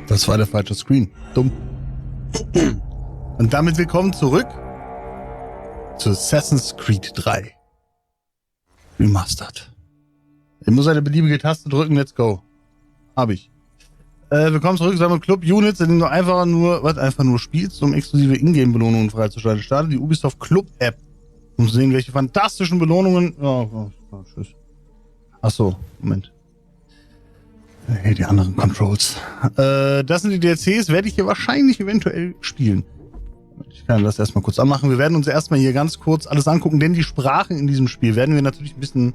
Das war der falsche Screen. Dumm. Und damit willkommen zurück zu Assassin's Creed 3. Remastered. Ich muss eine beliebige Taste drücken, let's go. Hab ich. Willkommen zurück zu einem Club Units, in dem du einfach nur spielst, um exklusive Ingame-Belohnungen freizuschalten. Starte die Ubisoft Club App, um zu sehen, welche fantastischen Belohnungen... tschüss. Achso, Moment. Hey, die anderen Controls. Das sind die DLCs, werde ich hier wahrscheinlich eventuell spielen. Ich kann das erstmal kurz anmachen. Wir werden uns erstmal hier ganz kurz alles angucken, denn die Sprachen in diesem Spiel werden wir natürlich ein bisschen...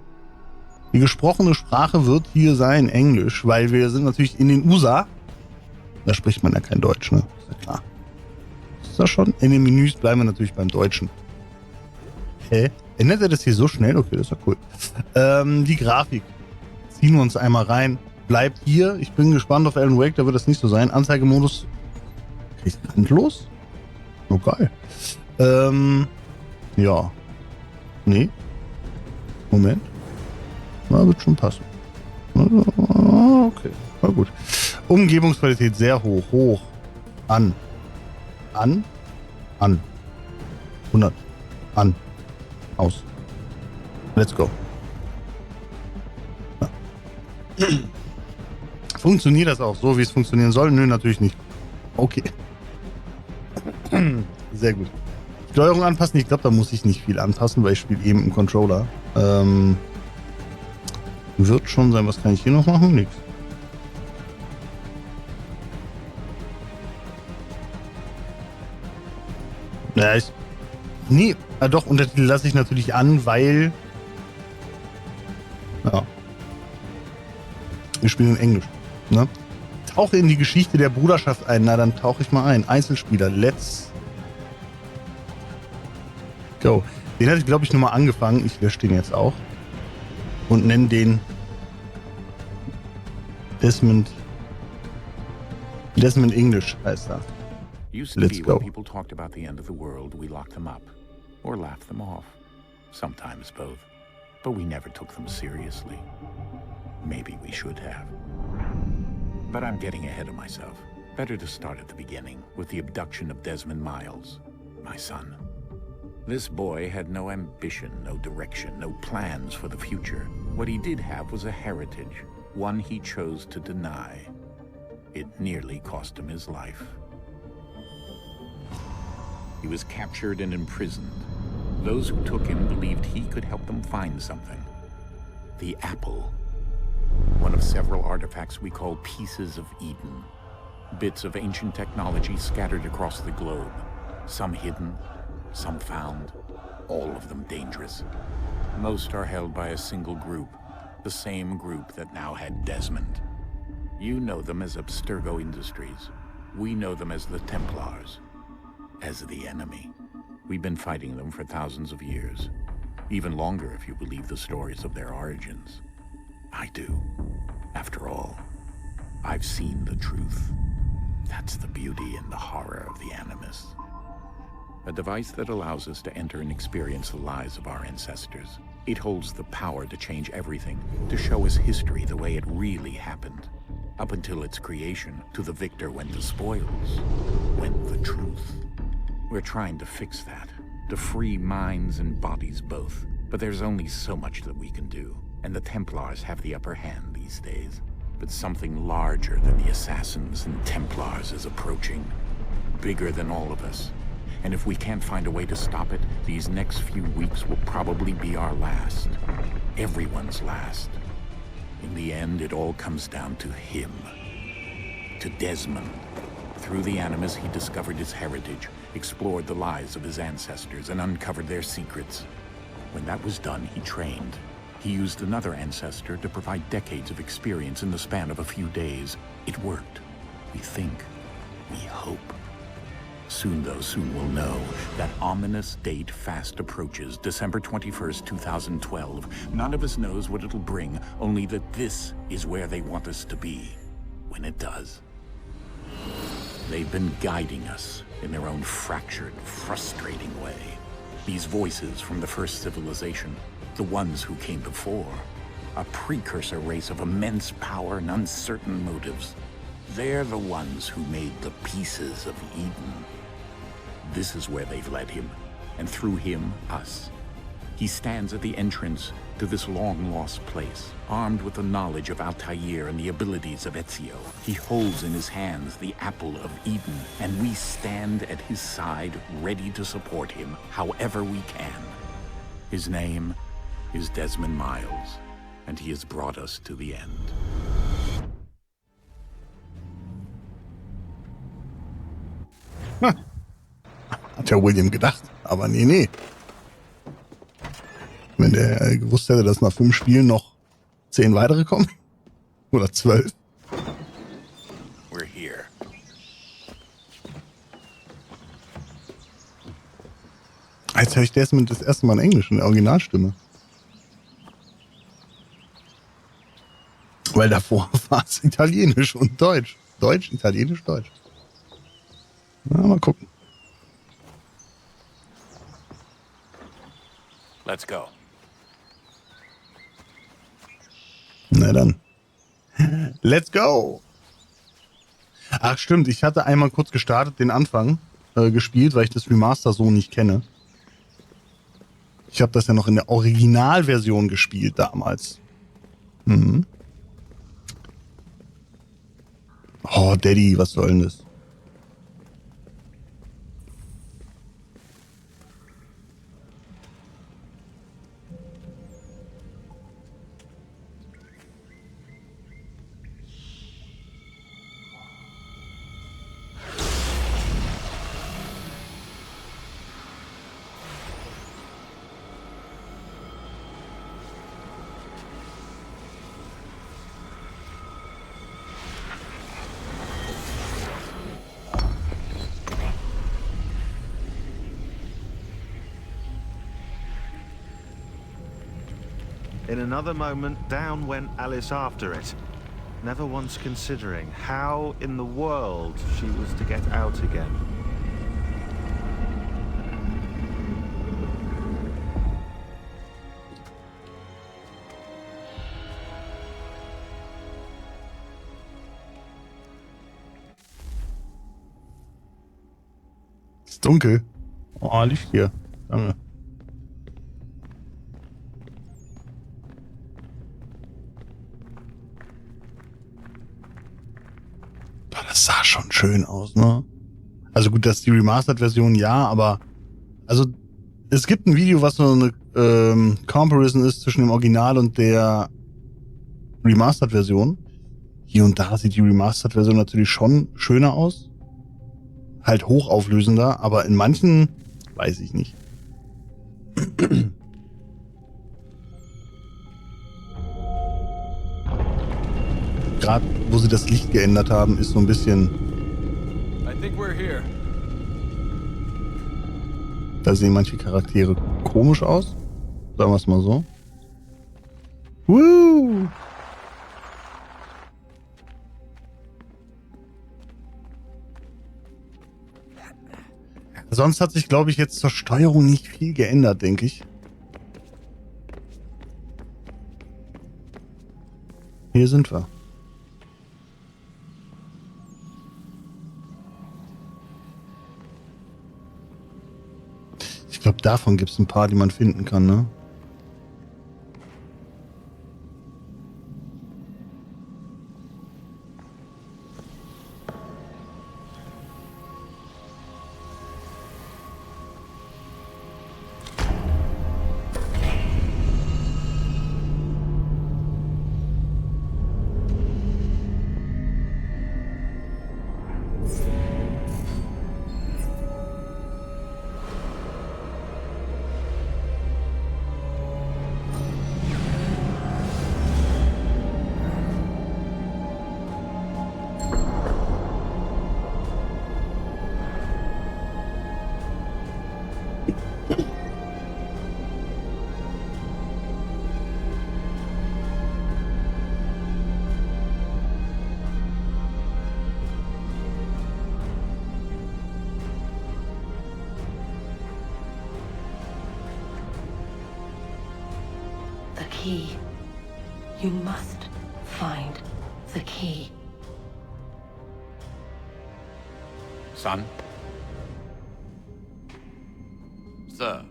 Die gesprochene Sprache wird hier sein Englisch, weil wir sind natürlich in den USA. Da spricht man ja kein Deutsch, ne? Ist ja klar. Ist das schon? In den Menüs bleiben wir natürlich beim Deutschen. Hä? Ändert er das hier so schnell? Okay, das ist ja cool. Die Grafik. Ziehen wir uns einmal rein. Bleibt hier. Ich bin gespannt auf Alan Wake, da wird das nicht so sein. Anzeigemodus. Krieg ich endlos? Oh, geil. Ja. Nee. Moment. Na, wird schon passen. Okay, na gut. Umgebungsqualität sehr hoch. Hoch. An. 100. An. Aus. Let's go. Ja. Funktioniert das auch so, wie es funktionieren soll? Nö, natürlich nicht. Okay. Sehr gut. Steuerung anpassen. Ich glaube, da muss ich nicht viel anpassen, weil ich spiele eben im Controller. Wird schon sein. Was kann ich hier noch machen? Nix. Ja, doch, Untertitel lasse ich natürlich an, weil... Ja. Wir spielen in Englisch. Ne? Tauche in die Geschichte der Bruderschaft ein. Na, dann tauche ich mal ein. Einzelspieler. Let's go. Den hatte ich, glaube ich, nur mal angefangen. Ich lösche den jetzt auch. Und nenne den Desmond English heißt er. Let's go. People talked about the end of the world, we locked them up or laughed them off. Sometimes both. But we never took them seriously. Maybe we should have. But I'm getting ahead of myself. Better to start at the beginning with the abduction of Desmond Miles, my son. This boy had no ambition, no direction, no plans for the future. What he did have was a heritage, one he chose to deny. It nearly cost him his life. He was captured and imprisoned. Those who took him believed he could help them find something. The apple. One of several artifacts we call pieces of Eden. Bits of ancient technology scattered across the globe. Some hidden, some found, all of them dangerous. Most are held by a single group, the same group that now had Desmond. You know them as Abstergo Industries. We know them as the Templars, as the enemy. We've been fighting them for thousands of years, even longer if you believe the stories of their origins. I do. After all, I've seen the truth. That's the beauty and the horror of the Animus. A device that allows us to enter and experience the lives of our ancestors. It holds the power to change everything, to show us history the way it really happened. Up until its creation, to the victor went the spoils, went the truth. We're trying to fix that, to free minds and bodies both. But there's only so much that we can do, and the Templars have the upper hand these days. But something larger than the Assassins and Templars is approaching, bigger than all of us. And if we can't find a way to stop it, these next few weeks will probably be our last. Everyone's last. In the end, it all comes down to him. To Desmond. Through the Animus, he discovered his heritage, explored the lives of his ancestors, and uncovered their secrets. When that was done, he trained. He used another ancestor to provide decades of experience in the span of a few days. It worked. We think. We hope. Soon, though, soon we'll know. That ominous date fast approaches, December 21st, 2012. None of us knows what it'll bring, only that this is where they want us to be, when it does. They've been guiding us in their own fractured, frustrating way. These voices from the first civilization, the ones who came before, a precursor race of immense power and uncertain motives. They're the ones who made the pieces of Eden. This is where they've led him, and through him, us. He stands at the entrance to this long-lost place, armed with the knowledge of Altair and the abilities of Ezio. He holds in his hands the apple of Eden, and we stand at his side, ready to support him however we can. His name is Desmond Miles, and he has brought us to the end. Hat ja William gedacht, aber nee. Wenn der gewusst hätte, dass nach 5 Spielen noch 10 weitere kommen. Oder 12. We're here. Jetzt höre ich das erste Mal in Englisch, in der Originalstimme. Weil davor war es Italienisch und Deutsch. Deutsch, Italienisch, Deutsch. Na, mal gucken. Let's go. Na dann. Let's go! Ach stimmt, ich hatte einmal kurz gestartet, den Anfang gespielt, weil ich das Remaster so nicht kenne. Ich habe das ja noch in der Originalversion gespielt damals. Mhm. Oh, Daddy, was soll denn das? In another moment, down went Alice after it, never once considering how in the world she was to get out again. Ist dunkel. Oh, Licht hier. Danke. Das sah schon schön aus, ne? Also gut, das ist die Remastered-Version, ja, aber also es gibt ein Video, was so eine Comparison ist zwischen dem Original und der Remastered-Version. Hier und da sieht die Remastered-Version natürlich schon schöner aus. Halt hochauflösender, aber in manchen weiß ich nicht. Gerade wo sie das Licht geändert haben, ist so ein bisschen. I think we're here. Da sehen manche Charaktere komisch aus. Sagen wir es mal so. Woo! Sonst hat sich, glaube ich, jetzt zur Steuerung nicht viel geändert, denke ich. Hier sind wir. Ich glaube, davon gibt es ein paar, die man finden kann, ne? You must find the key. Son? Sir.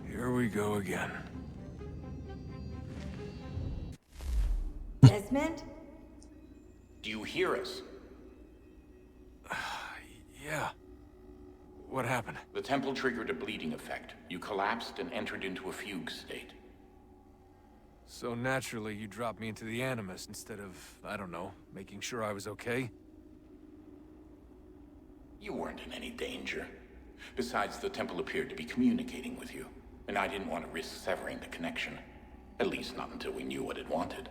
Here we go again. Desmond? Do you hear us? Yeah. What happened? The temple triggered a bleeding effect. You collapsed and entered into a fugue state. So naturally, you dropped me into the Animus instead of, I don't know, making sure I was okay? You weren't in any danger. Besides, the temple appeared to be communicating with you, and I didn't want to risk severing the connection. At least not until we knew what it wanted.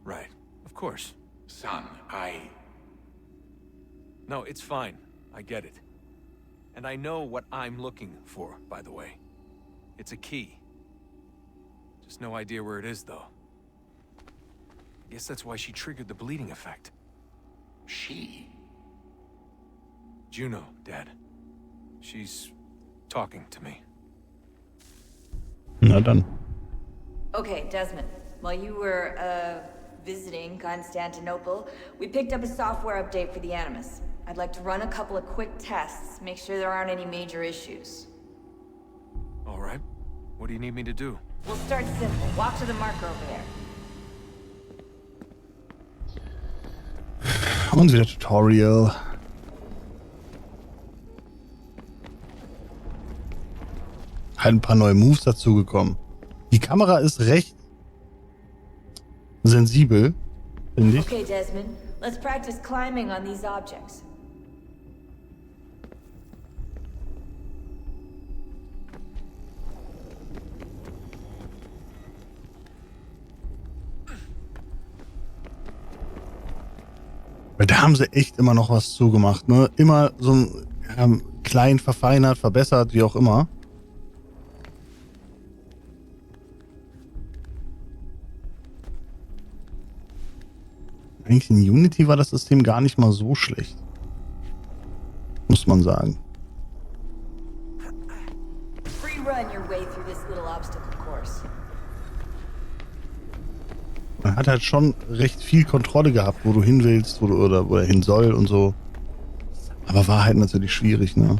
Right. Of course. Son, No, it's fine. I get it. And I know what I'm looking for, by the way. It's a key. Just no idea where it is, though. I guess that's why she triggered the bleeding effect. She? Juno, Dad. She's talking to me. Na dann. Okay, Desmond. While you were, visiting Constantinople, we picked up a software update for the Animus. I'd like to run a couple of quick tests, make sure there aren't any major issues. All right. What do you need me to do? We'll start simple. Walk to the marker over there. Und wieder Tutorial. Halt ein paar neue Moves dazugekommen. Die Kamera ist recht sensibel, finde ich. Okay, Desmond. Let's practice climbing on these objects. Weil da haben sie echt immer noch was zugemacht, ne? Immer so klein verfeinert, verbessert, wie auch immer. Eigentlich in Unity war das System gar nicht mal so schlecht. Muss man sagen. Free run your way through this little obstacle course. Man hat halt schon recht viel Kontrolle gehabt, wo du hin willst, oder wo er hin soll und so. Aber war halt natürlich schwierig, ne?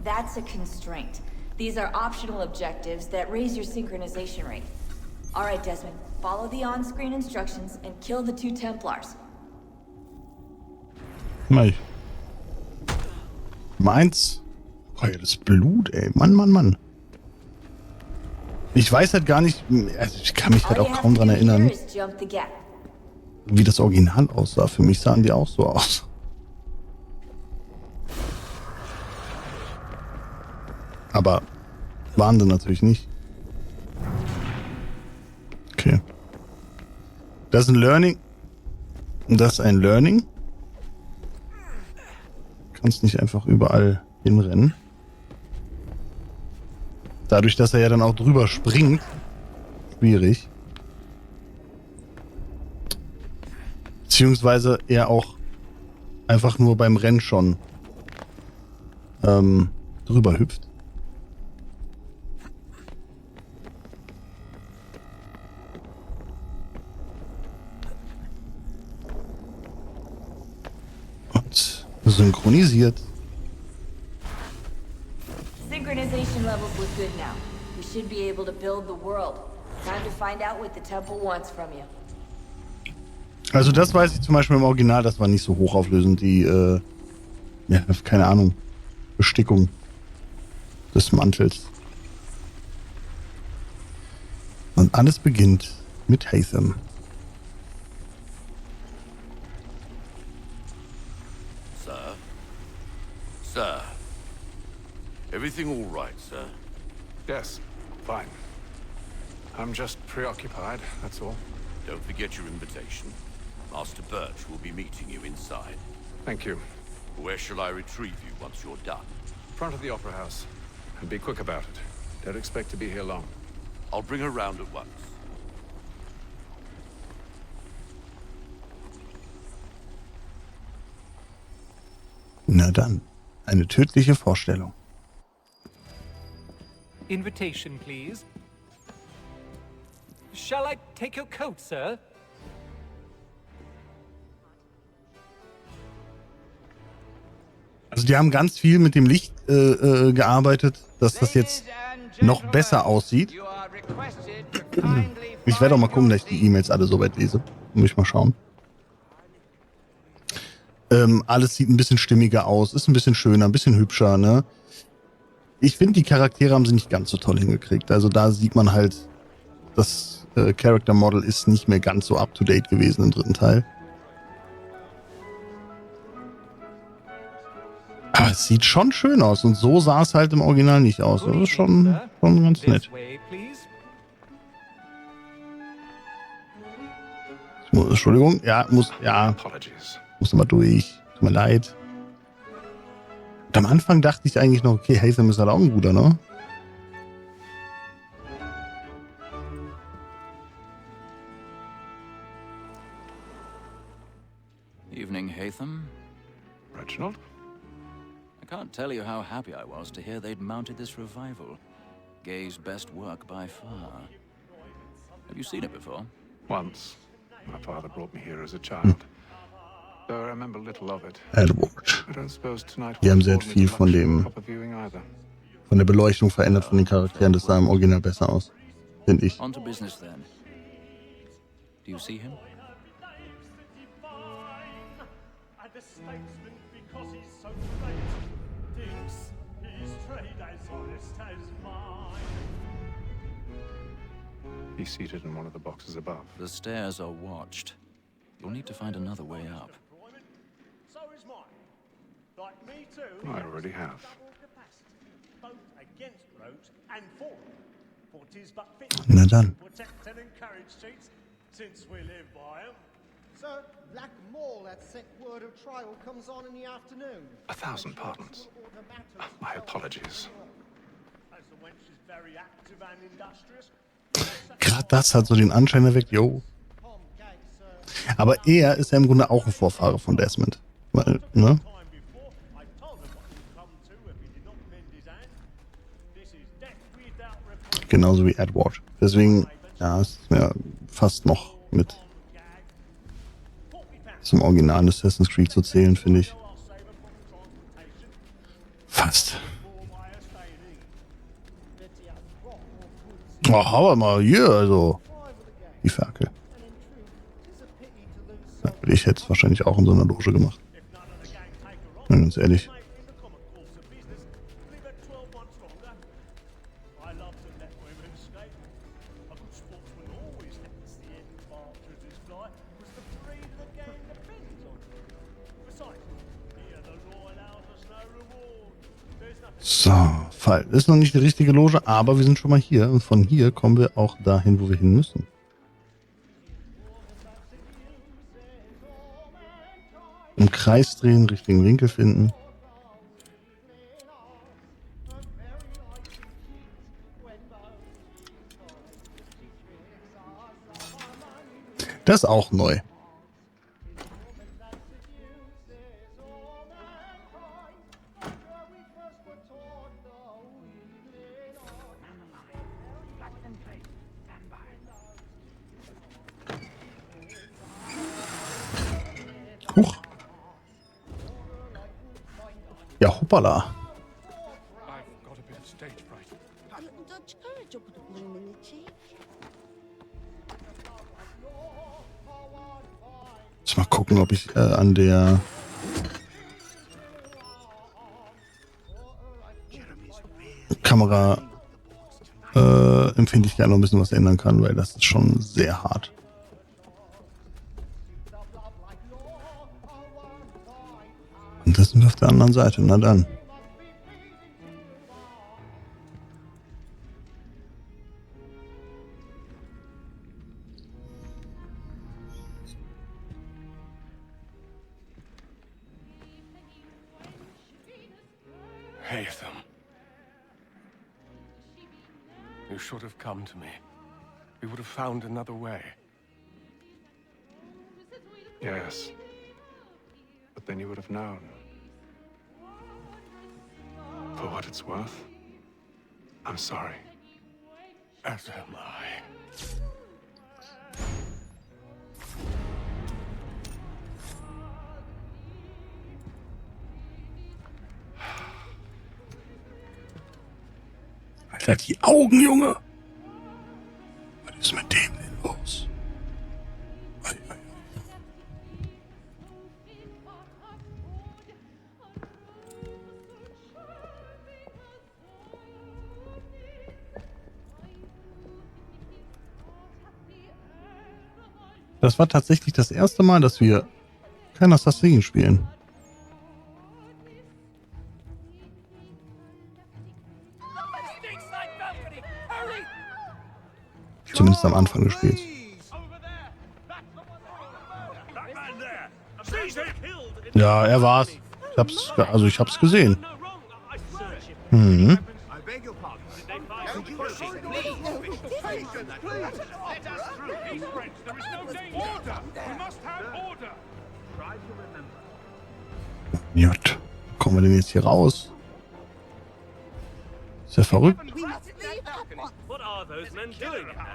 That's a constraint. These are optional objectives that raise your synchronization rate. Alright, Desmond. Follow the on-screen instructions and kill the 2 Templars. Mal. Meins. Oh ja, das Blut, ey. Mann. Ich weiß halt gar nicht, also ich kann mich halt auch kaum dran erinnern, wie das Original aussah. Für mich sahen die auch so aus. Aber waren sie natürlich nicht. Okay. Das ist ein Learning. Das ist ein Learning. Du kannst nicht einfach überall hinrennen. Dadurch, dass er ja dann auch drüber springt. Schwierig. Beziehungsweise er auch einfach nur beim Rennen schon drüber hüpft. Und synchronisiert. Synchronization levels look good now. We should be able to build the world. Time to find out what the temple wants from you. Also das weiß ich zum Beispiel im Original, das war nicht so hochauflösend, die, ja, keine Ahnung, Bestickung des Mantels. Und alles beginnt mit Haytham. Sir. Everything all right, sir? Yes, fine. I'm just preoccupied, that's all. Don't forget your invitation. Master Birch will be meeting you inside. Thank you. Where shall I retrieve you once you're done? Front of the Opera House. And be quick about it. Don't expect to be here long. I'll bring her round at once. Na dann, eine tödliche Vorstellung. Invitation, please. Shall I take your coat, sir? Also die haben ganz viel mit dem Licht gearbeitet, dass das jetzt noch besser aussieht. Ich werde auch mal gucken, dass ich die E-Mails alle so weit lese. Muss ich mal schauen. Alles sieht ein bisschen stimmiger aus, ist ein bisschen schöner, ein bisschen hübscher, ne? Ich finde, die Charaktere haben sie nicht ganz so toll hingekriegt. Also da sieht man halt, das Character Model ist nicht mehr ganz so up-to-date gewesen im dritten Teil. Aber es sieht schon schön aus und so sah es halt im Original nicht aus. Das ist schon ganz nett. Entschuldigung, muss mal durch. Tut mir leid. Und am Anfang dachte ich eigentlich noch, okay, Haytham ist halt auch ein guter, ne? Evening, Haytham. Reginald? I can't tell you how happy I was to hear they'd mounted this revival. Gay's best work by far. Have you seen it before? Once. My father brought me here as a child. Though I remember little of it. Edward. I don't suppose tonight Die haben sehr viel von der Beleuchtung verändert von den Charakteren. Das sah im Original besser aus, finde ich. On to business then. Do you see him? He's seated in one of the boxes above. The stairs are watched. You'll need to find another way up. I already have. Na dann. Sir, Black Mall, that sick word of trial comes on in the afternoon. 1,000 pardons. My apologies. Gerade das hat so den Anschein erweckt, yo. Aber er ist ja im Grunde auch ein Vorfahre von Desmond. Weil, ne? Genauso wie Edward. Deswegen, ja, ist mir fast noch mit zum Original Assassin's Creed zu zählen, finde ich. Fast. Oh, hau mal hier, also. Die Ferkel. Ich hätte es wahrscheinlich auch in so einer Loge gemacht. Ja, ganz ehrlich. So, Fall. Ist noch nicht die richtige Loge, aber wir sind schon mal hier. Und von hier kommen wir auch dahin, wo wir hin müssen. Im Kreis drehen, richtigen Winkel finden. Das ist auch neu. Huch. Ja, hoppala. Mal gucken, ob ich an der Kamera Empfindlichkeit noch ein bisschen was ändern kann, weil das ist schon sehr hart. Und das sind wir auf der anderen Seite. Na dann. Haytham. You should have come to me. We would have found another way. Yes. But then you would have known. For what it's worth, I'm sorry. As am I. Alter, die Augen, Junge! Was ist mit dem denn los? Ei, ei, ei. Das war tatsächlich das erste Mal, dass wir kein Assassin spielen. Zumindest am Anfang des Spiels. Ja, er war's. Ich hab's gesehen. Mhm. Jut, kommen wir denn jetzt hier raus? Ist ja verrückt.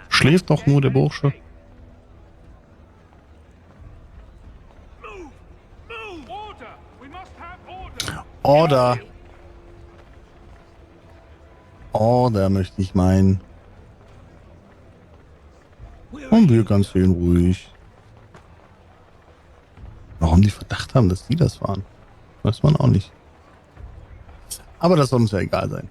Schläft doch nur der Bursche. Order. Order möchte ich meinen. Und wir ganz schön ruhig. Warum die Verdacht haben, dass die das waren, weiß man auch nicht. Aber das soll uns ja egal sein.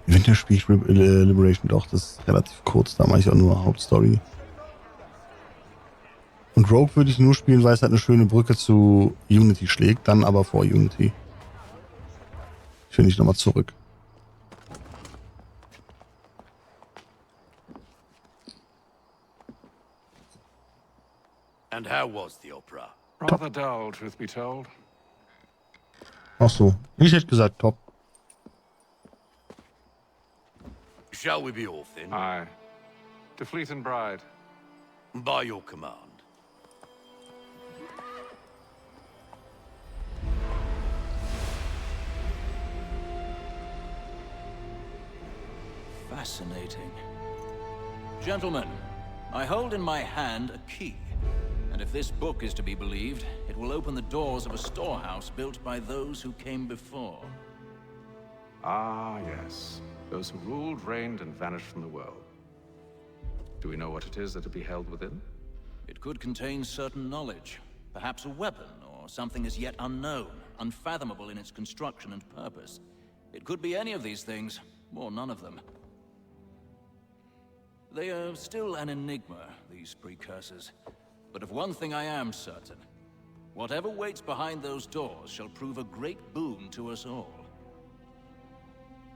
Wenn der Spiel Liberation, doch, das ist relativ kurz, da mache ich auch nur Hauptstory. Und Rogue würde ich nur spielen, weil es halt eine schöne Brücke zu Unity schlägt, dann aber vor Unity. Ich will nicht nochmal zurück. And how was the opera? Rather dull, truth be told. Ach so, ich hätte gesagt top. Shall we be off then? Aye. To Fleet and Bride. By your command. Fascinating. Gentlemen, I hold in my hand a key. And if this book is to be believed, it will open the doors of a storehouse built by those who came before. Ah, yes. Those who ruled, reigned, and vanished from the world. Do we know what it is that will be held within? It could contain certain knowledge. Perhaps a weapon, or something as yet unknown, unfathomable in its construction and purpose. It could be any of these things, or none of them. They are still an enigma, these precursors. But of one thing I am certain. Whatever waits behind those doors shall prove a great boon to us all.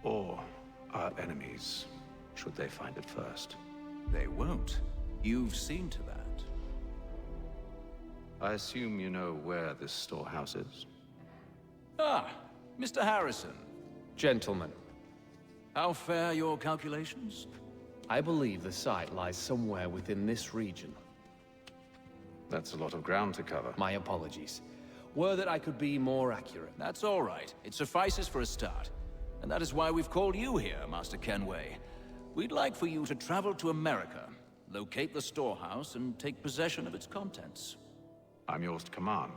Or our enemies, should they find it first. They won't. You've seen to that. I assume you know where this storehouse is? Ah, Mr. Harrison. Gentlemen, How fare your calculations? I believe the site lies somewhere within this region. That's a lot of ground to cover. My apologies. Were that I could be more accurate. That's all right. It suffices for a start. And that is why we've called you here, Master Kenway. We'd like for you to travel to America, locate the storehouse, and take possession of its contents. I'm yours to command,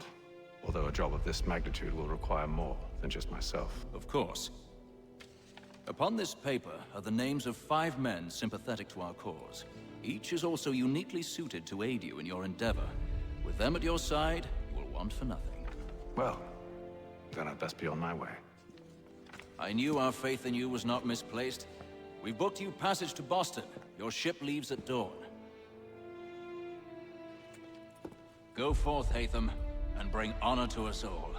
although a job of this magnitude will require more than just myself. Of course. Upon this paper are the names of 5 men sympathetic to our cause. Each is also uniquely suited to aid you in your endeavor. With them at your side, you will want for nothing. Well, then I'd best be on my way. I knew our faith in you was not misplaced. We've booked you passage to Boston. Your ship leaves at dawn. Go forth, Haytham, and bring honor to us all.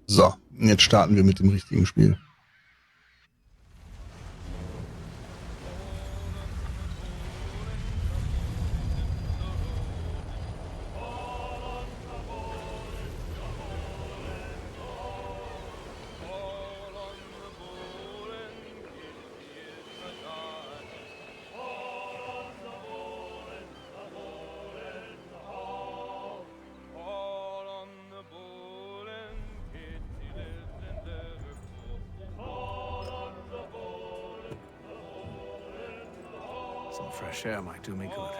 So, jetzt starten wir mit dem richtigen Spiel. Some fresh air might do me good.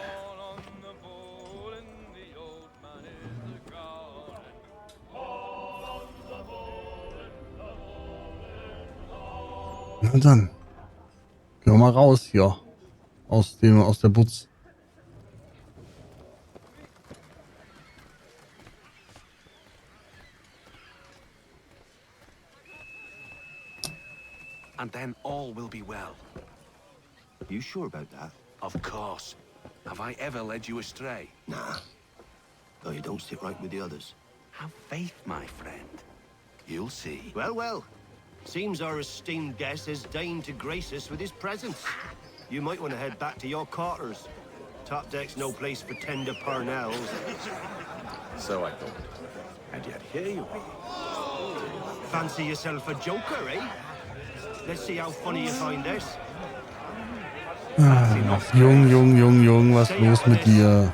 Na dann. Gehen wir mal raus hier. Aus der Butz. And then all will be well. You sure about that? Of course. Have I ever led you astray? Nah. No, you don't sit right with the others. Have faith, my friend. You'll see. Well, well. Seems our esteemed guest has deigned to grace us with his presence. You might want to head back to your quarters. Top deck's no place for tender parnells. So I thought. And yet here you are. Fancy yourself a joker, eh? Let's see how funny you find this. Jung, was ist los mit dir?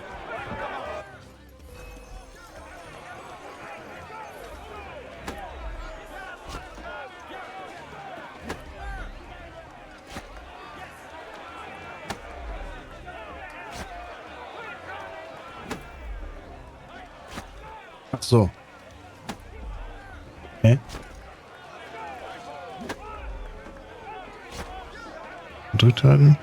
Ach so. Hä? Gedrückt halten.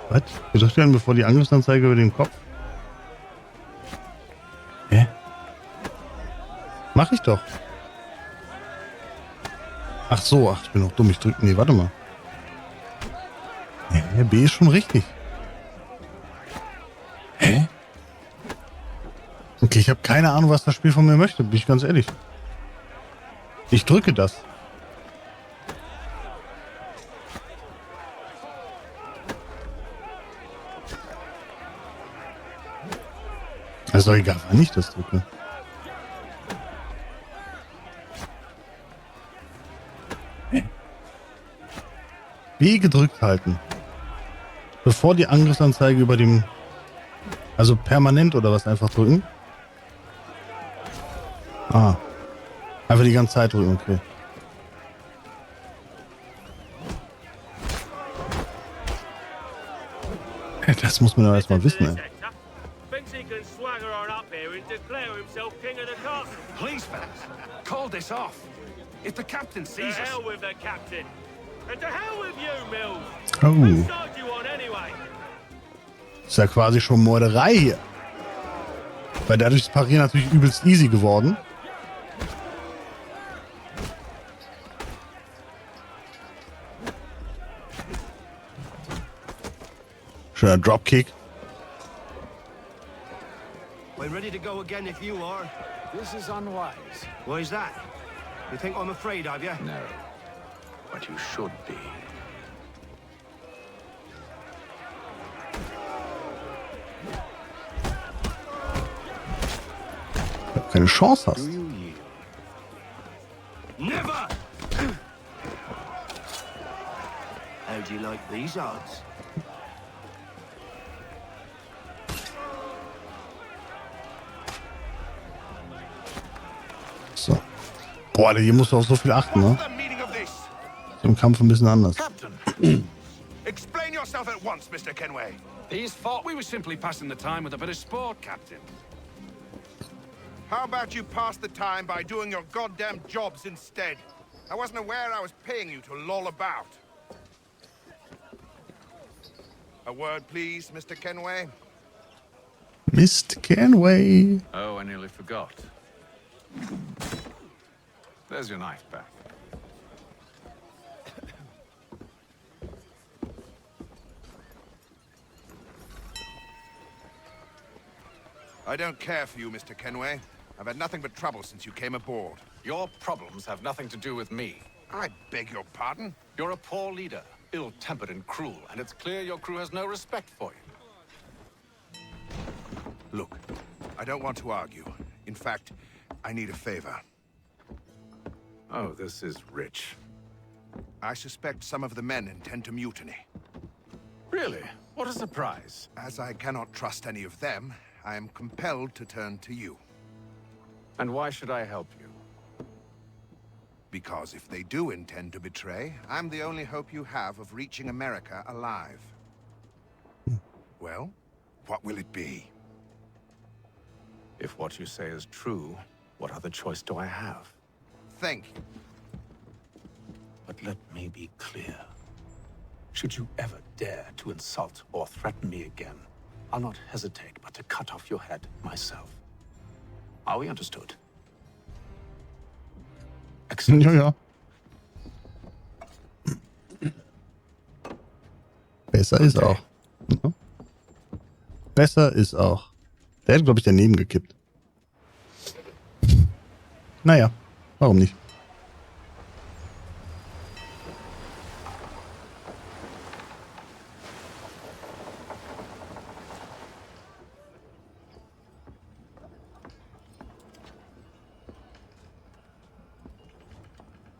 Was? Gedrückt werden, bevor die Angriffsanzeige über dem Kopf? Hä? Mach ich doch. Ach so, ach, ich bin noch dumm. Ich drücke. Nee, warte mal. Hä? B ist schon richtig. Hä? Okay, ich habe keine Ahnung, was das Spiel von mir möchte, bin ich ganz ehrlich. Ich drücke das. Ist doch egal, wann ich das drücke. Hä? B gedrückt halten. Bevor die Angriffsanzeige über dem... Also permanent oder was einfach drücken? Ah. Einfach die ganze Zeit drücken, okay. Das muss man doch erstmal wissen, ey. Please, fellas, call this off. If the captain sees us... To hell with the captain. And to hell with you, Mills. Oh. Whose side do you on anyway? Ist ja quasi schon Morderei hier. Weil dadurch ist Parieren natürlich übelst easy geworden. Schöner Dropkick. We're ready to go again if you are. This is unwise. Why is that? You think I'm afraid of you? No. But you should be. Keine Chance hast. Never! How do you like these odds? So. Boah, hier musst du auch so viel achten, ne? Im Kampf ein bisschen anders. Explain yourself at once, Mr. Kenway. These thought we were simply passing the time with a bit of sport, Captain. How about you pass the time by doing your goddamn jobs instead? I wasn't aware I was paying you to loll about. A word, please, Mr. Kenway. Mr. Kenway. Oh, I nearly forgot. There's your knife back. I don't care for you, Mr. Kenway. I've had nothing but trouble since you came aboard. Your problems have nothing to do with me. I beg your pardon? You're a poor leader, ill-tempered and cruel, and it's clear your crew has no respect for you. Look, I don't want to argue. In fact, I need a favor. Oh, this is rich. I suspect some of the men intend to mutiny. Really? What a surprise. As I cannot trust any of them, I am compelled to turn to you. And why should I help you? Because if they do intend to betray, I'm the only hope you have of reaching America alive. Well, what will it be? If what you say is true, what other choice do I have? Think. But let me be clear. Should you ever dare to insult or threaten me again, I'll not hesitate but to cut off your head myself. Are we understood? Excellent. Ja, ja. Besser ist auch. Ja. Besser ist auch. Der hat, glaube ich, daneben gekippt. Naja, warum nicht?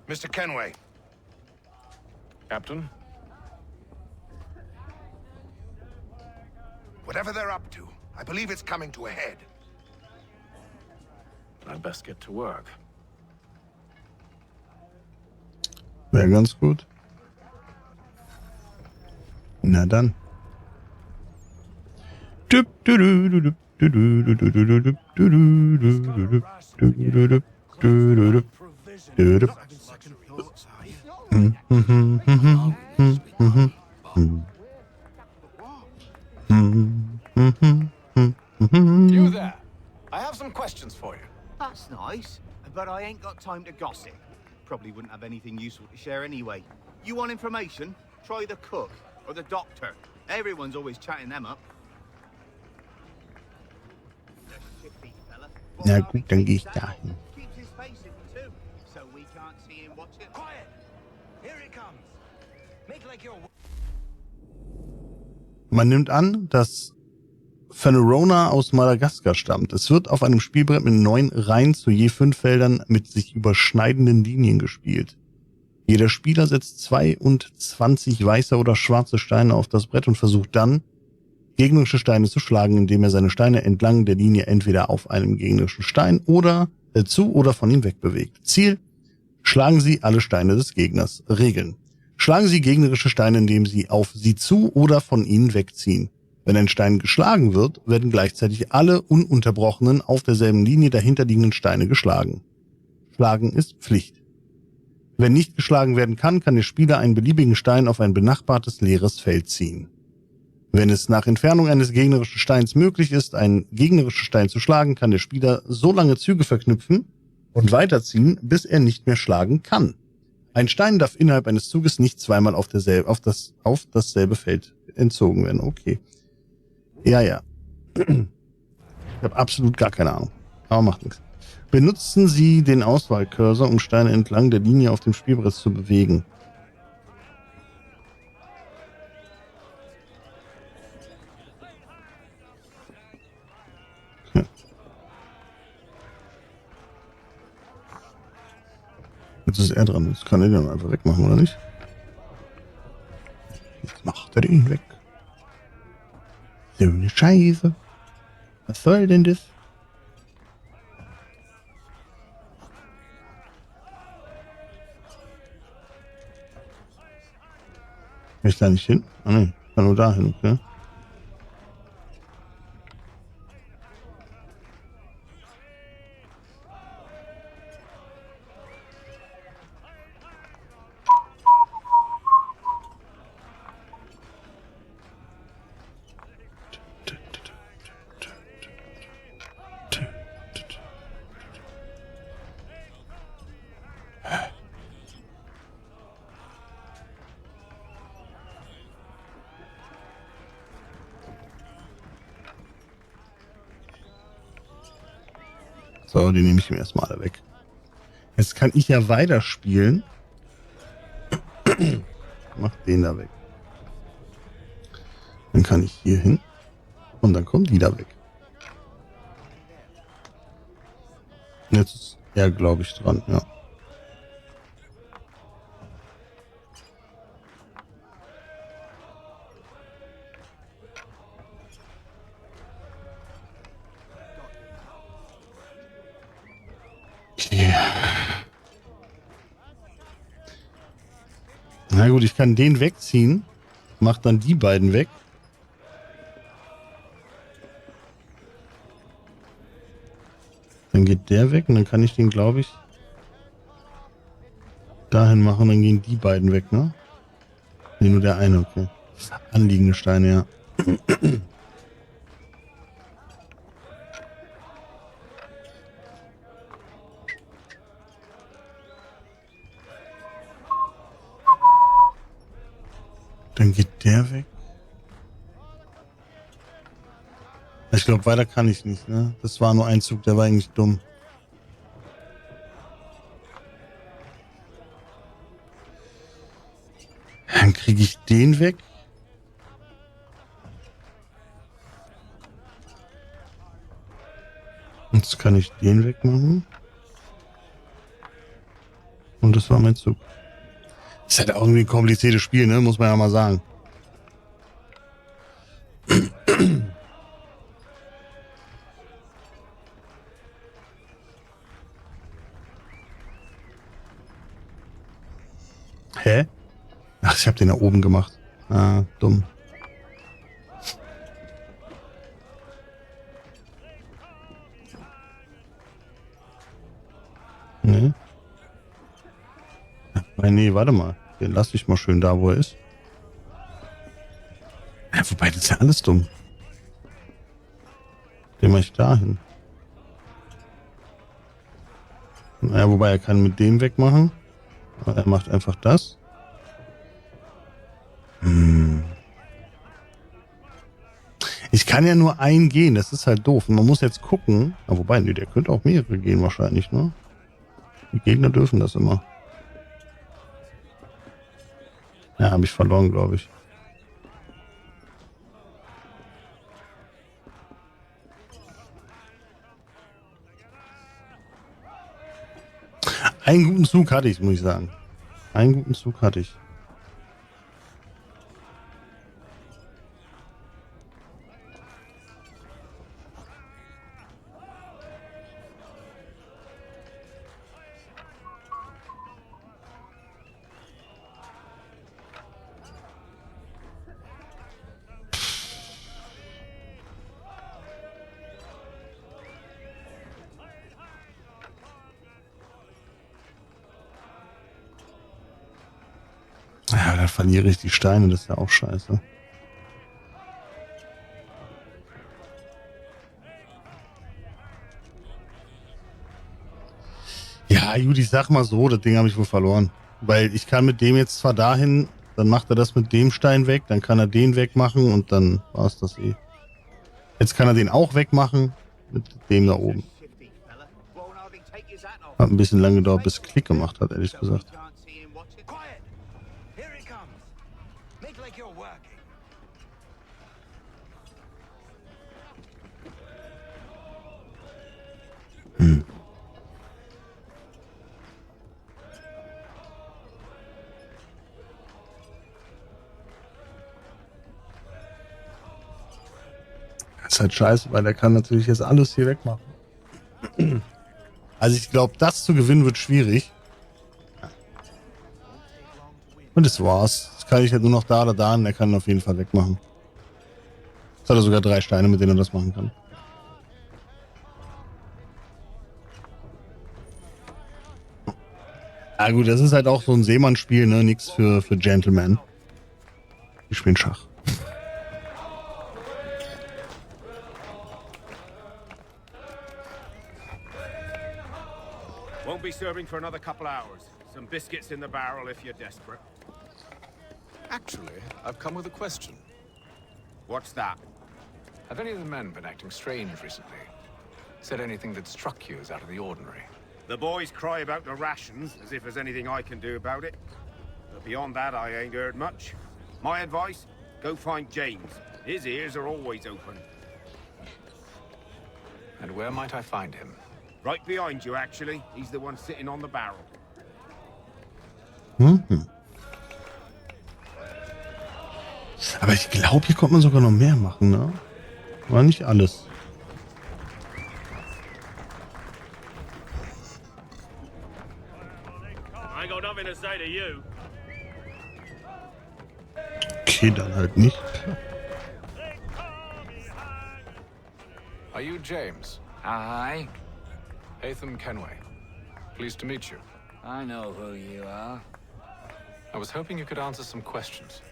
Mr. Kenway. Captain? Whatever they're up to, I believe it's coming to a head. I'd best get to work. Wäre ganz gut. Na dann. You there. I have some questions for you. That's nice, but I ain't got time to gossip. Probably wouldn't have anything useful to share anyway. You want information? Try the cook or the doctor. Everyone's always chatting them up. Na gut, dann gehe ich dahin. Keeps his face in too, so we can't see him watching. Quiet. Here he comes. Make like you're... Man nimmt an, dass Phanerona aus Madagaskar stammt. Es wird auf einem Spielbrett mit 9 Reihen zu je 5 Feldern mit sich überschneidenden Linien gespielt. Jeder Spieler setzt 22 weiße oder schwarze Steine auf das Brett und versucht dann, gegnerische Steine zu schlagen, indem er seine Steine entlang der Linie entweder auf einem gegnerischen Stein oder zu oder von ihm wegbewegt. Ziel: schlagen Sie alle Steine des Gegners. Regeln: schlagen Sie gegnerische Steine, indem Sie auf sie zu oder von ihnen wegziehen. Wenn ein Stein geschlagen wird, werden gleichzeitig alle ununterbrochenen auf derselben Linie dahinterliegenden Steine geschlagen. Schlagen ist Pflicht. Wenn nicht geschlagen werden kann, kann der Spieler einen beliebigen Stein auf ein benachbartes leeres Feld ziehen. Wenn es nach Entfernung eines gegnerischen Steins möglich ist, einen gegnerischen Stein zu schlagen, kann der Spieler so lange Züge verknüpfen und weiterziehen, bis er nicht mehr schlagen kann. Ein Stein darf innerhalb eines Zuges nicht zweimal auf dasselbe Feld entzogen werden. Okay. Ja. Ich habe absolut gar keine Ahnung. Aber macht nichts. Benutzen Sie den Auswahlcursor, um Steine entlang der Linie auf dem Spielbrett zu bewegen. Okay. Jetzt ist er dran. Jetzt kann er den einfach wegmachen, oder nicht? Jetzt macht er den weg. So eine Scheiße. Was soll denn das? Kann ich da nicht hin? Ah ne, ich kann nur da hin, okay. So, die nehme ich mir erstmal alle weg. Jetzt kann ich ja weiterspielen. Mach den da weg. Dann kann ich hier hin. Und dann kommt die da weg. Jetzt ist er, glaube ich, dran, ja. Na gut, ich kann den wegziehen. Mach dann die beiden weg. Dann geht der weg und dann kann ich den, glaube ich, dahin machen. Dann gehen die beiden weg, ne? Ne, nur der eine, okay. Anliegende Steine, ja. Dann geht der weg. Ich glaube, weiter kann ich nicht, ne? Das war nur ein Zug, der war eigentlich dumm. Dann kriege ich den weg. Jetzt kann ich den wegmachen. Und das war mein Zug. Das ist halt auch irgendwie ein kompliziertes Spiel, ne? Muss man ja mal sagen. Hä? Ach, ich habe den da oben gemacht. Ah, dumm. Nee. Nee, warte mal. Den lasse ich mal schön da, wo er ist. Ja, wobei, das ist ja alles dumm. Den mache ich da hin. Naja, wobei er kann mit dem wegmachen. Aber er macht einfach das. Ich kann ja nur einen gehen, das ist halt doof. Und man muss jetzt gucken. Aber wobei, nee, der könnte auch mehrere gehen wahrscheinlich, ne? Die Gegner dürfen das immer. Ja, habe ich verloren, glaube ich. Einen guten Zug hatte ich, muss ich sagen. Einen guten Zug hatte ich. Ja, dann verliere ich die Steine, das ist ja auch scheiße. Ja, gut, ich sag mal so, das Ding habe ich wohl verloren. Weil ich kann mit dem jetzt zwar dahin, dann macht er das mit dem Stein weg, dann kann er den wegmachen und dann war es das eh. Jetzt kann er den auch wegmachen mit dem da oben. Hat ein bisschen lange gedauert, bis Klick gemacht hat, ehrlich gesagt. Das ist halt scheiße, weil der kann natürlich jetzt alles hier wegmachen. Also ich glaube, das zu gewinnen wird schwierig. Und das war's. Das kann ich halt nur noch da oder da und der kann ihn auf jeden Fall wegmachen. Jetzt hat er sogar 3 Steine, mit denen er das machen kann. Ah gut, das ist halt auch so ein Seemannsspiel, ne? Nix für Gentlemen. Die spielen Schach. Won't be serving for another couple hours. Some biscuits in the barrel if you're desperate. Actually, I've come with a question. What's that? Have any of the men been acting strange recently? Said anything that struck you as out of the ordinary? The boys cry about the rations, as if there's anything I can do about it. But beyond that, I ain't heard much. My advice? Go find James. His ears are always open. And where might I find him? Right behind you, actually. He's the one sitting on the barrel. Aber ich glaube, hier konnte man sogar noch mehr machen, ne? War nicht alles. I ain't got nothing to say to you. Okay, dann halt nicht. Are you James? Hi. Haytham Kenway. Pleased to meet you. I know who you are. I was hoping you could answer some questions.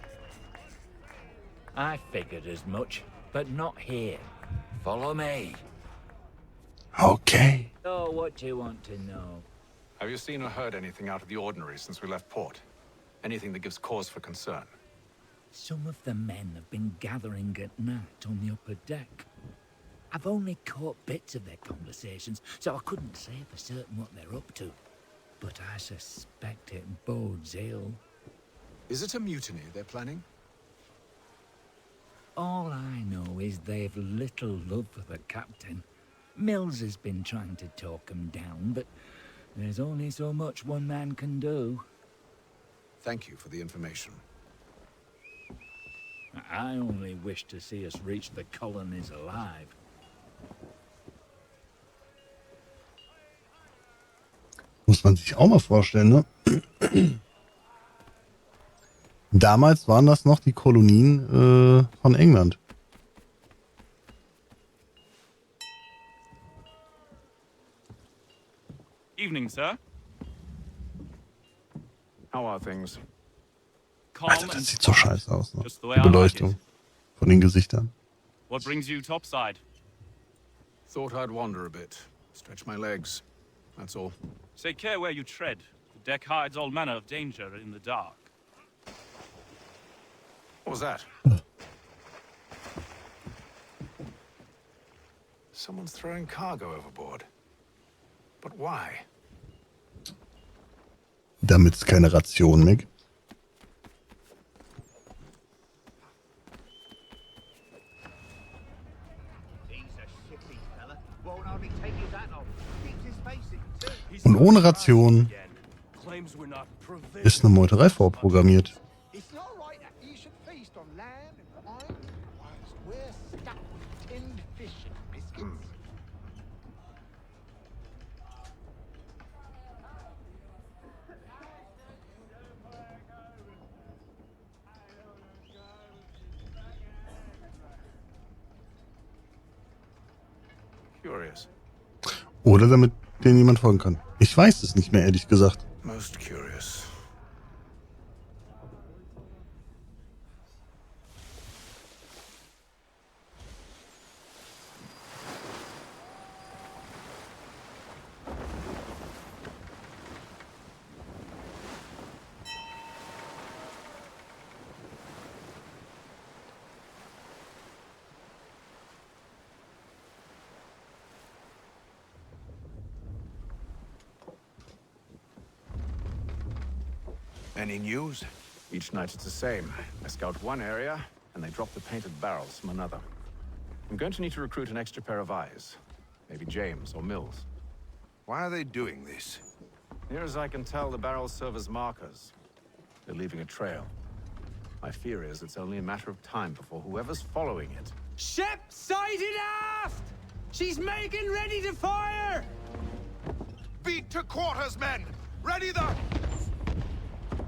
I figured as much, but not here. Follow me. Okay. So what do you want to know? Have you seen or heard anything out of the ordinary since we left port? Anything that gives cause for concern? Some of the men have been gathering at night on the upper deck. I've only caught bits of their conversations, so I couldn't say for certain what they're up to. But I suspect it bodes ill. Is it a mutiny they're planning? All I know is they've little love for the captain. Mills has been trying to talk him down, but there's only so much one man can do. Thank you for the information. I only wish to see us reach the colonies alive. Muss man sich auch mal vorstellen, ne? Damals waren das noch die Kolonien von England. Evening, sir. How are things? Alter, das sieht so scheiße aus, ne? Just the way Die I like Beleuchtung it. von den Gesichtern. What brings you topside? Thought I'd wander a bit. Stretch my legs. That's all. Take care where you tread. The deck hides all manner of danger in the dark. What was that? Someone's throwing cargo overboard. But why? Damit es keine Ration mehr gibt. Und ohne Ration ist eine Meuterei vorprogrammiert. It's not right that you should feast on lamb and wine whilst we're stuck with tinned fish and biscuits. Curious. Oder damit denen jemand folgen kann. Ich weiß es nicht mehr, ehrlich gesagt. Most curious. Any news? Each night it's the same. I scout one area, and they drop the painted barrels from another. I'm going to need to recruit an extra pair of eyes. Maybe James or Mills. Why are they doing this? Near as I can tell, the barrels serve as markers. They're leaving a trail. My fear is it's only a matter of time before whoever's following it... Ship sighted aft! She's making ready to fire! Beat to quarters, men! Ready the...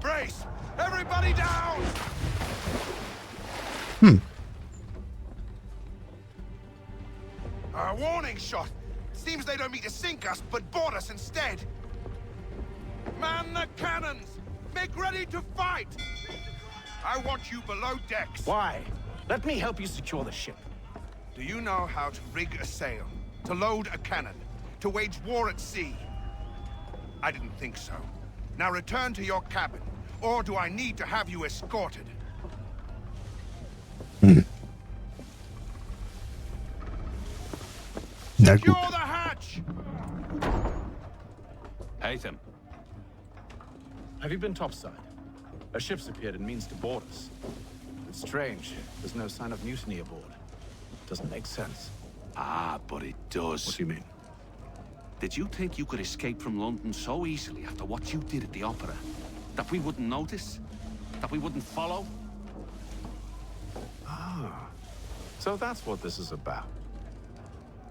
Brace! Everybody down! A warning shot! Seems they don't mean to sink us, but board us instead. Man the cannons! Make ready to fight! I want you below decks. Why? Let me help you secure the ship. Do you know how to rig a sail? To load a cannon? To wage war at sea? I didn't think so. Now return to your cabin. Or do I need to have you escorted? Secure the hatch! Haytham. Have you been topside? A ship's appeared and means to board us. It's strange. There's no sign of mutiny aboard. Doesn't make sense. Ah, but it does. What do you mean? Did you think you could escape from London so easily after what you did at the opera? That we wouldn't notice? That we wouldn't follow? Ah. So that's what this is about.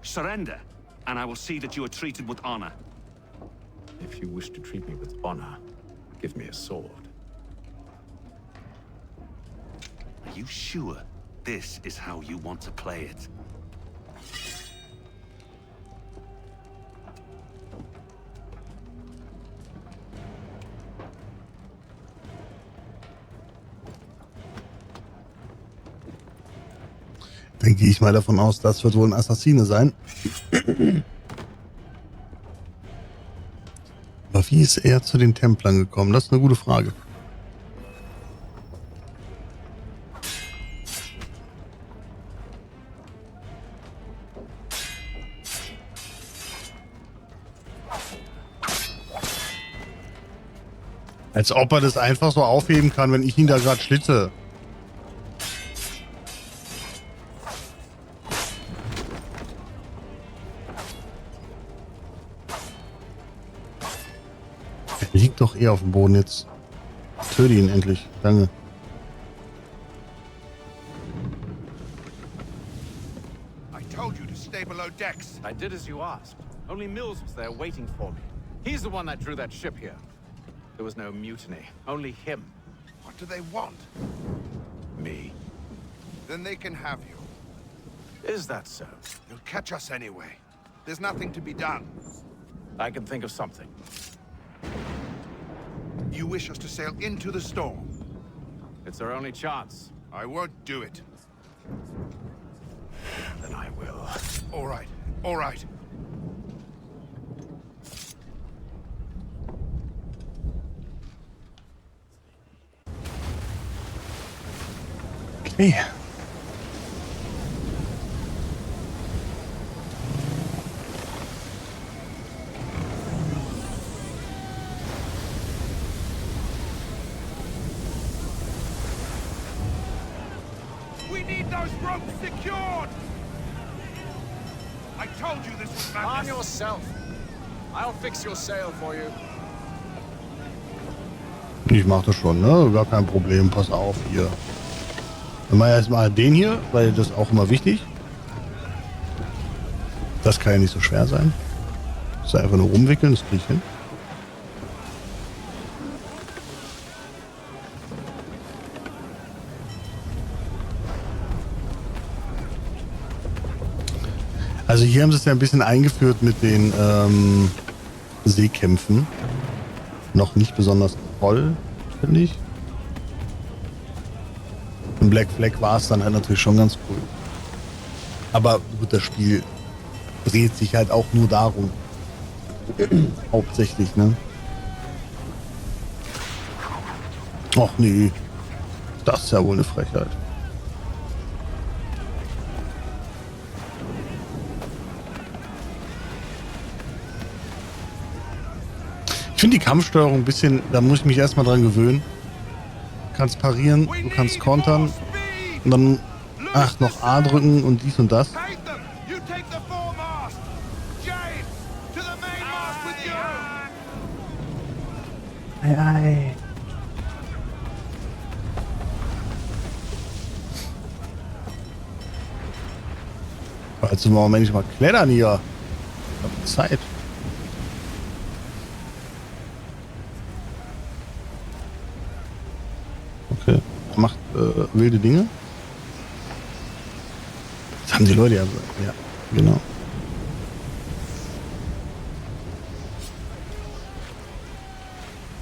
Surrender, and I will see that you are treated with honor. If you wish to treat me with honor, give me a sword. you sure this is how you want to play it? Dann gehe ich mal davon aus, das wird wohl ein Assassine sein. Aber wie ist er zu den Templern gekommen? Das ist eine gute Frage. Als ob er das einfach so aufheben kann, wenn ich ihn da gerade schlitze. Er liegt doch eher auf dem Boden jetzt. Töte ihn endlich. Danke. I told you to stay below decks. I did as you asked. Only Mills was there waiting for me. He's the one that drew that ship here. There was no mutiny, only him. What do they want? Me. Then they can have you. Is that so? They'll catch us anyway. There's nothing to be done. I can think of something. You wish us to sail into the storm? It's our only chance. I won't do it. Then I will. All right, all right. Okay. We need those ropes secured! I told you this was madness. Arm yourself. I'll fix your sail for you. Ich mach das schon, ne? Gar kein Problem. Pass auf hier. Dann machen wir erstmal den hier, weil das ist auch immer wichtig. Das kann ja nicht so schwer sein. Das ist einfach nur rumwickeln, das kriege ich hin. Also hier haben sie es ja ein bisschen eingeführt mit den Seekämpfen. Noch nicht besonders toll, finde ich. In Black Flag war es dann halt natürlich schon ganz cool. Aber gut, das Spiel dreht sich halt auch nur darum. Hauptsächlich, ne? Och nee. Das ist ja wohl eine Frechheit. Ich finde die Kampfsteuerung ein bisschen, da muss ich mich erstmal dran gewöhnen. Du kannst parieren, du kannst kontern und dann, ach, noch A drücken und dies und das. Haytham, you take the foremast. James, to the mainmast with you. Ei, ei. Jetzt wollen wir nicht mal klettern hier. Ich hab Zeit. Okay, macht wilde Dinge. Das haben die Leute ja gesagt. Ja, genau.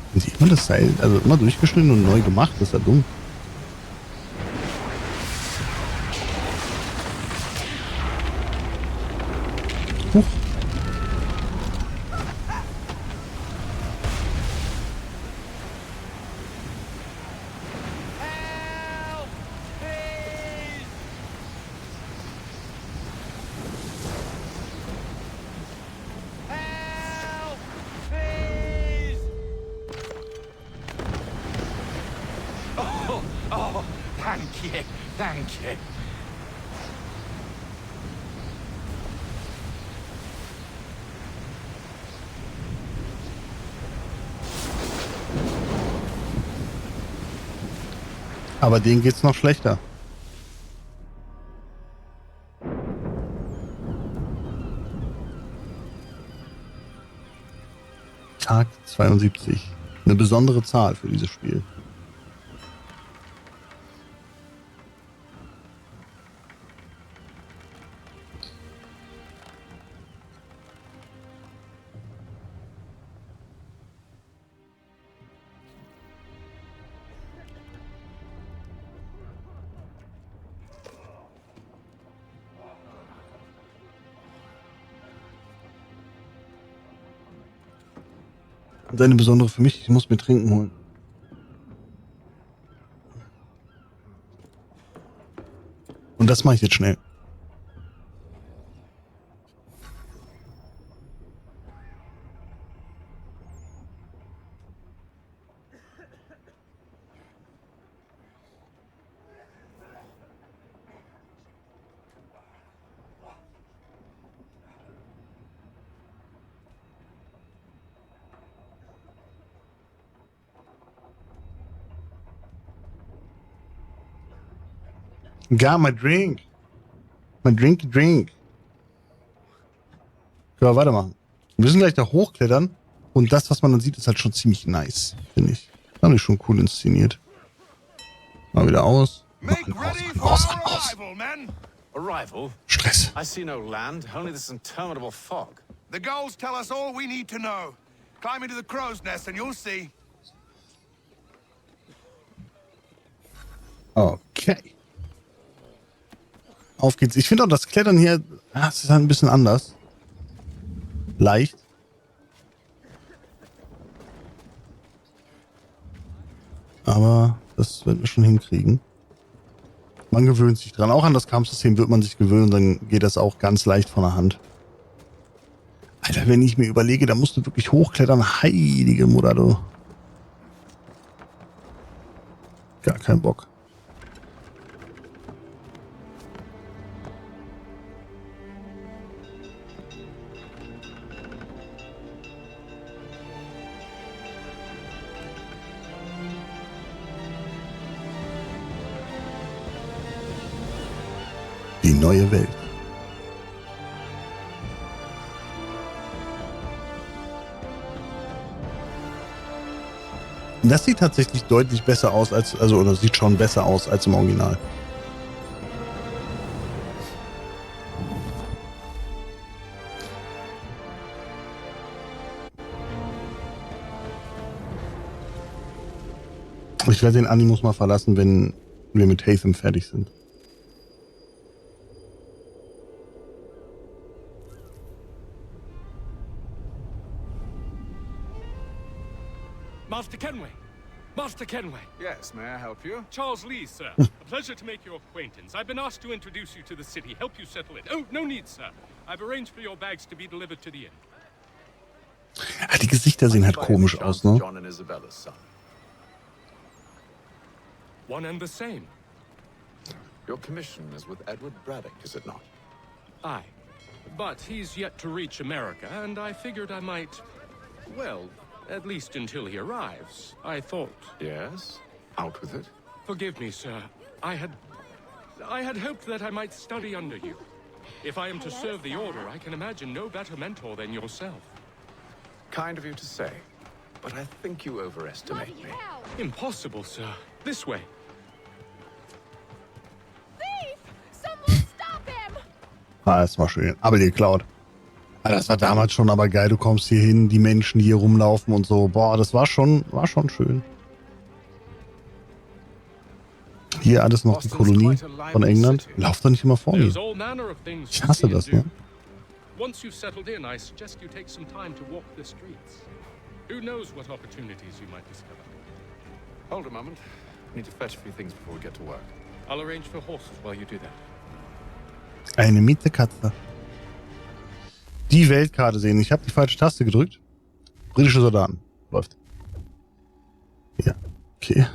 Haben sie immer das Seil, also immer durchgeschnitten und neu gemacht? Das ist ja dumm. Huch. Oh, thank you, thank you. Aber denen geht's noch schlechter. Tag 72. Eine besondere Zahl für dieses Spiel. Und eine besondere für mich, ich muss mir Trinken holen. Und das mache ich jetzt schnell. Got my drink. My drinky drink. Können wir weitermachen. Wir müssen gleich da hochklettern. Und das, was man dann sieht, ist halt schon ziemlich nice, finde ich. Das habe ich schon cool inszeniert. Mal wieder aus. Aus. Arrival? Stress. I see no land, only this interminable fog. The goals tell us all we need to know. Climb into the crow's nest and you'll see. Okay. Auf geht's. Ich finde auch das Klettern hier, es ist halt ein bisschen anders. Leicht. Aber das wird man schon hinkriegen. Man gewöhnt sich dran. Auch an das Kampfsystem wird man sich gewöhnen, dann geht das auch ganz leicht von der Hand. Alter, wenn ich mir überlege, da musst du wirklich hochklettern. Heilige Mutter, du. Gar kein Bock. Die neue Welt. Das sieht tatsächlich deutlich besser aus als, oder sieht schon besser aus als im Original. Ich werde den Animus mal verlassen, wenn wir mit Haytham fertig sind. Master Kenway! Master Kenway! Yes, may I help you? Charles Lee, sir. A pleasure to make your acquaintance. I've been asked to introduce you to the city, help you settle it. Oh, no need, sir. I've arranged for your bags to be delivered to the inn. Die Gesichter sehen halt komisch aus, ne? John and Isabella's son. One and the same. Your commission is with Edward Braddock, is it not? Aye. But he's yet to reach America, and I figured I might, well, at least until he arrives, I thought. Yes? Out with it. Forgive me, sir. I had hoped that I might study under you. If I am to serve the Order, I can imagine no better mentor than yourself. Kind of you to say, but I think you overestimate me. Impossible, sir. This way. Thief! Someone stop him! Ah, das war schön. Aber geklaut. Das war damals schon aber geil. Du kommst hier hin, die Menschen, die hier rumlaufen und so. Boah, das war schon schön. Hier alles noch die Kolonie von England. Lauf doch nicht immer vor mir. Ich hasse das, ne? Once you've settled in, I suggest you take some time to walk the streets. Who knows what opportunities you might discover. Hold a moment. I need to fetch a few things before we get to work. I'll arrange for horses while you do that. Eine miete Katze. Die Weltkarte sehen. Ich habe die falsche Taste gedrückt. Britische Soldaten. Läuft. Ja. Okay.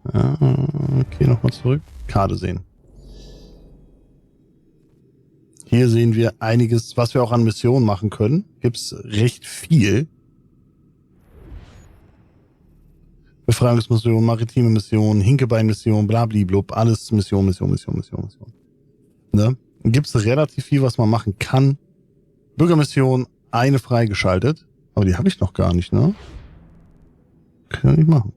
Okay, nochmal zurück. Karte sehen. Hier sehen wir einiges, was wir auch an Missionen machen können. Gibt's recht viel. Befreiungsmission, maritime Mission, Hinkebein-Mission, blablablub, alles Mission. Ne? Gibt's relativ viel, was man machen kann. Bürgermission, eine freigeschaltet. Aber die habe ich noch gar nicht, ne? Kann ich machen.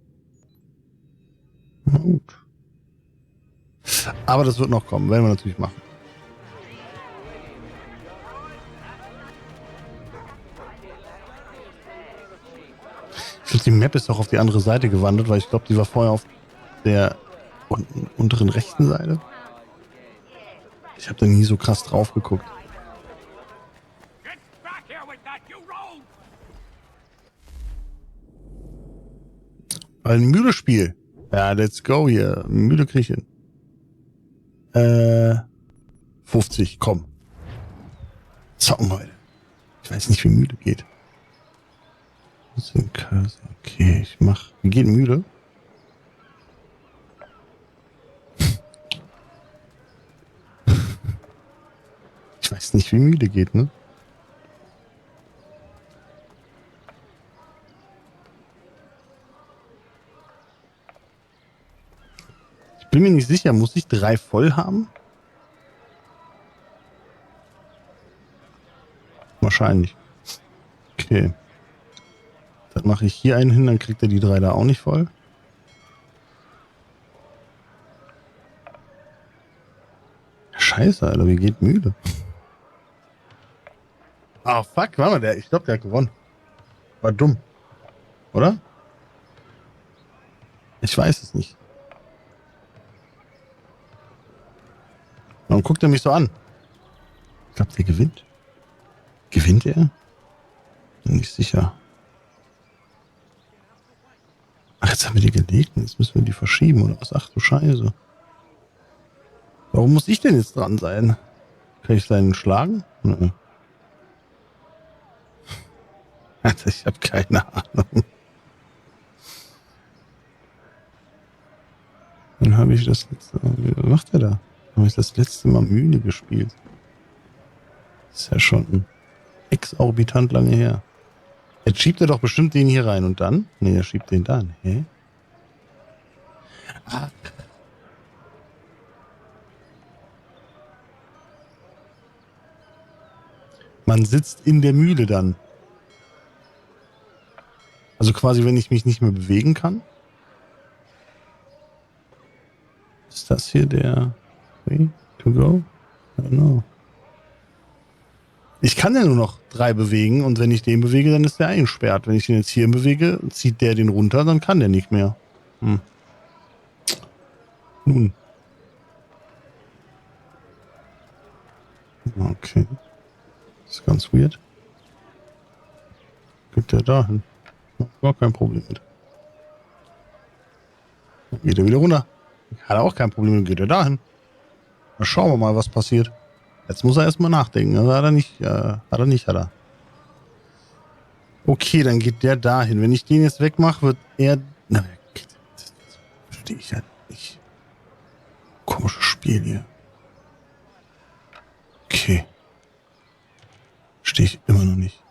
Na gut. Aber das wird noch kommen, werden wir natürlich machen. Ich glaube, die Map ist auch auf die andere Seite gewandert, weil ich glaube, die war vorher auf der unteren rechten Seite. Ich habe da nie so krass drauf geguckt. Ein müde Spiel. Ja, let's go hier. Müde Griechen. 50, komm. Zocken heute. Ich weiß nicht, wie müde geht. Okay, ich mach. Wie geht müde? Ich weiß nicht, wie müde geht, ne? Ich bin mir nicht sicher, muss ich 3 voll haben? Wahrscheinlich. Okay. Dann mache ich hier einen hin, dann kriegt er die 3 da auch nicht voll. Scheiße, Alter, wie geht müde? Ah, fuck, warte mal, ich glaube, der hat gewonnen. War dumm. Oder? Ich weiß es nicht. Warum guckt er mich so an? Ich glaube, der gewinnt. Gewinnt er? Bin nicht sicher. Ach, jetzt haben wir die gelegt. Jetzt müssen wir die verschieben, oder was? Ach du Scheiße. Warum muss ich denn jetzt dran sein? Kann ich seinen schlagen? Nein. Alter, ich habe keine Ahnung. Dann habe ich das letzte Mal... Was macht er da? Habe ich das letzte Mal müde gespielt. Das ist ja schon exorbitant lange her. Jetzt schiebt er doch bestimmt den hier rein und dann? Nee, er schiebt den dann. Hä? Ah. Man sitzt in der Mühle dann. Also quasi, wenn ich mich nicht mehr bewegen kann. Ist das hier der way to go? I don't know. Ich kann ja nur noch 3 bewegen und wenn ich den bewege, dann ist der eingesperrt. Wenn ich den jetzt hier bewege, zieht der den runter, dann kann der nicht mehr. Nun. Okay. Das ist ganz weird. Geht der da hin? Gar kein Problem mit. Dann geht er wieder runter. Hat er auch kein Problem mit. Geht er da hin? Dann schauen wir mal, was passiert. Jetzt muss er erstmal nachdenken. Also hat er. Okay, dann geht der dahin. Wenn ich den jetzt wegmache, wird er... Na, das verstehe ich halt nicht. Komisches Spiel hier. Okay. Verstehe ich immer noch nicht.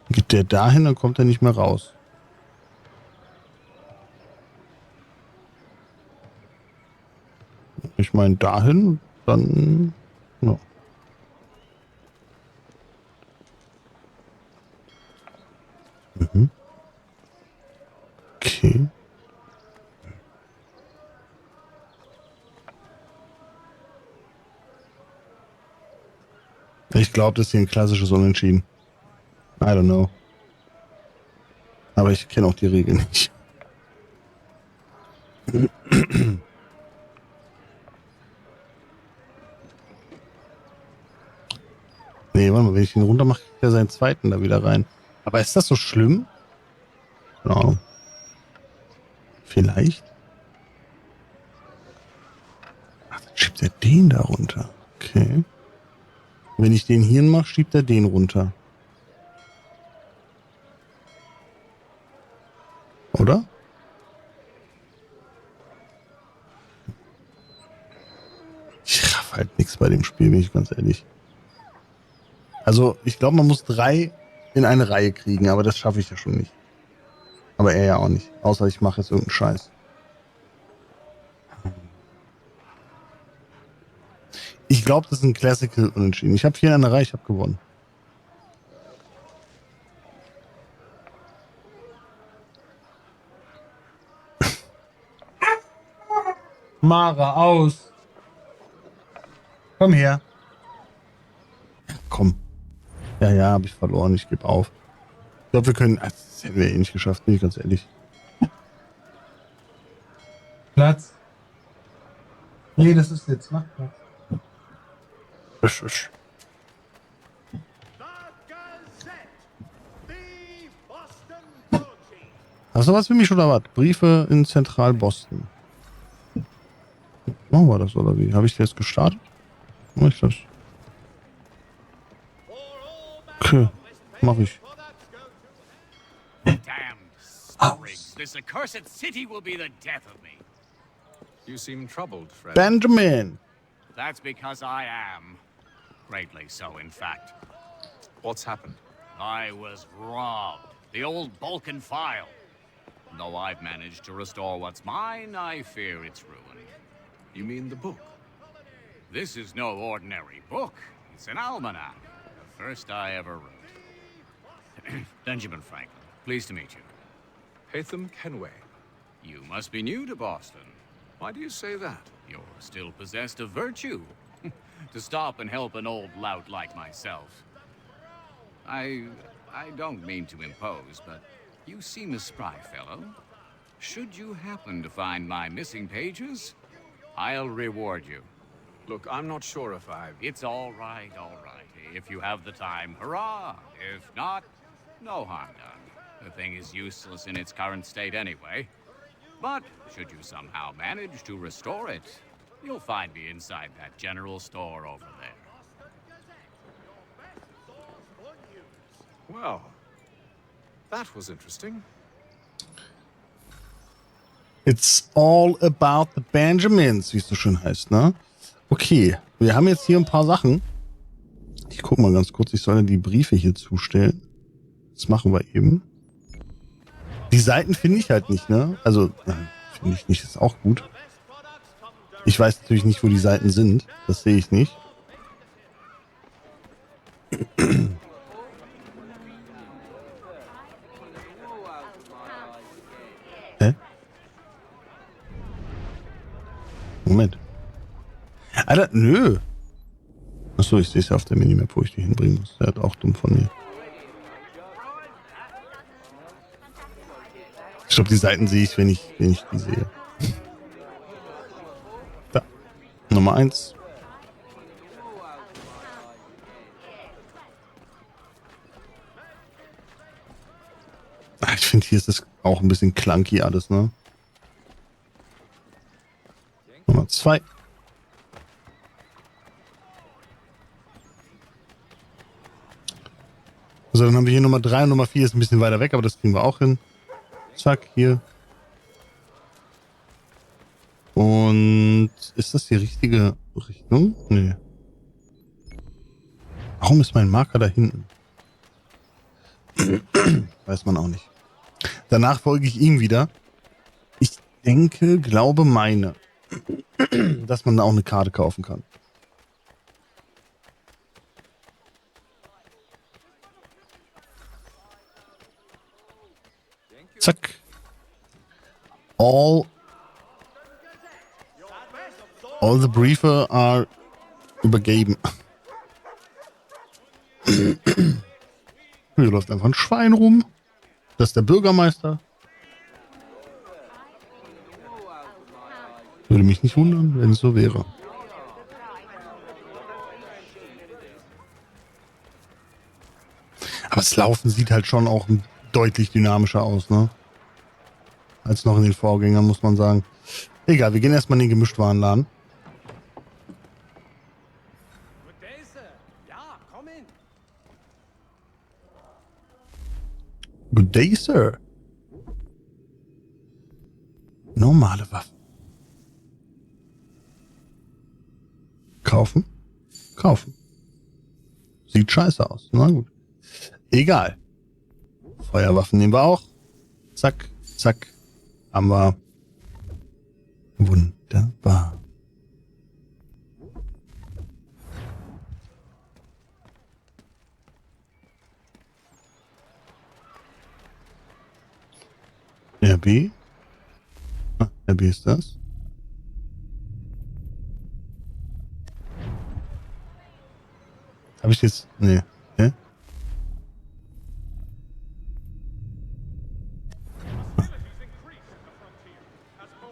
Geht der dahin, dann kommt er nicht mehr raus. Ich meine dahin, dann... Ja. Okay. Ich glaube, das ist hier ein klassisches Unentschieden. I don't know. Aber ich kenne auch die Regeln nicht. Nee, warte mal, wenn ich ihn runter mache, kriegt er seinen zweiten da wieder rein. Aber ist das so schlimm? Keine Ahnung. Vielleicht? Ach, dann schiebt er den da runter. Okay. Wenn ich den hier mache, schiebt er den runter. Oder? Ich raff halt nichts bei dem Spiel, bin ich ganz ehrlich. Also, ich glaube, man muss 3 in eine Reihe kriegen, aber das schaffe ich ja schon nicht. Aber er ja auch nicht. Außer ich mache jetzt irgendeinen Scheiß. Ich glaube, das ist ein Classical Unentschieden. Ich habe 4 in einer Reihe, ich habe gewonnen. Mara, aus. Komm her. Komm. Ja, habe ich verloren. Ich gebe auf. Ich glaube, wir können... Das hätten wir eh nicht geschafft, bin ich ganz ehrlich. Platz. Nee, das ist jetzt. Mach Platz. Hast du was für mich oder was? Briefe in Zentral-Boston. Machen wir das oder wie? Habe ich jetzt gestartet? Mach ich das? Okay, mach ich. Damn sprigs. This accursed city will be the death of me. You seem troubled, Fred. Benjamin! That's because I am. Greatly so, in fact. What's happened? I was robbed. The old Balkan file. Though I've managed to restore what's mine, I fear it's ruined. You mean the book? This is no ordinary book. It's an almanac. The first I ever wrote. Benjamin Franklin, pleased to meet you. Haytham Kenway. You must be new to Boston. Why do you say that? You're still possessed of virtue. To stop and help an old lout like myself. I don't mean to impose, but you seem a spry fellow. Should you happen to find my missing pages, I'll reward you. Look, I'm not sure if I've... It's all right, all right. If you have the time, hurrah. If not, no harm done. The thing is useless in its current state anyway. But should you somehow manage to restore it, you'll find me inside that general store over there. Well, that was interesting. It's all about the Benjamins, wie es so schön heißt, ne? Okay, wir haben jetzt hier ein paar Sachen. Ich guck mal ganz kurz, ich soll die Briefe hier zustellen. Das machen wir eben. Die Seiten finde ich halt nicht, ne? Also, finde ich nicht, ist auch gut. Ich weiß natürlich nicht, wo die Seiten sind. Das sehe ich nicht. Hä? Moment. Alter, nö. Achso, ich sehe es ja auf der Minimap, wo ich die hinbringen muss. Der hat auch dumm von mir. Ich glaube, die Seiten sehe ich, wenn ich die sehe. Da. Nummer 1. Ich finde, hier ist es auch ein bisschen clunky alles, ne? Nummer 2. So, dann haben wir hier Nummer 3 und Nummer 4 ist ein bisschen weiter weg, aber das kriegen wir auch hin. Zack, hier. Und ist das die richtige Richtung? Nee. Warum ist mein Marker da hinten? Weiß man auch nicht. Danach folge ich ihm wieder. Ich denke, glaube, meine, dass man da auch eine Karte kaufen kann. Zack. All the Briefe are übergeben. Hier läuft einfach ein Schwein rum. Das ist der Bürgermeister. Würde mich nicht wundern, wenn es so wäre. Aber das Laufen sieht halt schon auch deutlich dynamischer aus, ne? Als noch in den Vorgängern, muss man sagen. Egal, wir gehen erstmal in den Gemischtwarenladen. Good day, Sir. Normale Waffen. Kaufen? Kaufen. Sieht scheiße aus. Na gut. Egal. Feuerwaffen nehmen wir auch. Zack, zack. Haben wir. Wunderbar. RB. Ah, RB ist das. Habe ich jetzt... Nee. Hä?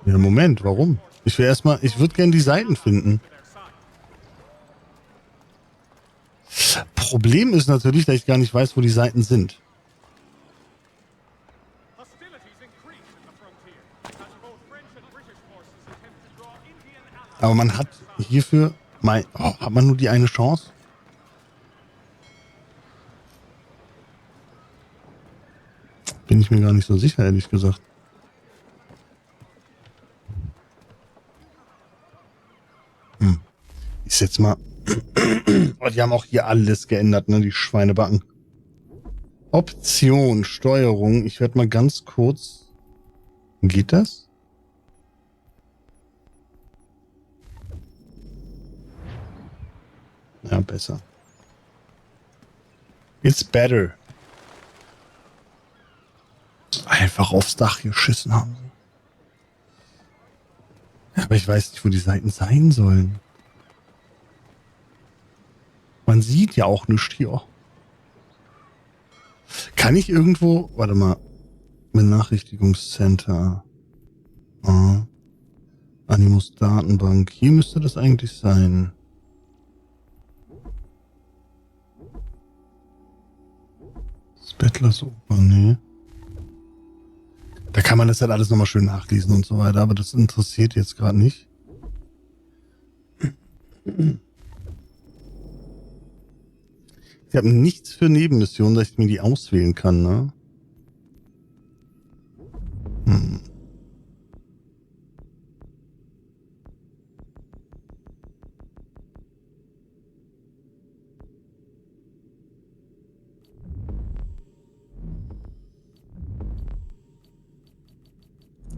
Ja, Moment, warum? Ich würde gerne die Seiten finden. Problem ist natürlich, dass ich gar nicht weiß, wo die Seiten sind. Aber man hat hierfür hat man nur die eine Chance? Bin ich mir gar nicht so sicher, ehrlich gesagt. Ich setz mal. Oh, die haben auch hier alles geändert, ne? Die Schweinebacken. Option, Steuerung. Ich werde mal ganz kurz. Geht das? Ja, besser. It's better. Einfach aufs Dach geschissen haben sie. Ja, aber ich weiß nicht, wo die Seiten sein sollen. Man sieht ja auch nichts hier. Kann ich irgendwo... Warte mal. Benachrichtigungscenter. Animus Datenbank. Hier müsste das eigentlich sein. Bettlers Oper, nee. Da kann man das halt alles nochmal schön nachlesen und so weiter, aber das interessiert jetzt gerade nicht. Ich habe nichts für Nebenmissionen, dass ich mir die auswählen kann, ne?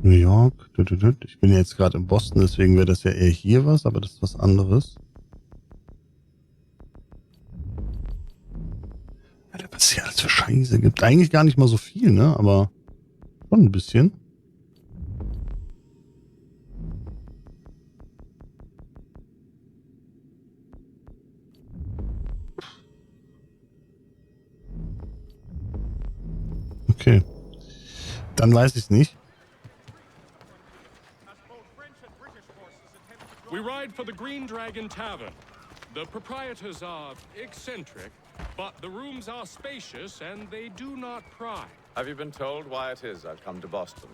New York. Ich bin ja jetzt gerade in Boston, deswegen wäre das ja eher hier was, aber das ist was anderes. Alter, was es hier alles für Scheiße gibt. Eigentlich gar nicht mal so viel, ne? Aber schon ein bisschen. Okay. Dann weiß ich es nicht. We ride for the Green Dragon Tavern. The proprietors are eccentric, but the rooms are spacious and they do not pry. Have you been told why it is I've come to Boston?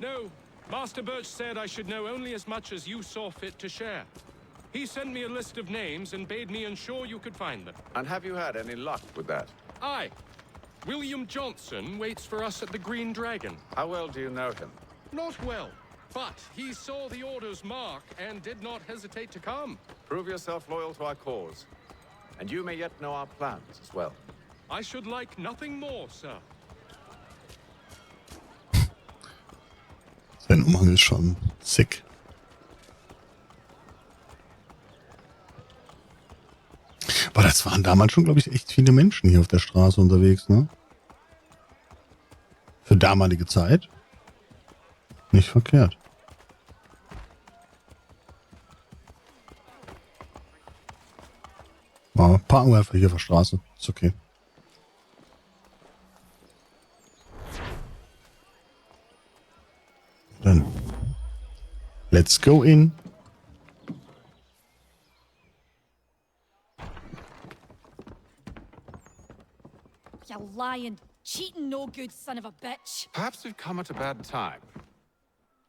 No, Master Birch said I should know only as much as you saw fit to share. He sent me a list of names and bade me ensure you could find them. And have you had any luck with that? Aye. William Johnson waits for us at the Green Dragon. How well do you know him? Not well, but he saw the order's mark and did not hesitate to come. Prove yourself loyal to our cause. And you may yet know our plans as well. I should like nothing more, sir. Sein Umhang ist schon sick. Aber das waren damals schon, glaube ich, echt viele Menschen hier auf der Straße unterwegs, ne? Für damalige Zeit. Nicht verkehrt. Aber parken wir einfach hier auf der Straße. Ist okay. Dann. Let's go in. You lying, cheating, no good son of a bitch. Perhaps we've come at a bad time.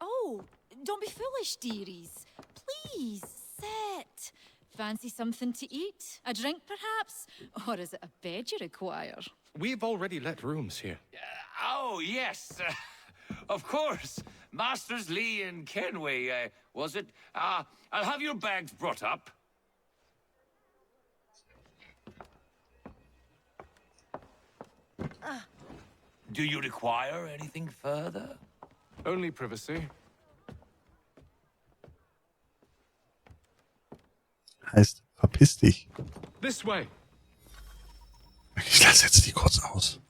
Oh, don't be foolish, dearies. Please, sit. Fancy something to eat? A drink, perhaps? Or is it a bed you require? We've already let rooms here. Oh, yes. Of course. Masters Lee and Kenway, was it? I'll have your bags brought up. Do you require anything further? Only privacy. Heißt, verpiss dich. This way. Ich lasse jetzt die kurz aus.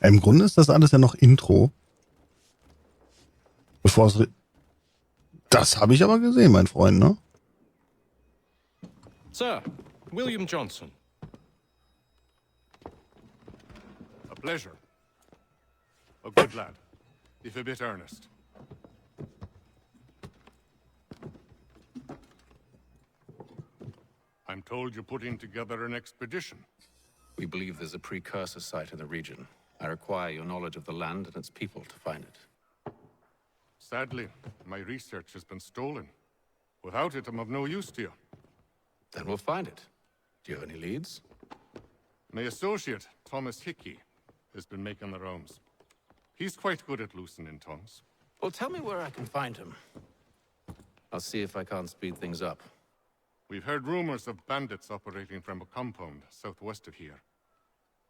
Im Grunde ist das alles ja noch Intro. Bevor es... Das habe ich aber gesehen, mein Freund, ne? Sir, William Johnson. A pleasure. A good lad, if a bit earnest. I'm told you're putting together an expedition. We believe there's a precursor site in the region. I require your knowledge of the land and its people to find it. Sadly, my research has been stolen. Without it, I'm of no use to you. Then we'll find it. Do you have any leads? My associate, Thomas Hickey, has been making the rounds. He's quite good at loosening tongues. Well, tell me where I can find him. I'll see if I can't speed things up. We've heard rumors of bandits operating from a compound southwest of here.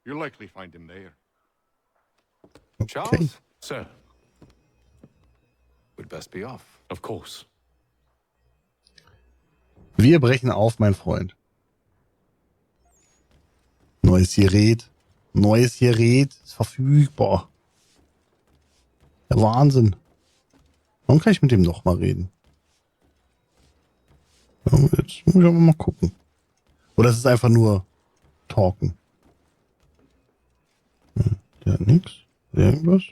You'll likely find him there. Charles? Sir. We'd best be off. Of course. Wir brechen auf, mein Freund. Neues Gerät. Neues Gerät ist verfügbar. Der Wahnsinn. Warum kann ich mit dem noch mal reden? Jetzt muss ich aber mal gucken. Oder ist es einfach nur talken? Der hat nix. Irgendwas?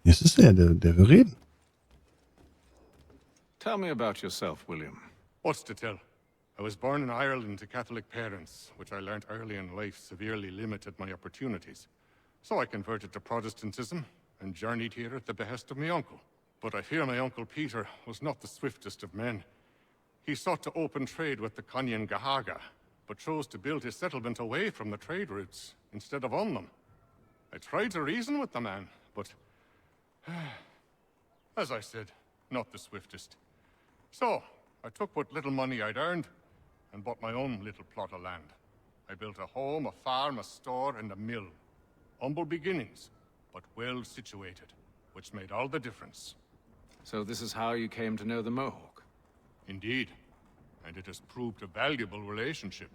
Jetzt ist der will reden. Tell me about yourself, William. What's to tell? I was born in Ireland to Catholic parents, which I learnt early in life severely limited my opportunities. So I converted to Protestantism and journeyed here at the behest of my uncle. But I fear my uncle Peter was not the swiftest of men. He sought to open trade with the Conyan Gahaga, but chose to build his settlement away from the trade routes instead of on them. I tried to reason with the man, but, as I said, not the swiftest. So, I took what little money I'd earned and bought my own little plot of land. I built a home, a farm, a store, and a mill. Humble beginnings, but well situated, which made all the difference. So this is how you came to know the Mohawk? Indeed, and it has proved a valuable relationship.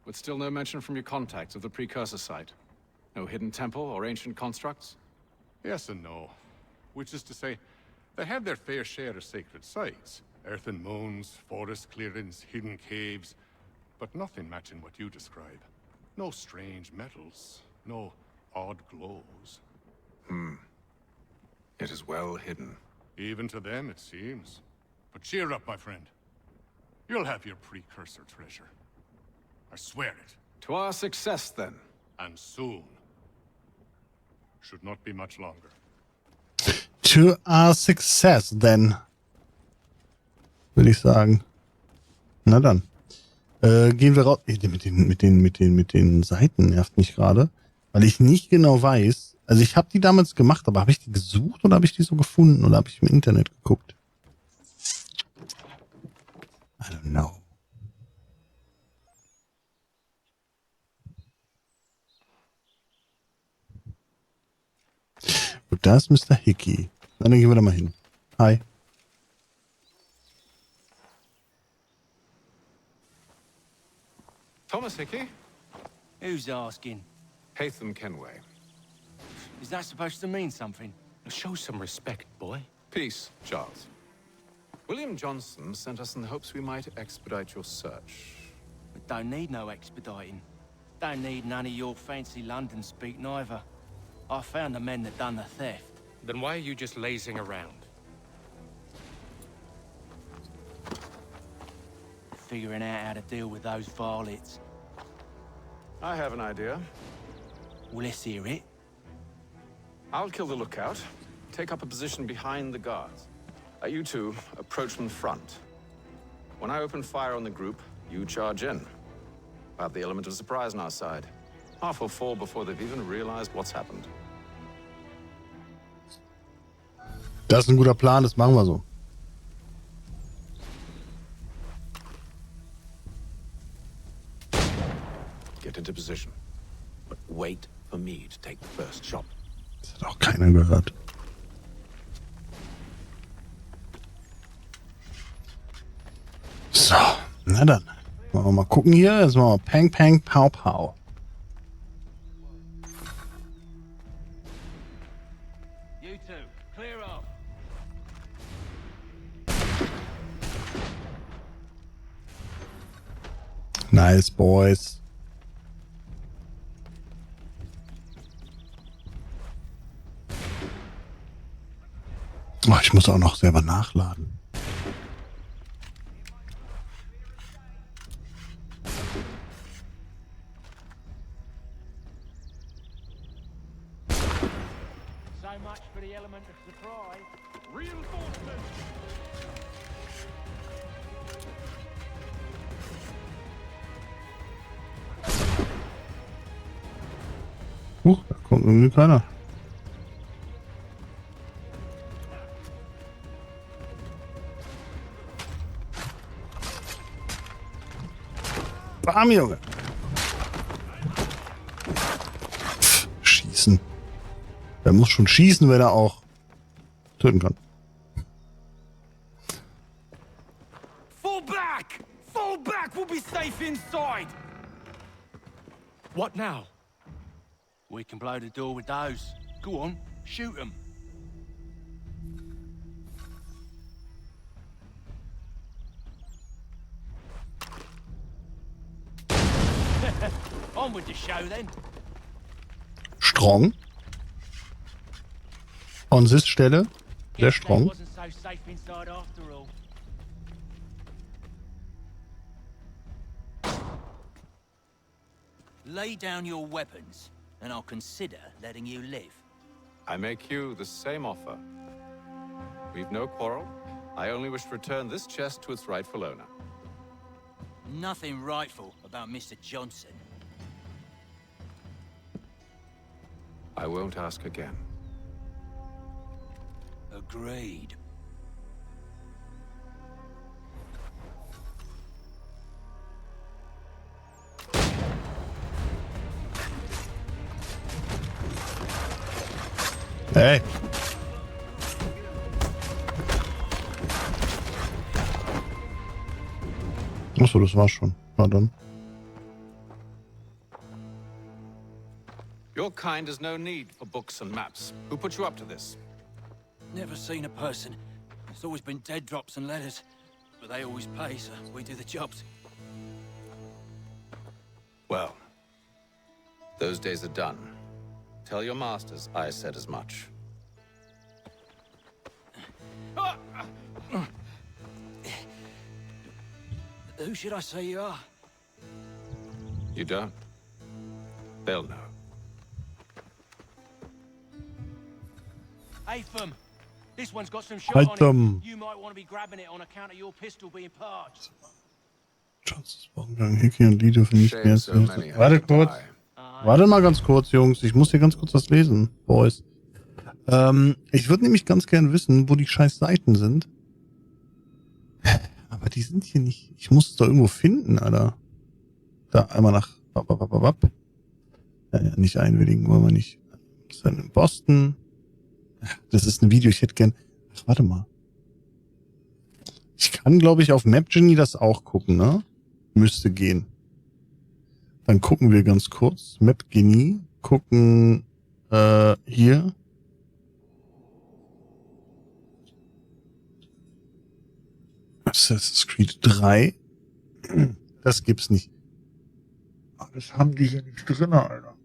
But still no mention from your contacts of the precursor site? No hidden temple or ancient constructs? Yes and no. Which is to say, they have their fair share of sacred sites. Earthen mounds, forest clearings, hidden caves, but nothing matching what you describe. No strange metals, no odd glows. It is well hidden. Even to them, it seems. But cheer up, my friend. You'll have your precursor treasure. I swear it. To our success, then. And soon. Should not be much longer. To our success, then. Würde ich sagen. Na dann. Gehen wir raus. Mit den Seiten nervt mich gerade. Weil ich nicht genau weiß. Also ich habe die damals gemacht, aber habe ich die gesucht oder habe ich die so gefunden oder habe ich im Internet geguckt? I don't know. Gut, da ist Mr. Hickey. Dann gehen wir da mal hin. Hi. Thomas Hickey? Who's asking? Haytham Kenway. Is that supposed to mean something? Show some respect, boy. Peace, Charles. William Johnson sent us in the hopes we might expedite your search. We don't need no expediting. Don't need none of your fancy London speak neither. I found the men that done the theft. Then why are you just lazing around? Figuring out how to deal with those varlets. I have an idea. Well, let's hear it. I'll kill the lookout, take up a position behind the guards. You two approach from the front. When I open fire on the group, you charge in. I have the element of surprise on our side. Half will fall before they've even realized what's happened. Das ist ein guter Plan, das machen wir so. Get into position. But wait for me to take the first shot. Das hat auch keiner gehört. So, na dann. Wollen wir mal gucken hier. Jetzt machen wir Pang, Pang, Pow, Pow. You two, clear off. Nice, boys. Oh, ich muss auch noch selber nachladen. much for the element of surprise. Reinforcement! Da kommt irgendwie keiner. Bam, Junge. Schießen. Der muss schon schießen, wenn er auch töten kann. Fall back! Fall back! We'll be safe inside! What now? We can blow the door with those. Go on, shoot them. On with the show then. Strong. On this Stelle. Sehr strong. Wasn't so safe inside after all. Lay down your weapons, and I'll consider letting you live. I make you the same offer. We've no quarrel. I only wish to return this chest to its rightful owner. Nothing rightful about Mr. Johnson. I won't ask again. Agreed. Hey. Achso, das war's schon. Na dann. Your kind has no need for books and maps. Who put you up to this? Never seen a person. It's always been dead drops and letters. But they always pay, so we do the jobs. Well, those days are done. Tell your masters I said as much. Who should I say you are? You don't? They'll know. Haytham, this one's got some shot on Haytham. it. You might want to be grabbing it on account of your pistol being parched. Hickey und Lee dürfen nicht mehr. Warte kurz. Warte mal ganz kurz, Jungs. Ich muss hier ganz kurz was lesen, Boys. Ich würde nämlich ganz gern wissen, wo die scheiß Seiten sind. Aber die sind hier nicht. Ich muss es doch irgendwo finden, Alter. Da einmal nach. Ja, nicht einwilligen, wollen wir nicht. Das ist dann in Boston. Das ist ein Video, ich hätte gern. Ach, warte mal. Ich kann, glaube ich, auf Map Genie das auch gucken, ne? Müsste gehen. Dann gucken wir ganz kurz. Map Genie. Gucken hier. Assassin's Creed 3. Das gibt's nicht. Das haben die hier nicht drin, Alter.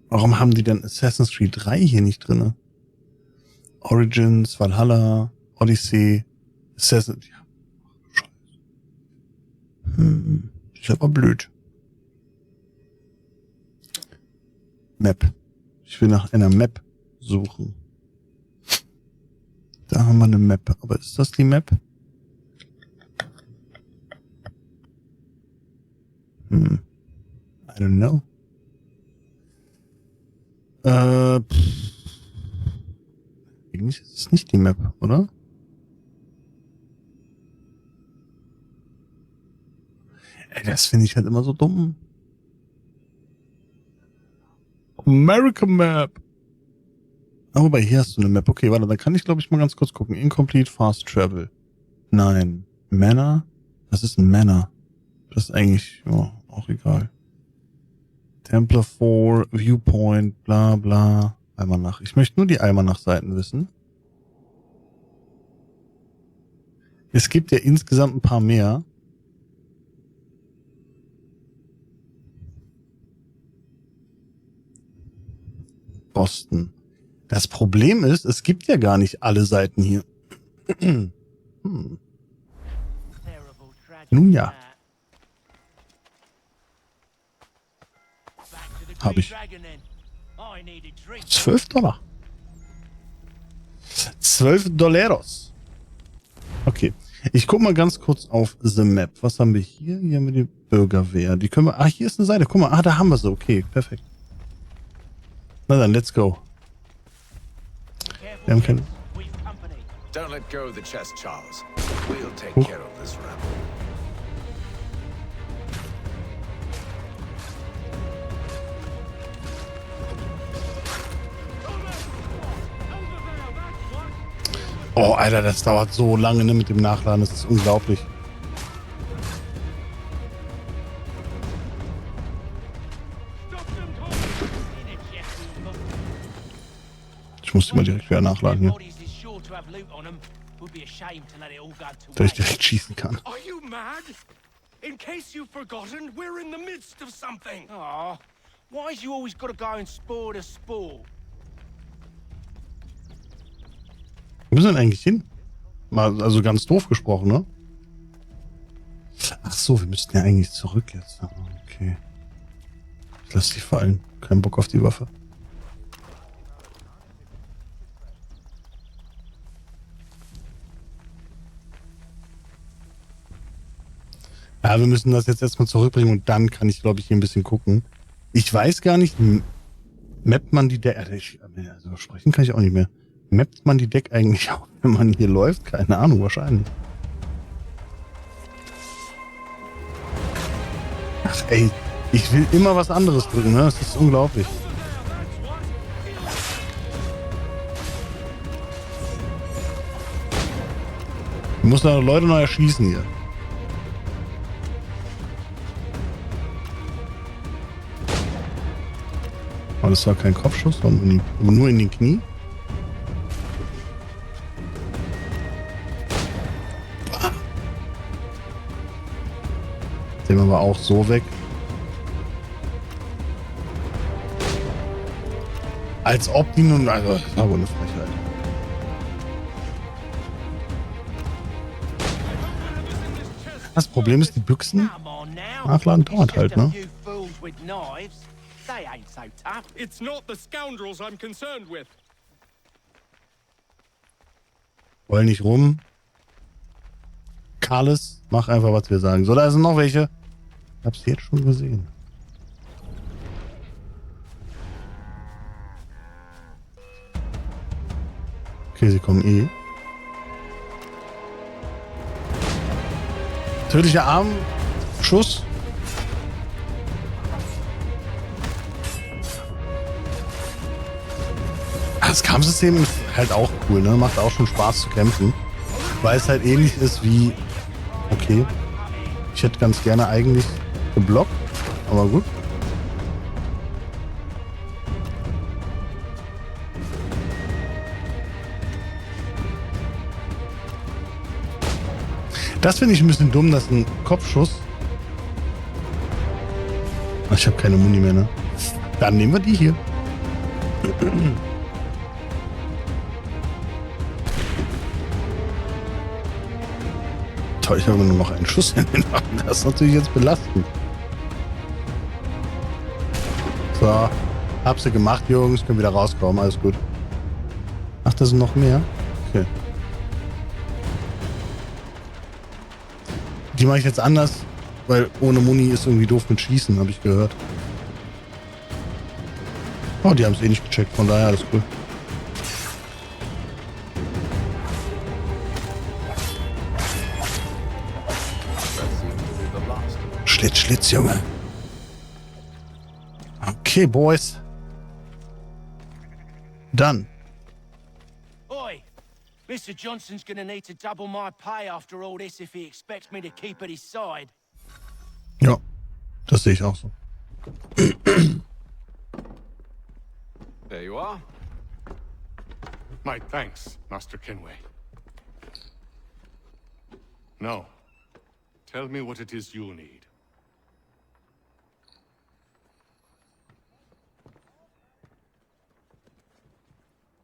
Warum haben die denn Assassin's Creed 3 hier nicht drin? Origins, Valhalla, Odyssey, Assassin's... Ja. Scheiße. Ist aber blöd. Map. Ich will nach einer Map suchen. Da haben wir eine Map. Aber ist das die Map? I don't know. Eigentlich ist es nicht die Map, oder? Ey, das finde ich halt immer so dumm. American Map. Oh, wobei, hier hast du eine Map. Okay, warte, da kann ich, glaube ich, mal ganz kurz gucken. Incomplete Fast Travel. Nein. Manor? Was ist ein Manor? Das ist eigentlich, ja, auch egal. Templar 4, Viewpoint, bla bla. Almanach. Ich möchte nur die Almanach-Seiten wissen. Es gibt ja insgesamt ein paar mehr. Boston. Das Problem ist, es gibt ja gar nicht alle Seiten hier. Nun ja. Habe ich. $12. $12. Okay. Ich guck mal ganz kurz auf The Map. Was haben wir hier? Hier haben wir die Bürgerwehr. Die können wir... Ah, hier ist eine Seite. Guck mal. Ah, da haben wir sie. Okay, perfekt. Na dann, let's go. Wir haben keine... Don't let go of the chest, Charles. We'll take care of this run. Oh, Alter, das dauert so lange, ne, mit dem Nachladen. Das ist unglaublich. Ich muss die mal direkt wieder nachladen hier. Dass ich direkt schießen kann. Are you mad? In case you've forgotten, we're in the midst of something. Oh, why is you always got to go and spore to spore? Wo müssen wir denn eigentlich hin? Mal, also ganz doof gesprochen, ne? Ach so, wir müssten ja eigentlich zurück jetzt. Okay. Ich lass die fallen. Kein Bock auf die Waffe. Ja, wir müssen das jetzt erstmal zurückbringen und dann kann ich, glaube ich, hier ein bisschen gucken. Ich weiß gar nicht, mappt man die Deck... Also sprechen kann ich auch nicht mehr. Mappt man die Deck eigentlich auch, wenn man hier läuft? Keine Ahnung, wahrscheinlich. Ach ey, ich will immer was anderes drücken, ne? Das ist unglaublich. Ich muss da Leute noch erschießen hier. Aber das war kein Kopfschuss, sondern nur in den Knie. Den wir aber auch so weg. Als ob die nun... Also, das war wohl eine Frechheit. Das Problem ist, die Büchsen nachladen dauert halt, ne? It's not the scoundrels I'm concerned with. Woll nicht rum. Carles, mach einfach, was wir sagen. So, da sind noch welche. Ich hab's jetzt schon gesehen. Okay, sie kommen eh. Tödlicher Armschuss. Das Kampfsystem ist halt auch cool, ne? Macht auch schon Spaß zu kämpfen. Weil es halt ähnlich ist wie... Okay. Ich hätte ganz gerne eigentlich geblockt. Aber gut. Das finde ich ein bisschen dumm, dass ein Kopfschuss... Ich habe keine Muni mehr, ne? Dann nehmen wir die hier. Toll, ich habe nur noch einen Schuss in den Arm. Das ist natürlich jetzt belastend. So, hab sie gemacht, Jungs. Können wieder rauskommen, alles gut. Ach, da sind noch mehr? Okay. Die mache ich jetzt anders, weil ohne Muni ist irgendwie doof mit Schießen, habe ich gehört. Oh, die haben es eh nicht gecheckt, von daher alles cool. Schlitz, Schlitz, Junge. Okay, Boys. Done. Oi! Mr. Johnson's gonna need to double my pay after all this if he expects me to keep at his side. Ja, das sehe ich auch so. There you are. My thanks, Master Kenway. Now, tell me what it is you need.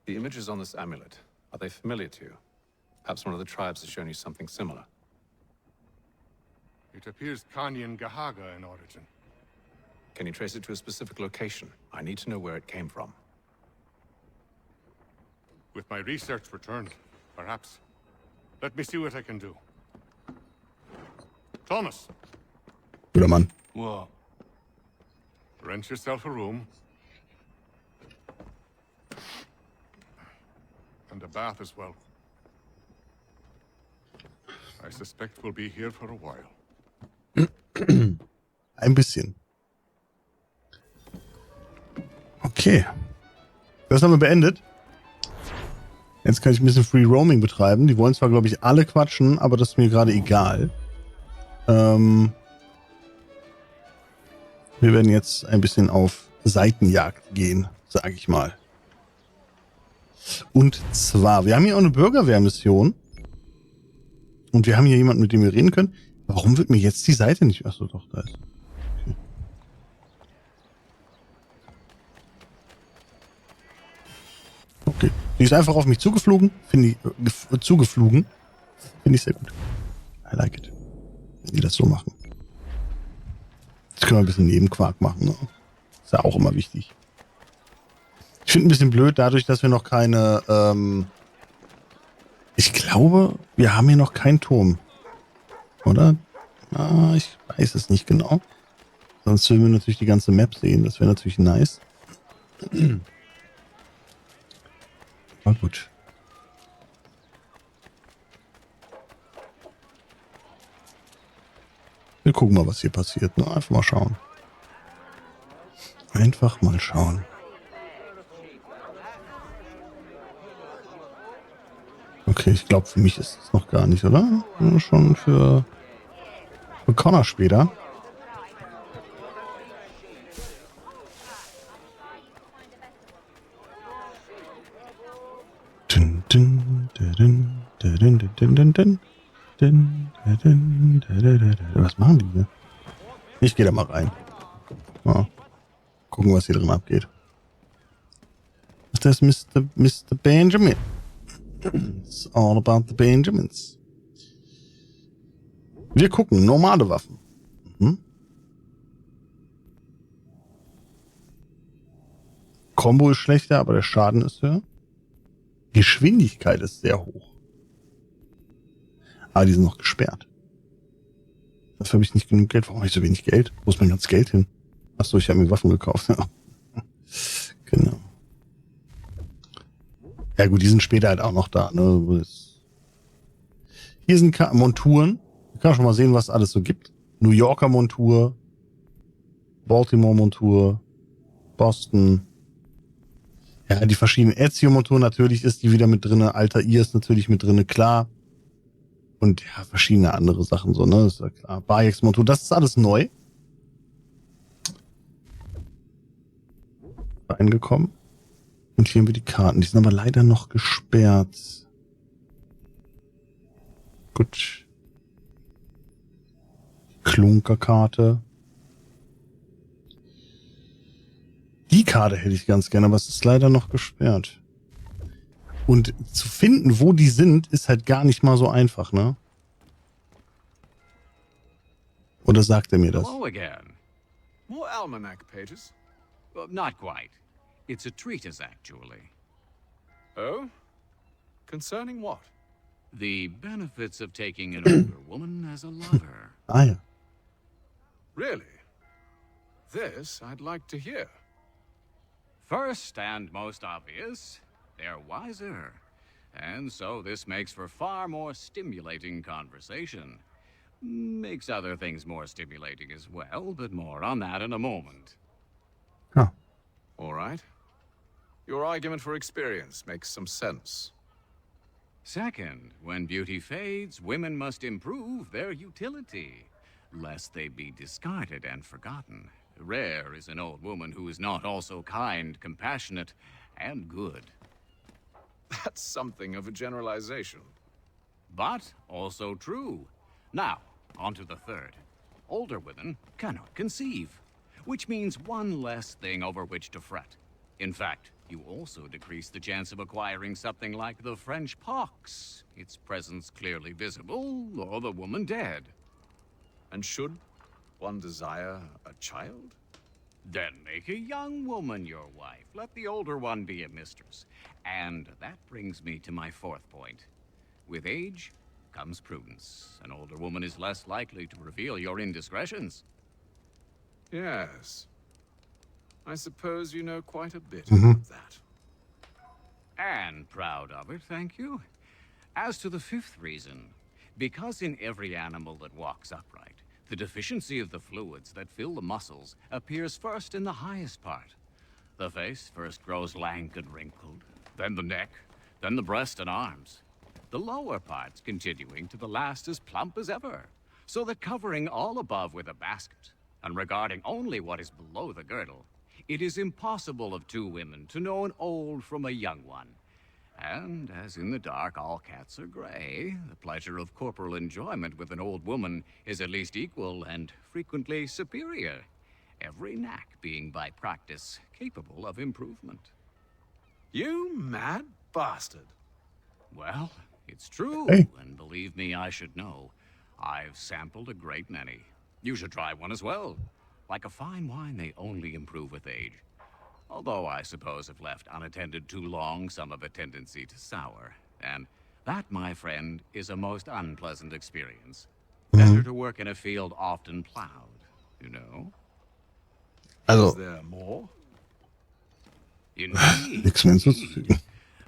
The images on this amulet, are they familiar to you? Perhaps one of the tribes has shown you something similar. It appears Kanyan Gahaga in origin. Can you trace it to a specific location? I need to know where it came from. With my research returned, perhaps. Let me see what I can do. Thomas! Guter Mann. What? Rent yourself a room. And a bath as well. I suspect we'll be here for a while. Ein bisschen. Okay. Das haben wir beendet. Jetzt kann ich ein bisschen Free Roaming betreiben. Die wollen zwar, glaube ich, alle quatschen, aber das ist mir gerade egal. Wir werden jetzt ein bisschen auf Seitenjagd gehen, sage ich mal. Und zwar, wir haben hier auch eine Bürgerwehrmission. Und wir haben hier jemanden, mit dem wir reden können. Warum wird mir jetzt die Seite nicht... Achso, doch, da ist... Okay. Die ist einfach auf mich zugeflogen. Finde ich... Finde ich sehr gut. I like it. Wenn die das so machen. Jetzt können wir ein bisschen Nebenquark machen. Ne? Ist ja auch immer wichtig. Ich finde ein bisschen blöd, dadurch, dass wir noch keine... ich glaube, wir haben hier noch keinen Turm. Oder? Ah, ich weiß es nicht genau. Sonst würden wir natürlich die ganze Map sehen. Das wäre natürlich nice. Aber gut. Wir gucken mal, was hier passiert. Ne? Einfach mal schauen. Einfach mal schauen. Okay, ich glaube, für mich ist es noch gar nicht, oder? Nur schon für Connor später. Was machen die hier? Ich gehe da mal rein. Ja. Gucken, was hier drin abgeht. Das ist Mr. Benjamin. It's all about the Benjamins. Wir gucken. Normale Waffen. Combo ist schlechter, aber der Schaden ist höher. Geschwindigkeit ist sehr hoch. Ah, die sind noch gesperrt. Dafür habe ich nicht genug Geld. Warum habe ich so wenig Geld? Wo ist mein ganzes Geld hin? Achso, ich habe mir Waffen gekauft. Ja. Genau. Ja gut, die sind später halt auch noch da. Ne? Hier sind Monturen. Da kann man schon mal sehen, was es alles so gibt. New Yorker Montur. Baltimore Montur. Boston. Ja, die verschiedenen Ezio-Monturen, natürlich ist die wieder mit drinne. Altair ist natürlich mit drinne, klar. Und ja, verschiedene andere Sachen so, ne? Ist ja klar. Bayeks-Montur, das ist alles neu. Reingekommen. Und hier haben wir die Karten. Die sind aber leider noch gesperrt. Gut. Klunkerkarte. Die Karte hätte ich ganz gerne, aber es ist leider noch gesperrt. Und zu finden, wo die sind, ist halt gar nicht mal so einfach, ne? Oder sagt er mir das? Hello again. More almanac pages? Well, not quite. It's a treatise, actually. Oh? Concerning what? The benefits of taking an older woman as a lover. Ah ja. Really? This I'd like to hear. First and most obvious, they're wiser. And so this makes for far more stimulating conversation. Makes other things more stimulating as well, but more on that in a moment. Huh. All right. Your argument for experience makes some sense. Second, when beauty fades, women must improve their utility, lest they be discarded and forgotten. Rare is an old woman who is not also kind, compassionate, and good. That's something of a generalization. But also true. Now, on to the third. Older women cannot conceive, which means one less thing over which to fret. In fact, you also decrease the chance of acquiring something like the French pox, its presence clearly visible, or the woman dead. And should one desire a child? Then make a young woman your wife. Let the older one be a mistress. And that brings me to my fourth point. With age comes prudence. An older woman is less likely to reveal your indiscretions. Yes. I suppose you know quite a bit Mhm. about that. And proud of it, thank you. As to the fifth reason, because in every animal that walks upright, the deficiency of the fluids that fill the muscles appears first in the highest part. The face first grows lank and wrinkled, then the neck, then the breast and arms. The lower parts continuing to the last as plump as ever, so that covering all above with a basket, and regarding only what is below the girdle, it is impossible of two women to know an old from a young one. And as in the dark all cats are gray, the pleasure of corporal enjoyment with an old woman is at least equal and frequently superior, every knack being by practice capable of improvement. You mad bastard. Well, it's true, and believe me, I should know. I've sampled a great many. You should try one as well. Like a fine wine, they only improve with age. Although I suppose if left unattended too long, some have a tendency to sour. And that, my friend, is a most unpleasant experience. Better to work in a field often plowed, you know? Is there more? Indeed. Nichts mehr hinzuzufügen.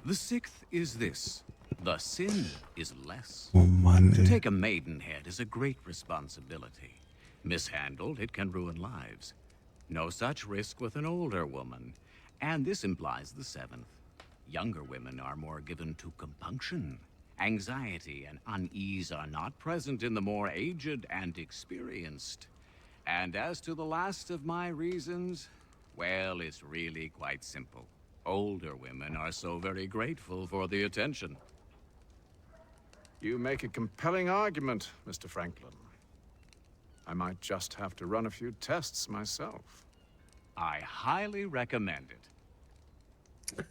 The sixth is this. The sin is less. Oh Mann, To ey. take a maidenhead is a great responsibility. Mishandled, it can ruin lives. No such risk with an older woman. And this implies the seventh. Younger women are more given to compunction. Anxiety and unease are not present in the more aged and experienced. And as to the last of my reasons, well, it's really quite simple. Older women are so very grateful for the attention. You make a compelling argument, Mr. Franklin. I might just have to run a few tests myself. I highly recommend it.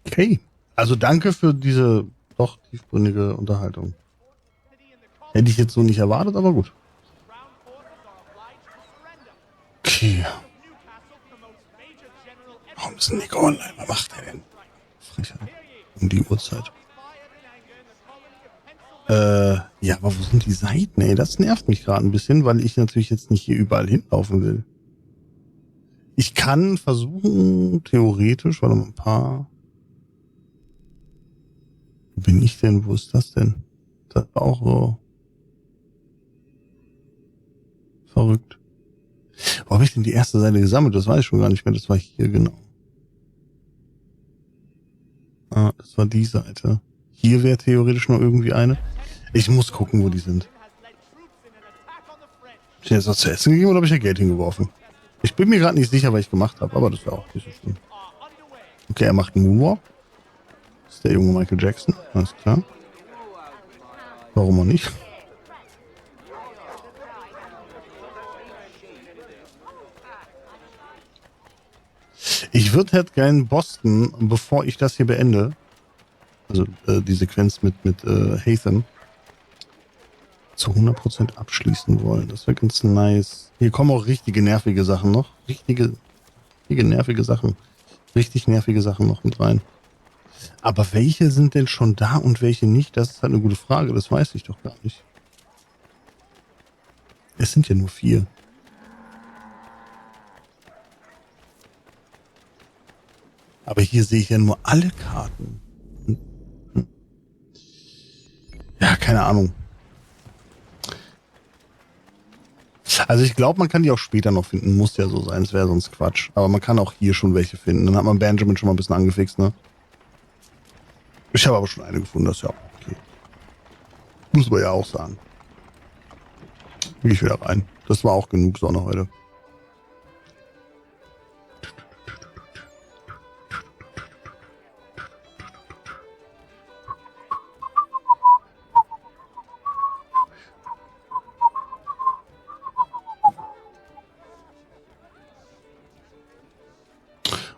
Okay. Also danke für diese doch tiefgründige Unterhaltung. Hätte ich jetzt so nicht erwartet, aber gut. Okay. Warum ist Nico online? Was macht er denn? Frechheit. Um die Uhrzeit. Ja, aber wo sind die Seiten, ey? Das nervt mich gerade ein bisschen, weil ich natürlich jetzt nicht hier überall hinlaufen will. Ich kann versuchen, theoretisch, warte mal, ein paar. Wo bin ich denn? Wo ist das denn? Das ist auch so verrückt. Wo habe ich denn die erste Seite gesammelt? Das weiß ich schon gar nicht mehr. Das war hier, genau. Ah, das war die Seite. Hier wäre theoretisch noch irgendwie eine. Ich muss gucken, wo die sind. Hab ich jetzt was zu essen gegeben oder habe ich da Geld hingeworfen? Ich bin mir gerade nicht sicher, was ich gemacht habe, aber das wäre auch nicht so schlimm. Okay, er macht einen Moonwalk. Das ist der junge Michael Jackson, alles klar. Warum auch nicht? Ich würde halt gerne Boston, bevor ich das hier beende, also die Sequenz mit Haytham, zu 100% abschließen wollen. Das wäre ganz nice. Hier kommen auch richtige nervige Sachen noch. Richtige nervige Sachen. Richtig nervige Sachen noch mit rein. Aber welche sind denn schon da und welche nicht? Das ist halt eine gute Frage. Das weiß ich doch gar nicht. Es sind ja nur 4. Aber hier sehe ich ja nur alle Karten. Ja, keine Ahnung. Also ich glaube, man kann die auch später noch finden. Muss ja so sein, es wäre sonst Quatsch. Aber man kann auch hier schon welche finden. Dann hat man Benjamin schon mal ein bisschen angefixt, ne? Ich habe aber schon eine gefunden, das ist ja auch okay. Muss man ja auch sagen. Gehe ich wieder rein. Das war auch genug Sonne heute.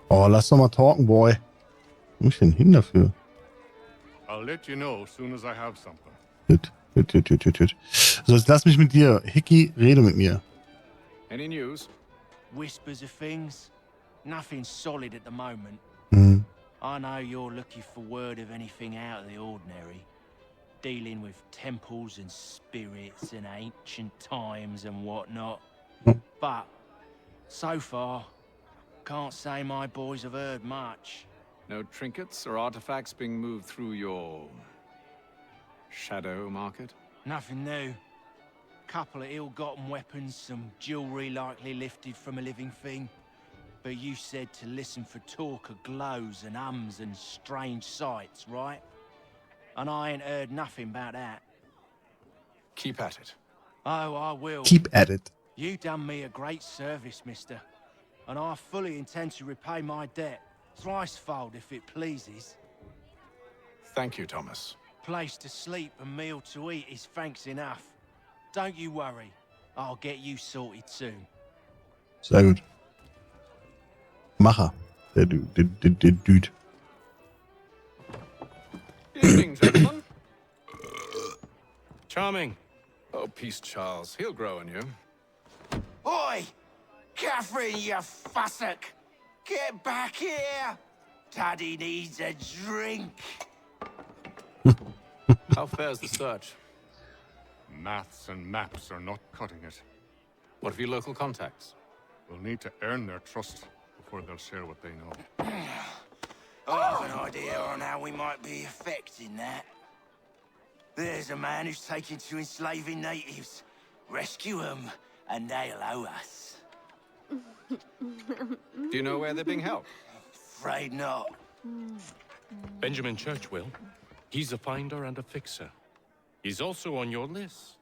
Oh, lass doch mal talken, Boy. Wo muss ich denn hin dafür? I'll let you know as soon as I have something. Gut. So, jetzt lass mich mit dir. Hickey, rede mit mir. Any news? whispers of things. Nothing solid at the moment. I know you're looking for word of anything out of the ordinary. Dealing with temples and spirits and ancient times and whatnot. But, so far, can't say my boys have heard much. No trinkets or artifacts being moved through your... shadow market? Nothing new. Couple of ill-gotten weapons, some jewelry likely lifted from a living thing. But you said to listen for talk of glows and ums and strange sights, right? And I ain't heard nothing about that. Keep at it. Oh, I will. Keep at it. You done me a great service, mister. And I fully intend to repay my debt. Thricefold, if it pleases. Thank you, Thomas. Place to sleep and meal to eat is thanks enough. Don't you worry. I'll get you sorted soon. Sehr gut. Macher. Der Dude. Evening, gentlemen. Charming. Oh, peace, Charles. He'll grow on you. Oi! Catherine, you fussock! Get back here! Daddy needs a drink. How fares the search? Maths and maps are not cutting it. What of your local contacts? We'll need to earn their trust before they'll share what they know. I have an idea on how we might be affecting that. There's a man who's taken to enslaving natives. Rescue them, and they'll owe us. Do you know where they're being held? Afraid not. Benjamin Churchwill. He's a finder and a fixer. He's also on your list.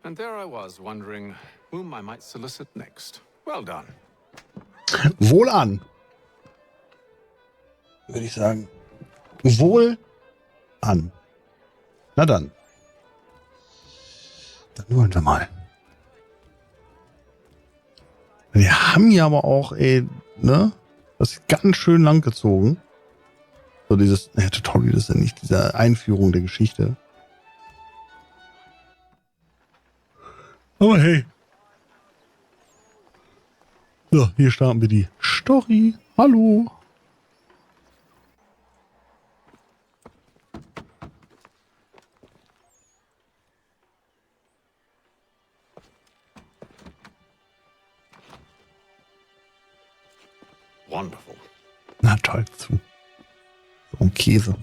And there I was, wondering whom I might solicit next. Well done. Wohl an. Würde ich sagen. Wohl an. Na dann. Dann wollen wir mal. Wir haben hier aber auch, ne? Das ist ganz schön lang gezogen. So dieses, Tutorial ist ja nicht, diese Einführung der Geschichte. Aber hey. So, hier starten wir die Story. Hallo. Wonderful. Na toll, zu. So ein Käse.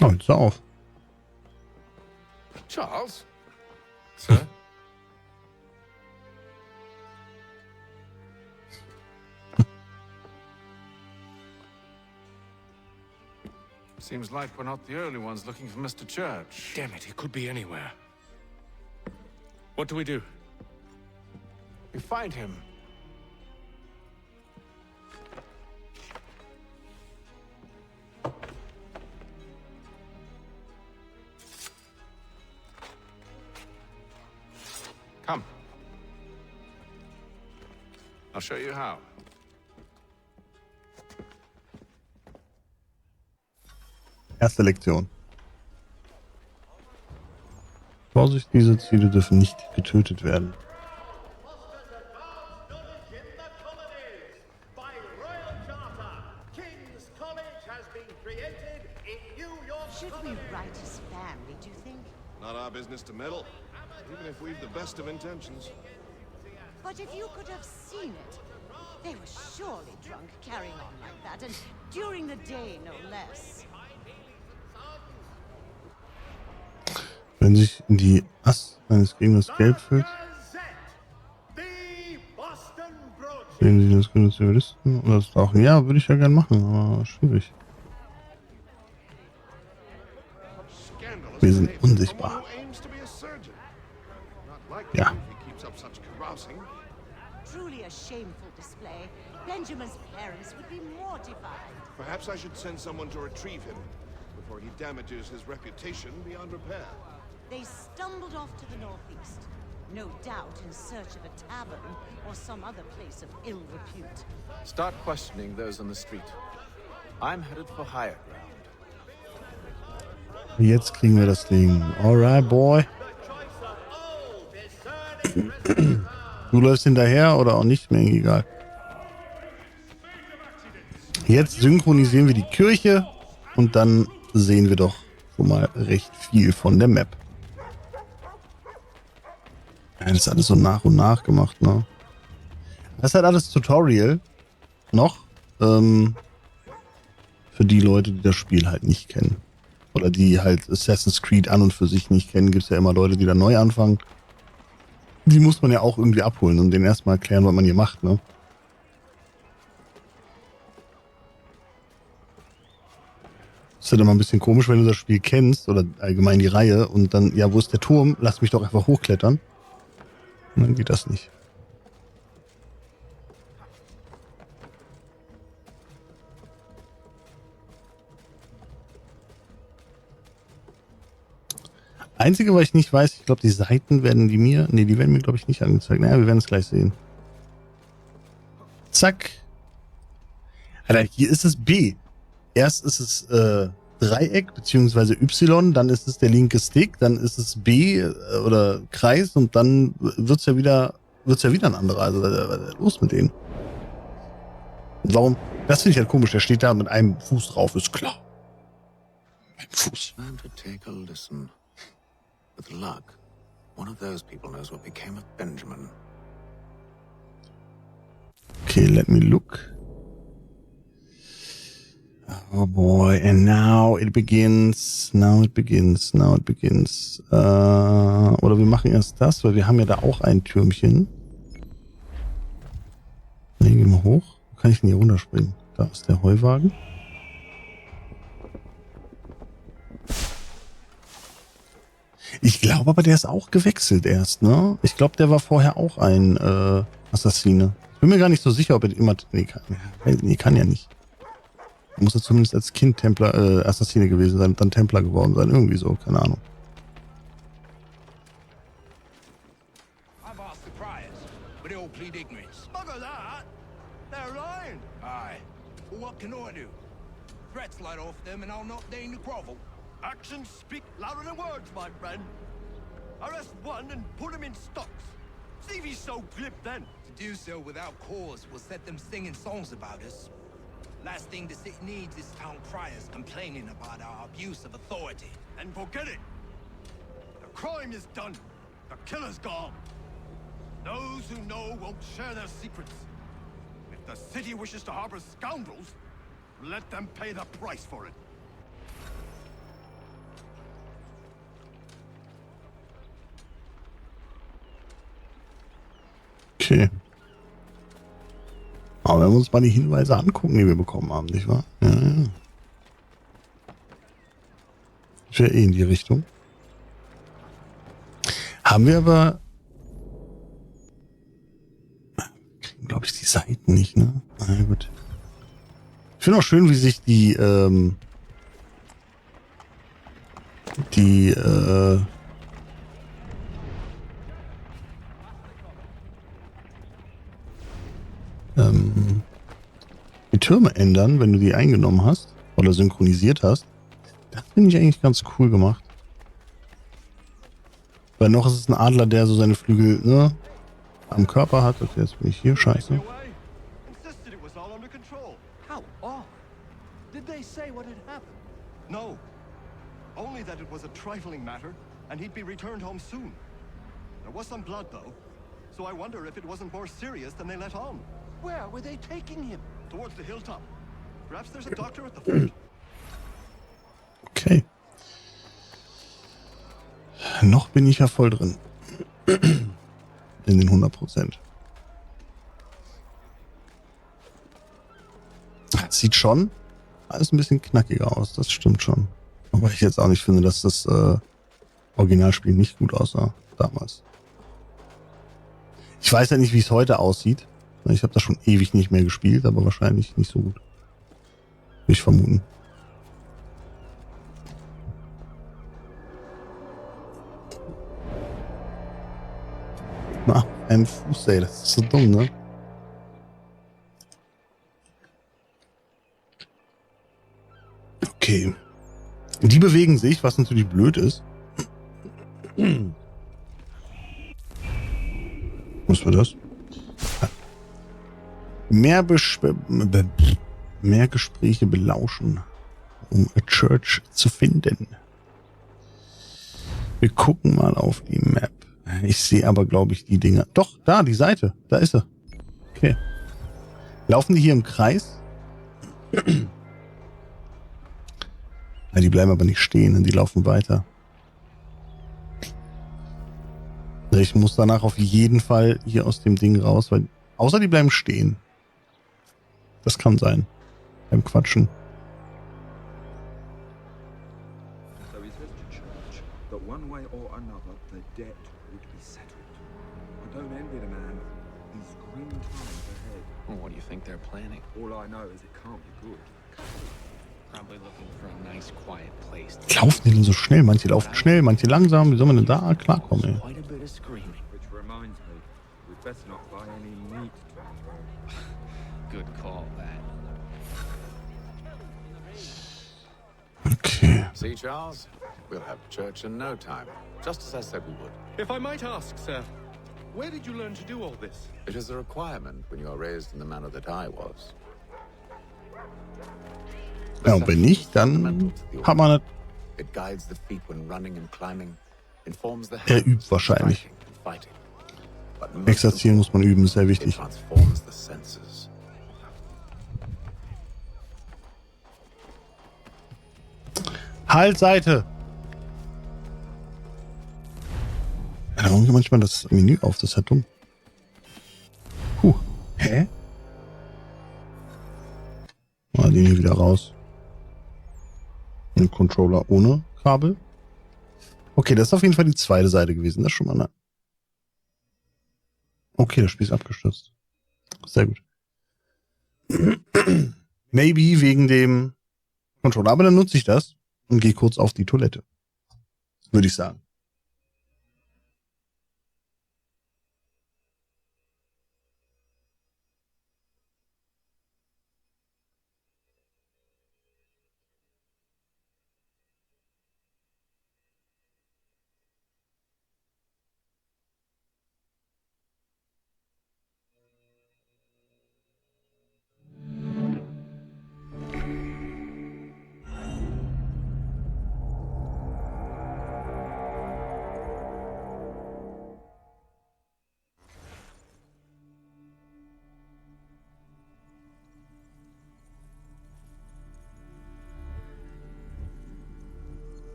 Oh, jetzt hör auf. Charles? Sir? Seems like we're not the only ones looking for Mr. Church. Damn it, he could be anywhere. What do we do? We find him. Come. I'll show you how. Erste Lektion. Vorsicht, diese Ziele dürfen nicht getötet werden. Should we write his family, do you think? Not our business to meddle, even if we've the best of intentions. But if you could have seen it, they were surely drunk carrying on like that, and during the day, no less. Wenn sich in die Ast eines Gegners gelb füllt, sehen Sie das Grüne Zivilisten oder das Tauchen? Ja, würde ich ja gern machen, aber schwierig. Wir sind unsichtbar. Ja. Truly a shameful display. Benjamin's parents would be mortified. Perhaps I should send someone to retrieve him before he damages his reputation beyond repair. They stumbled off to the northeast, no doubt in search of a tavern or some other place of ill repute. Start questioning those on the street. I'm headed for higher ground. Jetzt kriegen wir das Ding. Alright, boy. Du läufst hinterher oder auch nicht, mir egal. Jetzt synchronisieren wir die Kirche und dann sehen wir doch schon mal recht viel von der Map. Ja, das ist alles so nach und nach gemacht, ne? Das ist halt alles Tutorial noch. Für die Leute, die das Spiel halt nicht kennen. Oder die halt Assassin's Creed an und für sich nicht kennen, gibt es ja immer Leute, die da neu anfangen. Die muss man ja auch irgendwie abholen und denen erstmal erklären, was man hier macht, ne? Ist halt immer ein bisschen komisch, wenn du das Spiel kennst oder allgemein die Reihe und dann, ja, wo ist der Turm? Lass mich doch einfach hochklettern. Und dann geht das nicht. Einzige, was ich nicht weiß, ich glaube, die Seiten werden die mir, nee, die werden mir, glaube ich, nicht angezeigt. Naja, wir werden es gleich sehen. Zack. Alter, hier ist es B. Erst ist es Dreieck beziehungsweise Y, dann ist es der linke Stick, dann ist es B oder Kreis und dann wird's ja wieder ein anderer. Also was ist los mit denen? Warum? Das finde ich halt komisch. Der steht da mit einem Fuß drauf, ist klar. Ein Fuß. With luck, one of those people knows what became of Benjamin. Okay, let me look. Oh boy, and now it begins. Now it begins. Oder wir machen erst das, weil wir haben ja da auch ein Türmchen. Ne, gehen wir hoch. Wo kann ich denn hier runterspringen? Da ist der Heuwagen. Ich glaube aber, der ist auch gewechselt erst, ne? Ich glaube, der war vorher auch ein Assassine. Ich bin mir gar nicht so sicher, ob er immer... Nee, kann ja nicht. Er muss ja zumindest als Kind Templer, Assassine gewesen sein und dann Templer geworden sein. Irgendwie so, keine Ahnung. I've asked the priors, but they all plead ignorance. Bugger that! They're lying! Aye. Well, what can I do? Threats light off them and I'll not deign to grovel. Actions speak louder than words, my friend. Arrest one and put him in stocks. See if he's so glib then. To do so without cause will set them singing songs about us. Last thing the city needs is town criers complaining about our abuse of authority. And forget it. The crime is done. The killer's gone. Those who know won't share their secrets. If the city wishes to harbor scoundrels, let them pay the price for it. Okay. Aber wenn wir uns mal die Hinweise angucken, die wir bekommen haben, nicht wahr? Ja. Ist ja eh in die Richtung. Haben wir aber... Kriegen, glaube ich, die Seiten nicht, ne? Na gut. Ich finde auch schön, wie sich die Türme ändern, wenn du die eingenommen hast oder synchronisiert hast. Das finde ich eigentlich ganz cool gemacht. Weil noch ist es ein Adler, der so seine Flügel, ne, am Körper hat. Okay, jetzt bin ich hier, scheiße. How odd. Did they say what had happened? No. Only that it was a trifling matter, and he'd be returned home soon. There was some blood, though, so I wonder if it wasn't more serious than they let on. Where were they taking him? Towards the hilltop. Perhaps there's a doctor at the fort. Okay. Noch bin ich ja voll drin. In den 100%. Sieht schon alles ein bisschen knackiger aus, das stimmt schon. Aber ich jetzt auch nicht finde, dass das Originalspiel nicht gut aussah damals. Ich weiß ja nicht, wie es heute aussieht. Ich habe das schon ewig nicht mehr gespielt, aber wahrscheinlich nicht so gut. Würde ich vermuten. Na, ein Fuß, ey, das ist so dumm, ne? Okay. Die bewegen sich, was natürlich blöd ist. Muss du das? Mehr Gespräche belauschen, um a Church zu finden. Wir gucken mal auf die Map. Ich sehe aber, glaube ich, die Dinger. Doch, da, die Seite. Da ist sie. Okay. Laufen die hier im Kreis? Ja, die bleiben aber nicht stehen, die laufen weiter. Ich muss danach auf jeden Fall hier aus dem Ding raus, weil außer die bleiben stehen. Das kann sein. Beim Quatschen. So he says to church that one way or another the debt would be settled. I don't envy the man. He's grim times ahead. Well, what do you think they're planning? All I know is it can't be good. Probably looking for a nice, quiet place. Laufen die denn so schnell? Manche laufen schnell, manche langsam. Wie soll man denn da klarkommen, ey? Quite a bit of screaming. Which reminds me, we'd best not buy any meat to the road. Good call, that. Okay. See, Charles? We'll have church in no time. Just as I said we would. If I might ask, sir, where did you learn to do all this? It is a requirement when you are raised in the manner that I was. Ja, und wenn nicht, dann hat man das. It guides the feet when running and climbing, informs the Er übt wahrscheinlich. Exerzieren muss man üben, ist sehr wichtig. Transforms the senses. Halt Seite! Ja, da geht manchmal das Menü auf, das ist halt dumm. Hä? Mal den hier wieder raus. Ein Controller ohne Kabel. Okay, das ist auf jeden Fall die zweite Seite gewesen. Das ist schon mal eine. Okay, das Spiel ist abgestürzt. Sehr gut. Maybe wegen dem Controller. Aber dann nutze ich das und gehe kurz auf die Toilette. Würde ich sagen.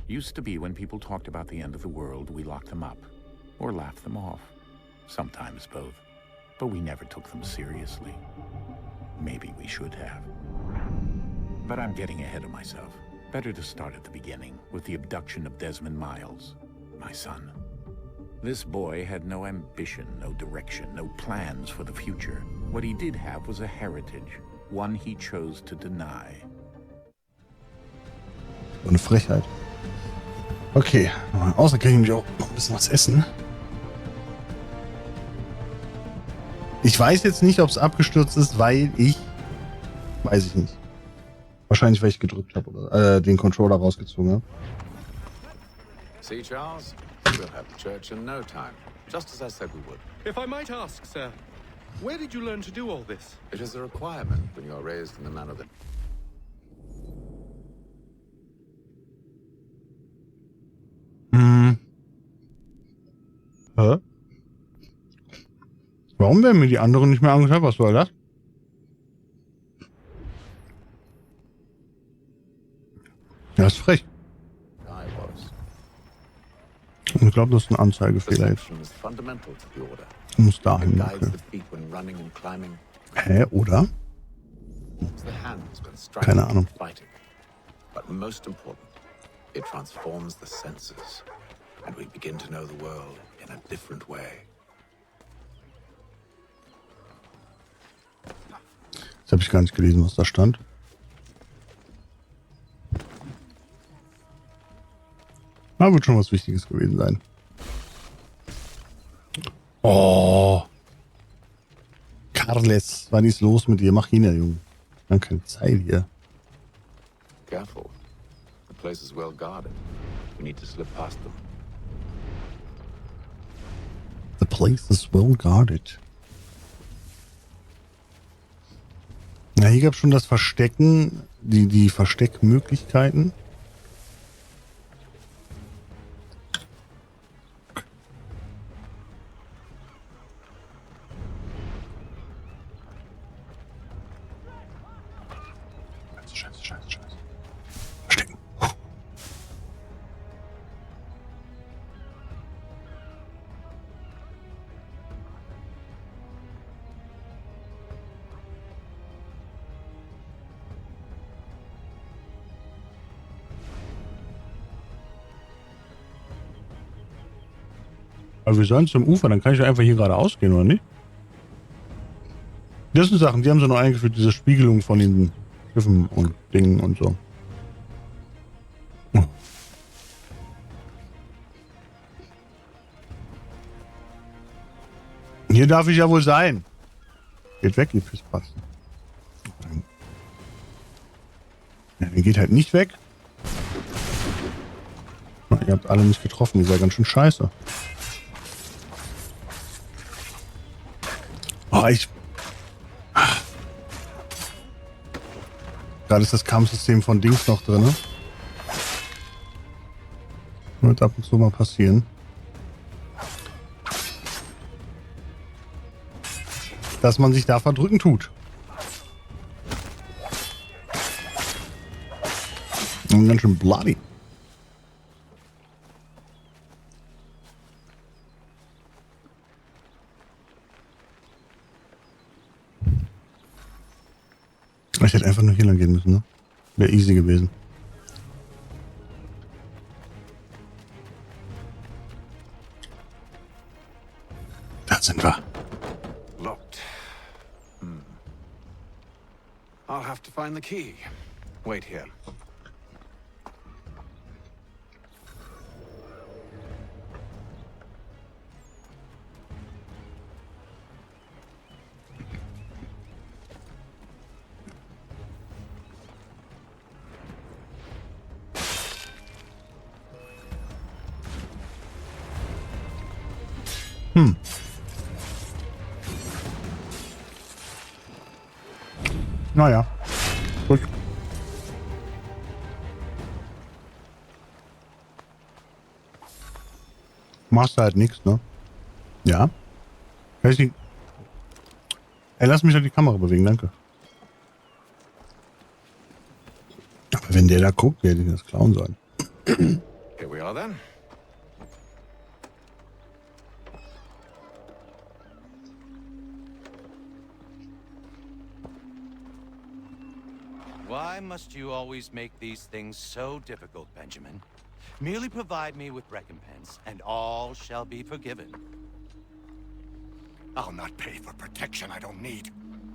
Used to be when people talked about the end of the world, we locked them up. Or laughed them off. Sometimes both. But we never took them seriously. Maybe we should have. But I'm getting ahead of myself. Better to start at the beginning, with the abduction of Desmond Miles, my son. This boy had no ambition, no direction, no plans for the future. What he did have was a heritage, one he chose to deny. So eine Frechheit. Okay, außer kann ich nämlich auch noch ein bisschen was essen. Ich weiß jetzt nicht, ob es abgestürzt ist, weil ich... Weiß ich nicht. Wahrscheinlich, weil ich gedrückt habe oder den Controller rausgezogen habe. See, Charles? We'll have church in no time, just as I said we would. If I might ask, sir, where did you learn to do all this? It is a requirement when you are raised in the manner that... Hä? Warum werden mir die anderen nicht mehr angezeigt? Was soll das? Ja, ist frech. Ich glaube, das ist ein Anzeigefehler jetzt. Ich muss dahin. Okay. Hä, oder? Keine Ahnung. But most important, it transforms the senses, and we begin to know the world in a different way. Jetzt habe ich gar nicht gelesen, was da stand. Da wird schon was Wichtiges gewesen sein. Oh. Carles, was ist los mit dir? Mach ihn ja, Junge. Wir haben keine Zeit hier. Careful. The place is well guarded. We need to slip past them. The place is well guarded. Na, hier gab es schon das Verstecken, die Versteckmöglichkeiten. Scheiße. Verstecken. Aber wir sollen zum Ufer, dann kann ich einfach hier geradeaus gehen, oder nicht? Das sind Sachen, die haben sie noch eingeführt, diese Spiegelung von den Schiffen und Dingen und so. Oh. Hier darf ich ja wohl sein. Geht weg, ihr Pisspass. Ja, der geht halt nicht weg. Na, ihr habt alle nicht getroffen, die ist ja ganz schön scheiße. Oh, Gerade ist das Kampfsystem von Dings noch drin. Wird ab und zu mal passieren. Dass man sich da verdrücken tut. Und ganz schön bloody. Ich hätte einfach nur hier lang gehen müssen, ne? Wäre easy gewesen. Da sind wir. Locked. I'll have to find the key. Wait here. Naja. Gut. Machst halt nichts, ne? Ja. Ey, lass mich doch die Kamera bewegen, danke. Aber wenn der da guckt, werde ich das klauen sollen. Here we are then. Why must you always make these things so difficult, Benjamin? Merely provide me with recompense, and all shall be forgiven. I'll not pay for protection I don't need.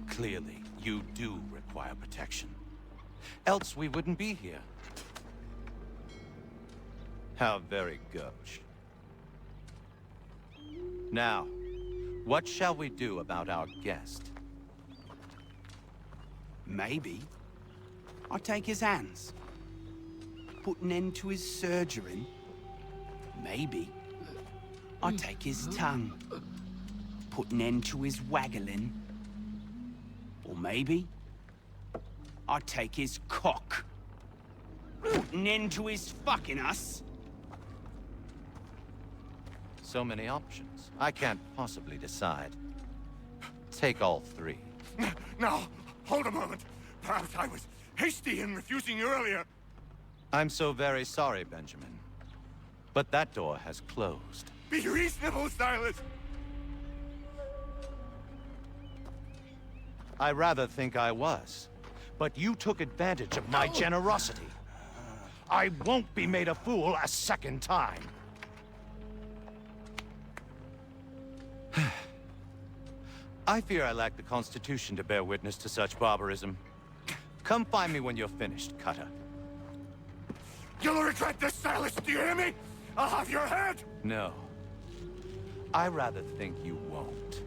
Clearly, you do require protection. Else we wouldn't be here. How very gauche. Now, what shall we do about our guest? Maybe I'll take his hands. Put an end to his surgery. Maybe I'll take his tongue. Put an end to his waggling. Or maybe I'll take his cock. Put an end to his fucking us. So many options. I can't possibly decide. Take all three. No, hold a moment. Perhaps I was hasty in refusing you earlier. I'm so very sorry, Benjamin. But that door has closed. Be reasonable, Silas. I rather think I was. But you took advantage of my generosity. I won't be made a fool a second time. I fear I lack the constitution to bear witness to such barbarism. Come find me when you're finished, Cutter. You'll regret this, Silas. Do you hear me? I'll have your head. No. I rather think you won't.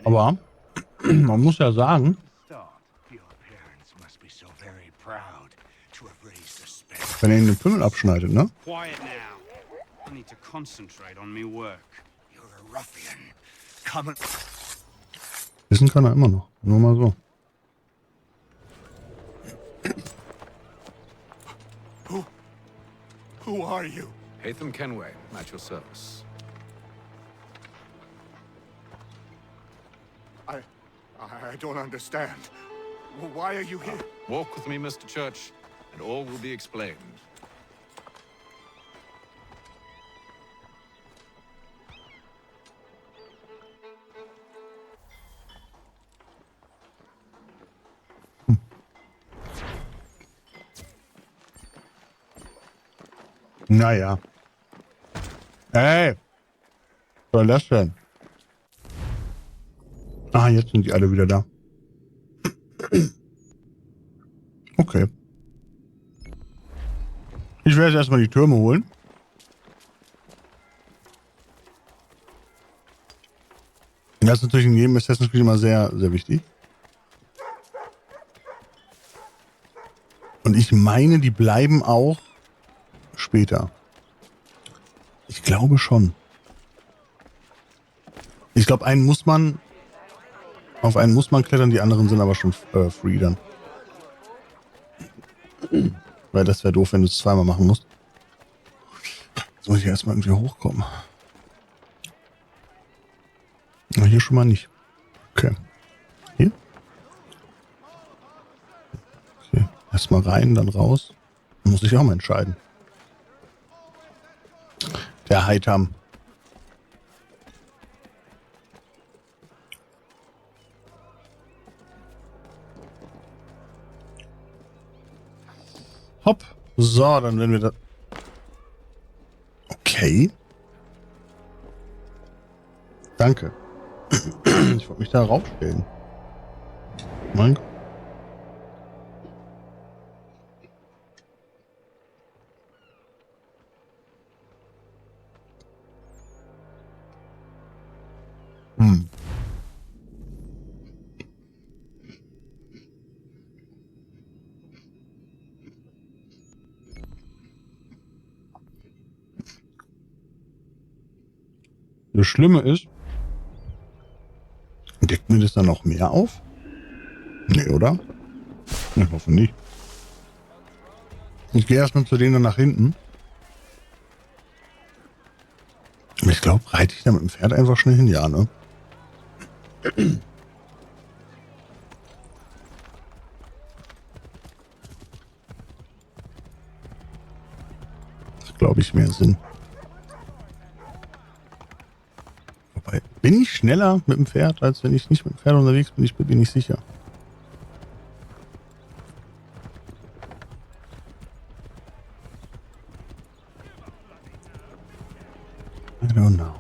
Aber man muss ja sagen, wenn er ihn den Pimmel abschneidet, ne? Quiet now. I need to concentrate on me work. You're a ruffian. Come and... Wissen kann er immer noch. Nur mal so. Who are you? Haytham Kenway, at your service. I don't understand. Why are you here? Walk with me, Mr. Church, and all will be explained. Naja. Hey! Was soll das denn? Ah, jetzt sind die alle wieder da. Okay. Ich werde jetzt erstmal die Türme holen. Das ist natürlich in jedem Assassin's Creed immer sehr, sehr wichtig. Und ich meine, die bleiben auch später. Ich glaube schon. Ich glaube, auf einen muss man klettern, die anderen sind aber schon free dann. Weil das wäre doof, wenn du es zweimal machen musst. Jetzt muss ich erstmal irgendwie hochkommen. Na, hier schon mal nicht. Okay. Hier? Okay. Erstmal rein, dann raus. Muss ich auch mal entscheiden. Der Haytham. Hopp. So, dann werden wir da... Okay. Danke. Ich wollte mich da raufstellen. Mein Gott. Das Schlimme ist, deckt mir das dann noch mehr auf? Nee, oder? Ich hoffe nicht. Ich gehe erstmal zu denen dann nach hinten. Ich glaube, reite ich da mit dem Pferd einfach schnell hin? Ja, ne? Das glaube ich mehr Sinn. Wobei, Bin ich schneller mit dem Pferd, als wenn ich nicht mit dem Pferd unterwegs bin? Ich bin mir nicht sicher. I don't know.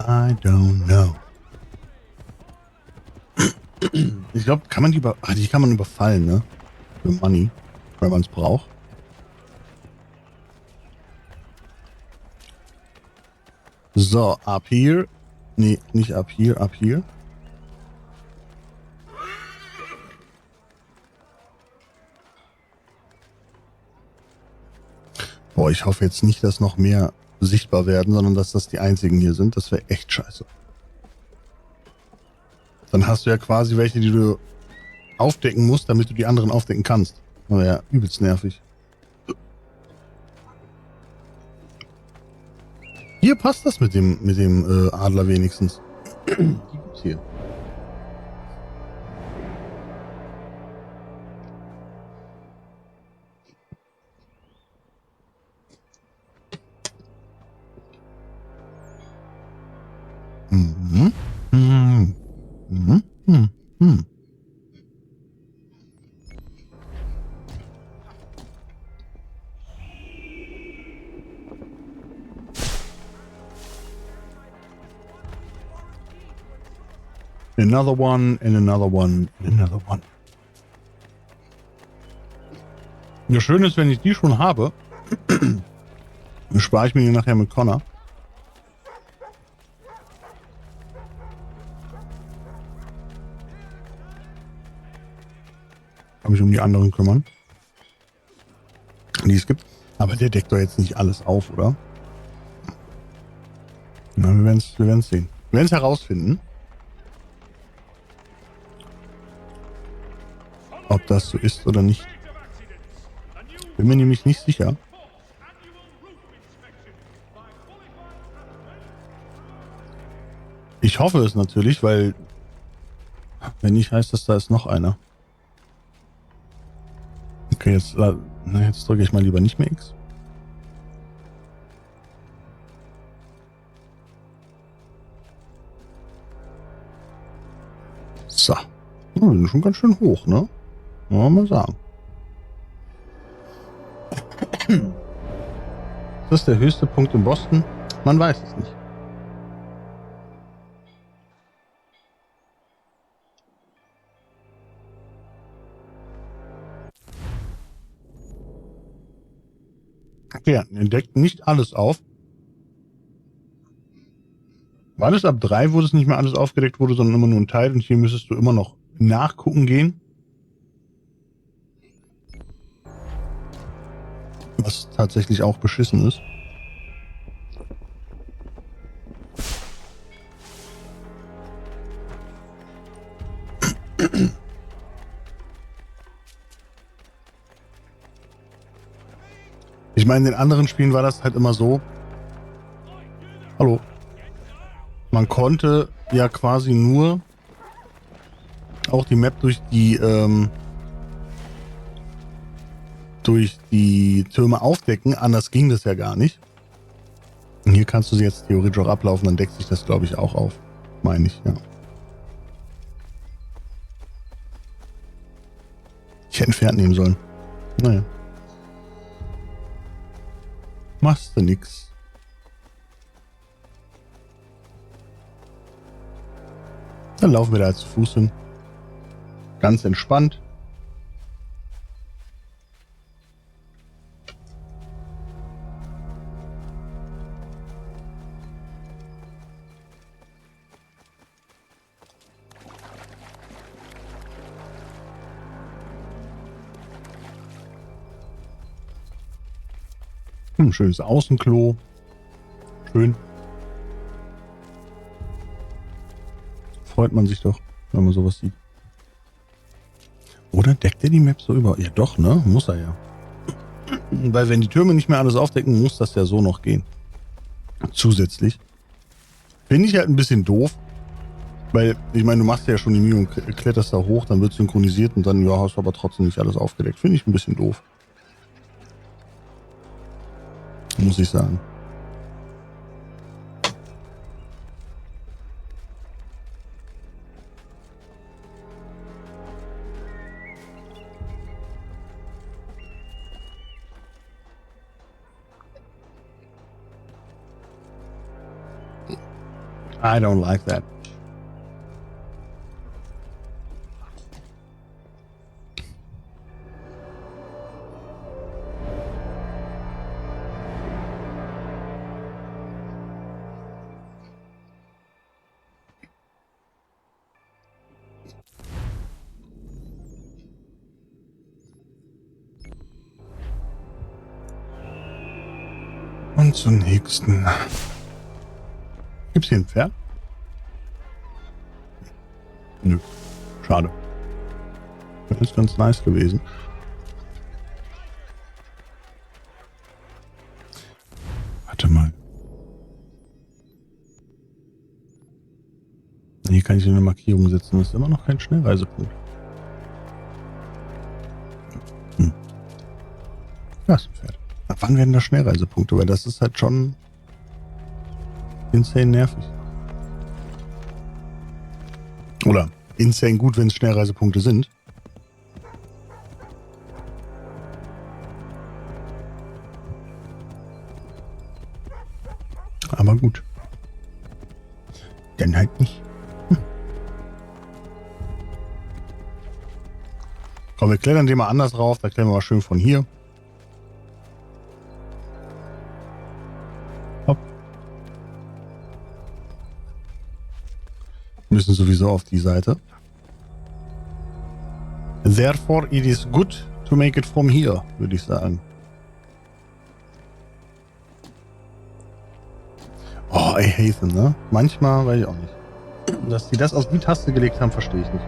I don't know. Ich glaube, kann man die kann man überfallen, ne? Für Money, wenn man es braucht. So, ab hier. Nee, nicht ab hier, ab hier. Boah, ich hoffe jetzt nicht, dass noch mehr sichtbar werden, sondern dass das die einzigen hier sind. Das wäre echt scheiße. Dann hast du ja quasi welche, die du aufdecken musst, damit du die anderen aufdecken kannst. Das wäre ja übelst nervig. Hier passt das mit dem Adler wenigstens. Die gibt's hier. Mhm. Mhm. Mhm. Mhm. Another one and another one and another one. Das Schöne ist, wenn ich die schon habe, dann spare ich mir die nachher mit Connor. Kann mich um die anderen kümmern, die es gibt. Aber der deckt doch jetzt nicht alles auf, oder? Na, wir werden es sehen. Wir werden es herausfinden. Ob das so ist oder nicht. Bin mir nämlich nicht sicher. Ich hoffe es natürlich, weil wenn nicht, heißt das, da ist noch einer. Okay, jetzt drücke ich mal lieber nicht mehr X. So. Wir sind schon ganz schön hoch, ne? Wollen wir mal sagen. Ist das der höchste Punkt in Boston? Man weiß es nicht. Okay, entdeckt nicht alles auf. War das ab 3, wo das nicht mehr alles aufgedeckt wurde, sondern immer nur ein Teil und hier müsstest du immer noch nachgucken gehen? Was tatsächlich auch beschissen ist. Ich meine, in den anderen Spielen war das halt immer so. Hallo. Man konnte ja quasi nur auch die Map durch die Türme aufdecken. Anders ging das ja gar nicht. Und hier kannst du sie jetzt theoretisch auch ablaufen, dann deckt sich das, glaube ich, auch auf. Meine ich, ja. Ich hätte ein Pferd nehmen sollen. Naja. Machst du nix. Dann laufen wir da zu Fuß hin. Ganz entspannt. Schönes Außenklo. Schön. Freut man sich doch, wenn man sowas sieht. Oder deckt er die Map so über? Ja doch, ne? Muss er ja. Weil wenn die Türme nicht mehr alles aufdecken, muss das ja so noch gehen. Zusätzlich. Finde ich halt ein bisschen doof. Weil, ich meine, du machst ja schon die Mühe und kletterst da hoch, dann wird synchronisiert und dann, ja, hast du aber trotzdem nicht alles aufgedeckt. Finde ich ein bisschen doof. Muss ich sagen. I don't like that. Und zum nächsten. Gibt's hier ein Pferd? Nö. Schade. Das ist ganz nice gewesen. Warte mal. Hier kann ich eine Markierung setzen. Das ist immer noch kein Schnellreisepunkt. Da ist ein Pferd. Ab wann werden da Schnellreisepunkte? Weil das ist halt schon insane nervig. Oder insane gut, wenn es Schnellreisepunkte sind. Aber gut. Dann halt nicht. Komm, wir klettern den mal anders rauf. Da klettern wir mal schön von hier. Hopp. Müssen sowieso auf die Seite. Therefore, it is good to make it from here, würde ich sagen. Oh, ey, Haytham, ne? Manchmal weiß ich auch nicht. Dass die das auf die Taste gelegt haben, verstehe ich nicht.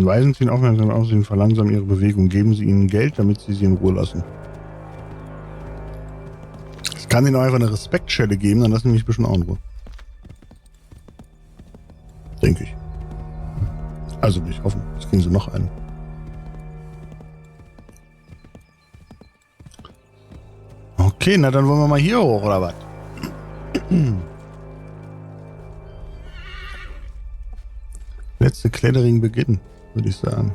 Weisen Sie ihn aufmerksam auf, Sie verlangsamen Ihre Bewegung. Geben Sie ihnen Geld, damit Sie in Ruhe lassen. Ich kann Ihnen auch einfach eine Respektschelle geben, dann lassen Sie mich ein bisschen auch in Ruhe. Denke ich. Also will ich hoffen. Jetzt kriegen Sie noch einen. Okay, na dann wollen wir mal hier hoch, oder was? Letzte Klettering beginnen, würde ich sagen.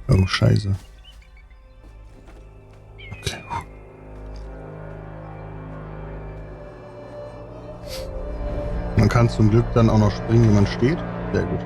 Oh, scheiße. Okay. Man kann zum Glück dann auch noch springen, wenn man steht. Sehr gut.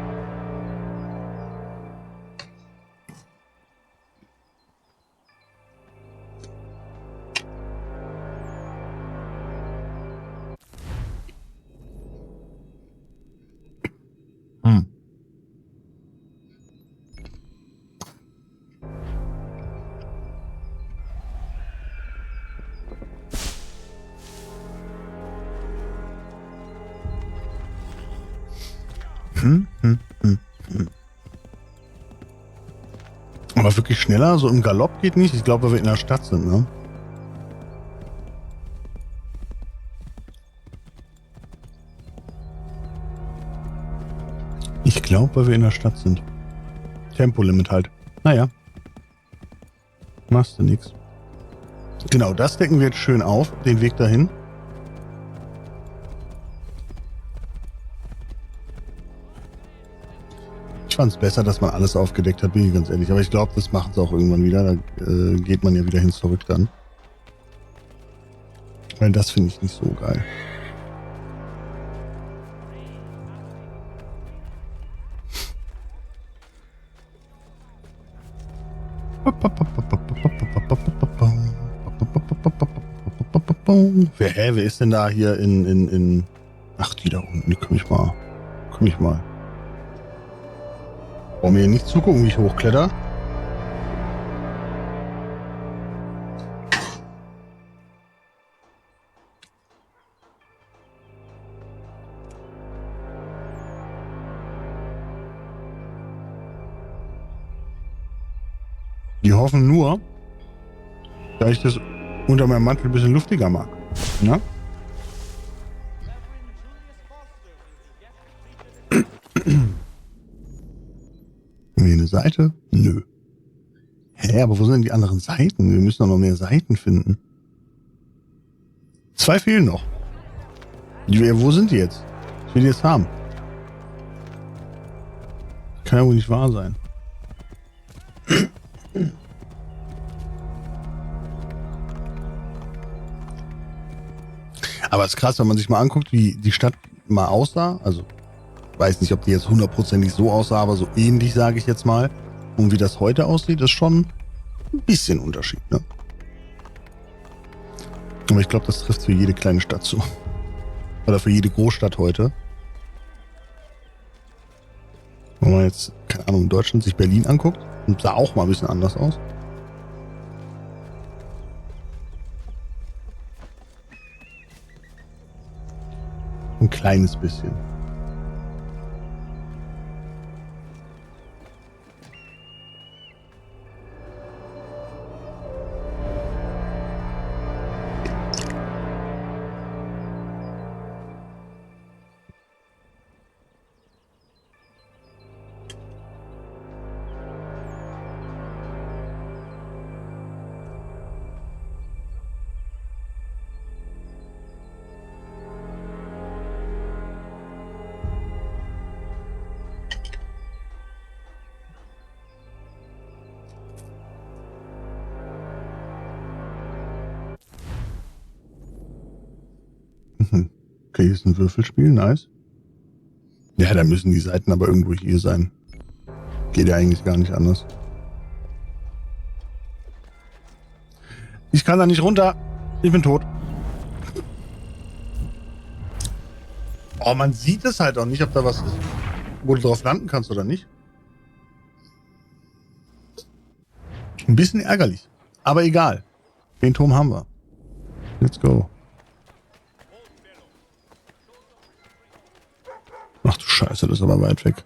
Aber wirklich schneller, so im Galopp geht nicht. Ich glaube, weil wir in der Stadt sind, ne? Ich glaube, weil wir in der Stadt sind. Tempolimit halt. Naja. Machst du nix. Genau, das decken wir jetzt schön auf, den Weg dahin. Ich fand es besser, dass man alles aufgedeckt hat, bin ich ganz ehrlich. Aber ich glaube, das machen sie auch irgendwann wieder. Da geht man ja wieder hin zurück dann. Weil das finde ich nicht so geil. Wer ist denn da hier in... Ach, die da unten, komm ich mal. Wollen wir hier nicht zugucken, wie ich hochkletter? Die hoffen nur, da ich das unter meinem Mantel ein bisschen luftiger mag. Na? Eine Seite? Nö. Hä, aber wo sind denn die anderen Seiten? Wir müssen doch noch mehr Seiten finden. 2 fehlen noch. Wo sind die jetzt? Ich will die jetzt haben. Kann ja wohl nicht wahr sein. Aber es ist krass, wenn man sich mal anguckt, wie die Stadt mal aussah. Also, weiß nicht, ob die jetzt 100%ig so aussah, aber so ähnlich, sage ich jetzt mal. Und wie das heute aussieht, ist schon ein bisschen Unterschied, ne? Aber ich glaube, das trifft für jede kleine Stadt zu. Oder für jede Großstadt heute. Wenn man jetzt, keine Ahnung, in Deutschland sich Berlin anguckt, und sah auch mal ein bisschen anders aus. Ein kleines bisschen. Okay, hier ist ein Würfelspiel, nice. Ja, da müssen die Seiten aber irgendwo hier sein. Geht ja eigentlich gar nicht anders. Ich kann da nicht runter. Ich bin tot. Oh, man sieht es halt auch nicht, ob da was ist. Wo du drauf landen kannst oder nicht. Ein bisschen ärgerlich. Aber egal. Den Turm haben wir. Let's go. Ach du Scheiße, das ist aber weit weg.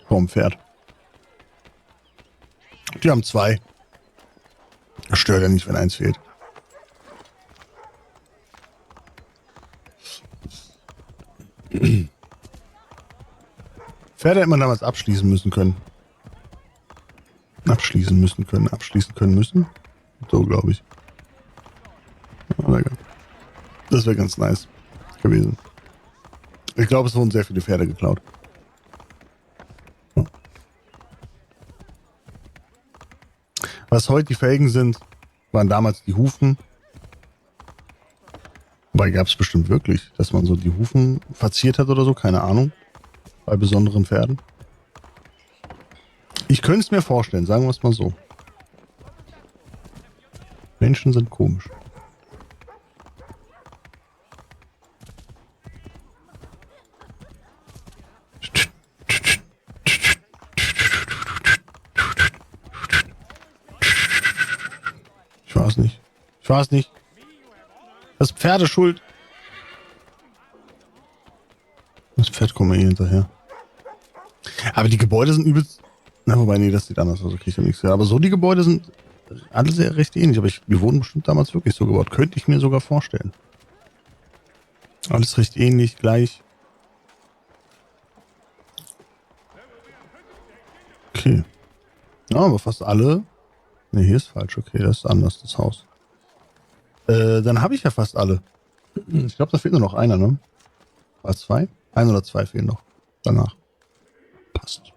Vom Pferd. Die haben 2. Das stört ja nicht, wenn eins fehlt. Pferde hätte man damals abschließen müssen können. Abschließen können müssen. So, glaube ich. Das wäre ganz nice gewesen. Ich glaube, es wurden sehr viele Pferde geklaut. Was heute die Felgen sind, waren damals die Hufen. Wobei gab es bestimmt wirklich, dass man so die Hufen verziert hat oder so, keine Ahnung. Bei besonderen Pferden. Ich könnte es mir vorstellen, sagen wir es mal so. Menschen sind komisch. Ich weiß nicht. Das Pferd ist schuld. Das Pferd kommt mir hier hinterher. Aber die Gebäude sind übelst... Na, wobei, nee, das sieht anders aus. Okay, ich habe nichts gehört. Aber so die Gebäude sind alle sehr recht ähnlich. Aber die wurden bestimmt damals wirklich so gebaut. Könnte ich mir sogar vorstellen. Alles recht ähnlich, gleich. Okay. Ja, aber fast alle... Ne, hier ist falsch. Okay, das ist anders, das Haus. Dann habe ich ja fast alle. Ich glaube, da fehlt nur noch einer, ne? War 2? 1 oder 2 fehlen noch. Danach. Passt.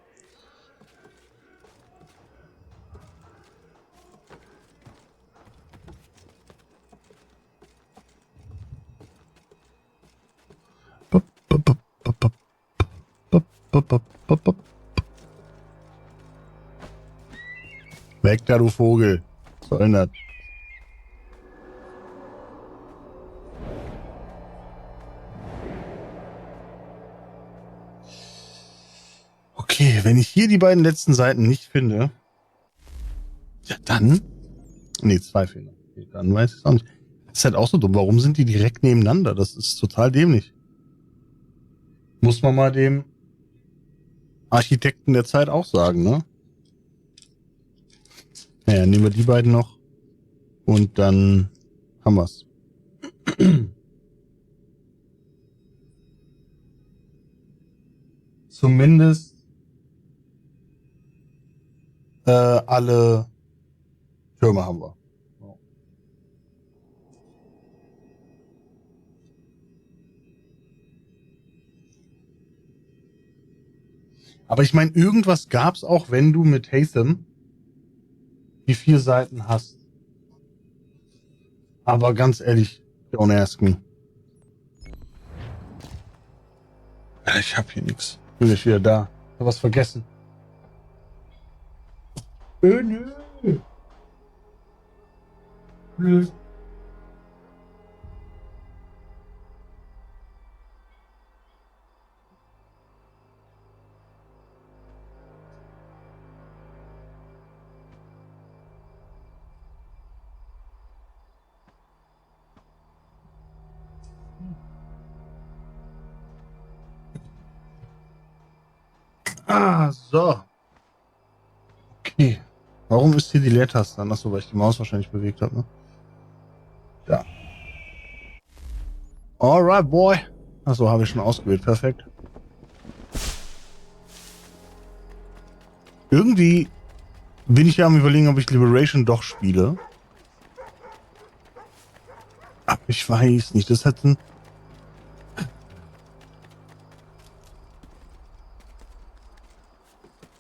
Weg da, du Vogel. Was soll denn das? Okay, wenn ich hier die beiden letzten Seiten nicht finde, ja dann... Ne, 2 fehlen. Okay, dann weiß ich es auch nicht. Das ist halt auch so dumm. Warum sind die direkt nebeneinander? Das ist total dämlich. Muss man mal dem Architekten der Zeit auch sagen, ne? Naja, nehmen wir die beiden noch. Und dann haben wir's. Zumindest alle Türme haben wir. Aber ich meine, irgendwas gab's auch, wenn du mit Haytham die 4 Seiten hast. Aber ganz ehrlich, don't ask me. Ich hab hier nichts. Bin ich wieder da. Hab was vergessen. Nö. Nö. So. Okay. Warum ist hier die Leertaste an? Achso, weil ich die Maus wahrscheinlich bewegt habe, ne? Ja. Alright, boy. Achso, habe ich schon ausgewählt. Perfekt. Irgendwie bin ich ja am Überlegen, ob ich Liberation doch spiele. Aber ich weiß nicht. Das hat ein...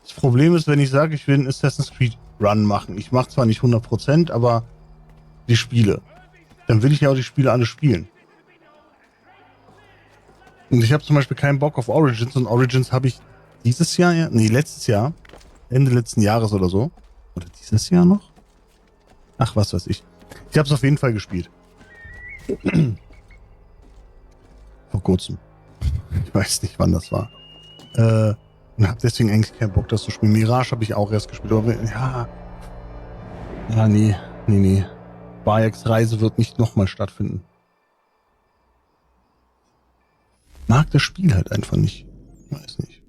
Das Problem ist, wenn ich sage, ich will einen Assassin's Creed Run machen. Ich mache zwar nicht 100%, aber die Spiele. Dann will ich ja auch die Spiele alle spielen. Und ich habe zum Beispiel keinen Bock auf Origins. Und Origins habe ich dieses Jahr, nee, letztes Jahr, Ende letzten Jahres oder so. Oder dieses Jahr noch? Ach, was weiß ich. Ich habe es auf jeden Fall gespielt. Vor kurzem. Ich weiß nicht, wann das war. Und habe deswegen eigentlich keinen Bock, das zu spielen. Mirage habe ich auch erst gespielt. Aber ja. Ja, nee. Bayeks Reise wird nicht nochmal stattfinden. Mag das Spiel halt einfach nicht. Weiß nicht.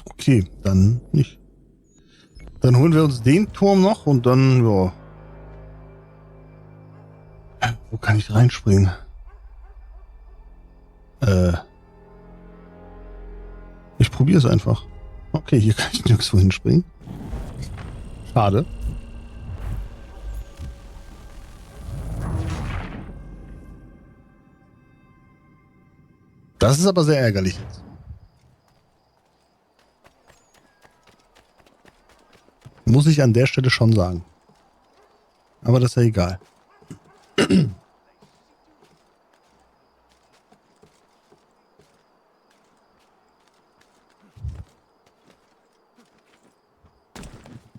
Okay, dann nicht. Dann holen wir uns den Turm noch und dann, ja. Wo kann ich reinspringen? Ich probiere es einfach. Okay, hier kann ich nirgendwo hinspringen. Schade. Das ist aber sehr ärgerlich jetzt. Muss ich an der Stelle schon sagen. Aber das ist ja egal.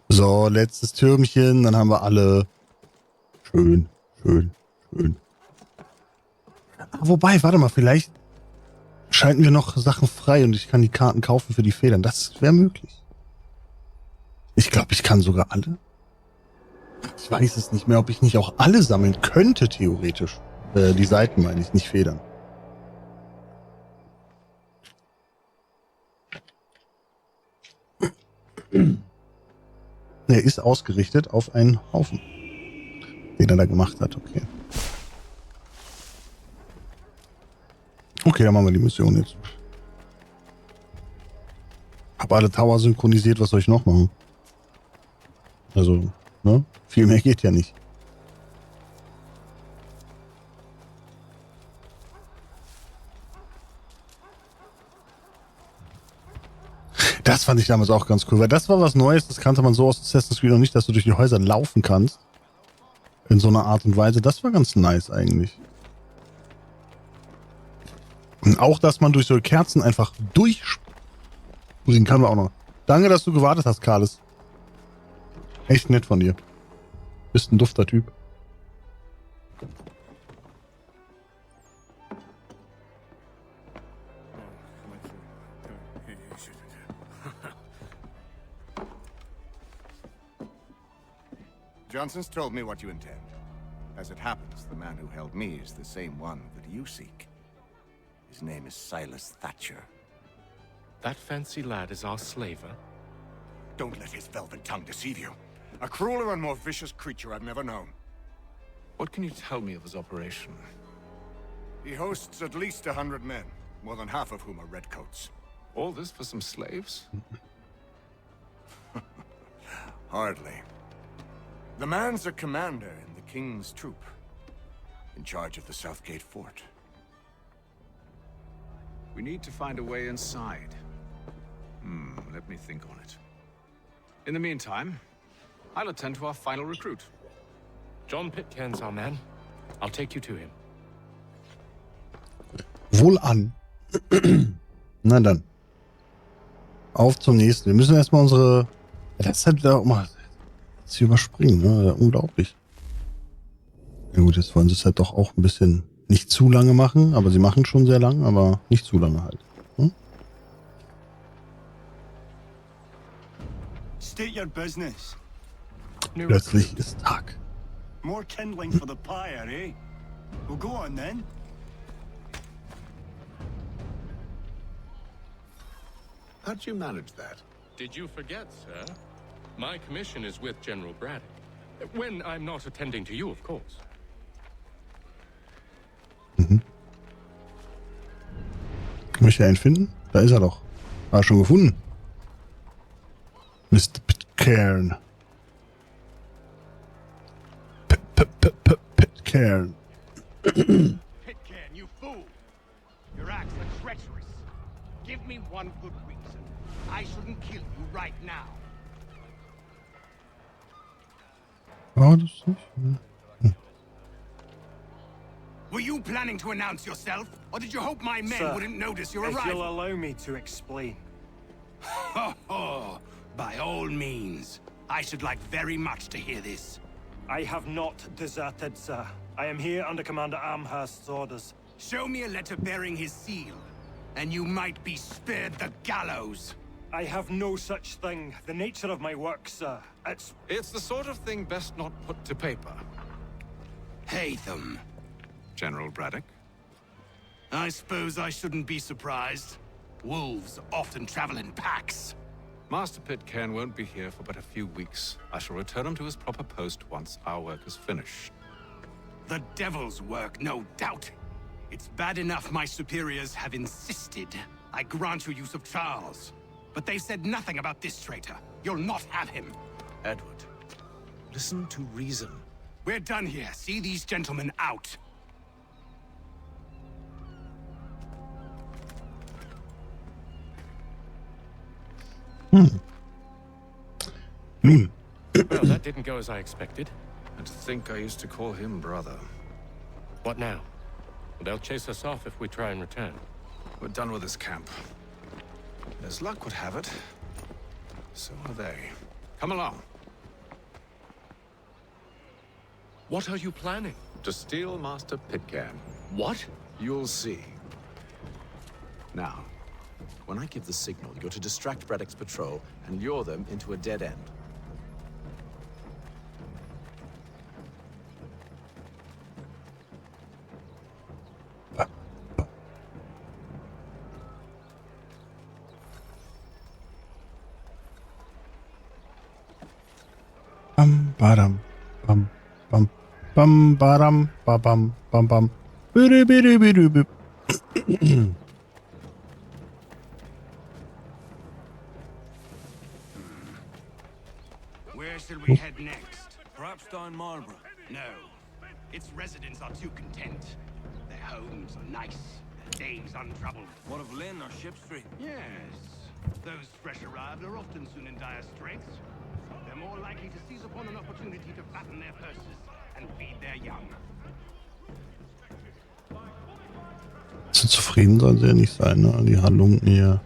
So, letztes Türmchen, dann haben wir alle. Schön. Wobei, warte mal, vielleicht schalten wir noch Sachen frei und ich kann die Karten kaufen für die Federn. Das wäre möglich. Ich glaube, ich kann sogar alle. Ich weiß es nicht mehr, ob ich nicht auch alle sammeln könnte, theoretisch. Die Seiten meine ich, nicht Federn. Er ist ausgerichtet auf einen Haufen, den er da gemacht hat. Okay, dann machen wir die Mission jetzt. Hab alle Tower synchronisiert, was soll ich noch machen? Also, ne? Viel mehr geht ja nicht. Das fand ich damals auch ganz cool, weil das war was Neues, das kannte man so aus Assassin's Creed noch nicht, dass du durch die Häuser laufen kannst. In so einer Art und Weise. Das war ganz nice eigentlich. Und auch, dass man durch so Kerzen einfach durchspringen kann, war auch noch. Danke, dass du gewartet hast, Carles. Echt nett von dir. Bist ein dufter Typ. Johnson's told me what you intend. As it happens, the man who held me is the same one that you seek. His name is Silas Thatcher. That fancy lad is our slaver? Don't let his velvet tongue deceive you. A crueler and more vicious creature I've never known. What can you tell me of his operation? He hosts at least 100 men, more than half of whom are redcoats. All this for some slaves? Hardly. The man's a commander in the king's troop, in charge of the Southgate fort. We need to find a way inside. Let me think on it. In the meantime, I'll attend to our final recruit. John Pitcairn's our man. I'll take you to him. Wohlan. Na dann. Auf zum nächsten. Wir müssen erstmal unsere... Ja, das ist halt auch mal... Das hier überspringen, ne? Ja, unglaublich. Ja gut, jetzt wollen sie es halt doch auch ein bisschen nicht zu lange machen, aber sie machen schon sehr lang, aber nicht zu lange halt. Hm? State your business. Plötzlich ist Tag. More kindling for the pyre, eh? Well, go on then. How'd you manage that? Did you forget, sir? My commission is with General Braddock. When I'm not attending to you, of course. Möchte ich einen finden? Da ist er doch. War er schon gefunden. Mr. Pitcairn. Pitcairn. Pitcairn, you fool! Your acts are treacherous. Give me one good reason. I shouldn't kill you right now. Oh, das ist nicht. Were you planning to announce yourself, or did you hope my men Sir, wouldn't notice your if arrival? you'll allow me to explain. Oh, by all means. I should like very much to hear this. I have not deserted, sir. I am here under Commander Amherst's orders. Show me a letter bearing his seal, and you might be spared the gallows. I have no such thing. The nature of my work, sir. It's the sort of thing best not put to paper. Haytham. General Braddock? I suppose I shouldn't be surprised. Wolves often travel in packs. Master Pitcairn won't be here for but a few weeks. I shall return him to his proper post once our work is finished. The devil's work, no doubt. It's bad enough my superiors have insisted I grant you use of Charles. But they said nothing about this traitor. You'll not have him. Edward, listen to reason. We're done here. See these gentlemen out. Nun. Well, that didn't go as I expected. And to think I used to call him brother. What now? They'll chase us off if we try and return. We're done with this camp. As luck would have it, so are they. Come along. What are you planning? To steal Master Pitcairn. What? You'll see. Now, when I give the signal, you're to distract Braddock's patrol and lure them into a dead end. Bam, badam, bam, bam, bam, badam, ba, bam, bam, bam. Bidu, bidu, bidu, bidu. Where shall we head next? Perhaps down Marlborough? No. Its residents are too content. Their homes are nice, their dames untroubled. What of Lynn or Ship Street? Yes. Those fresh arrived are often soon in dire straits. They're more likely to seize upon an opportunity to fatten their purses and feed their young. So zufrieden sollen sie ja nicht sein, ne? Die Halunken hier.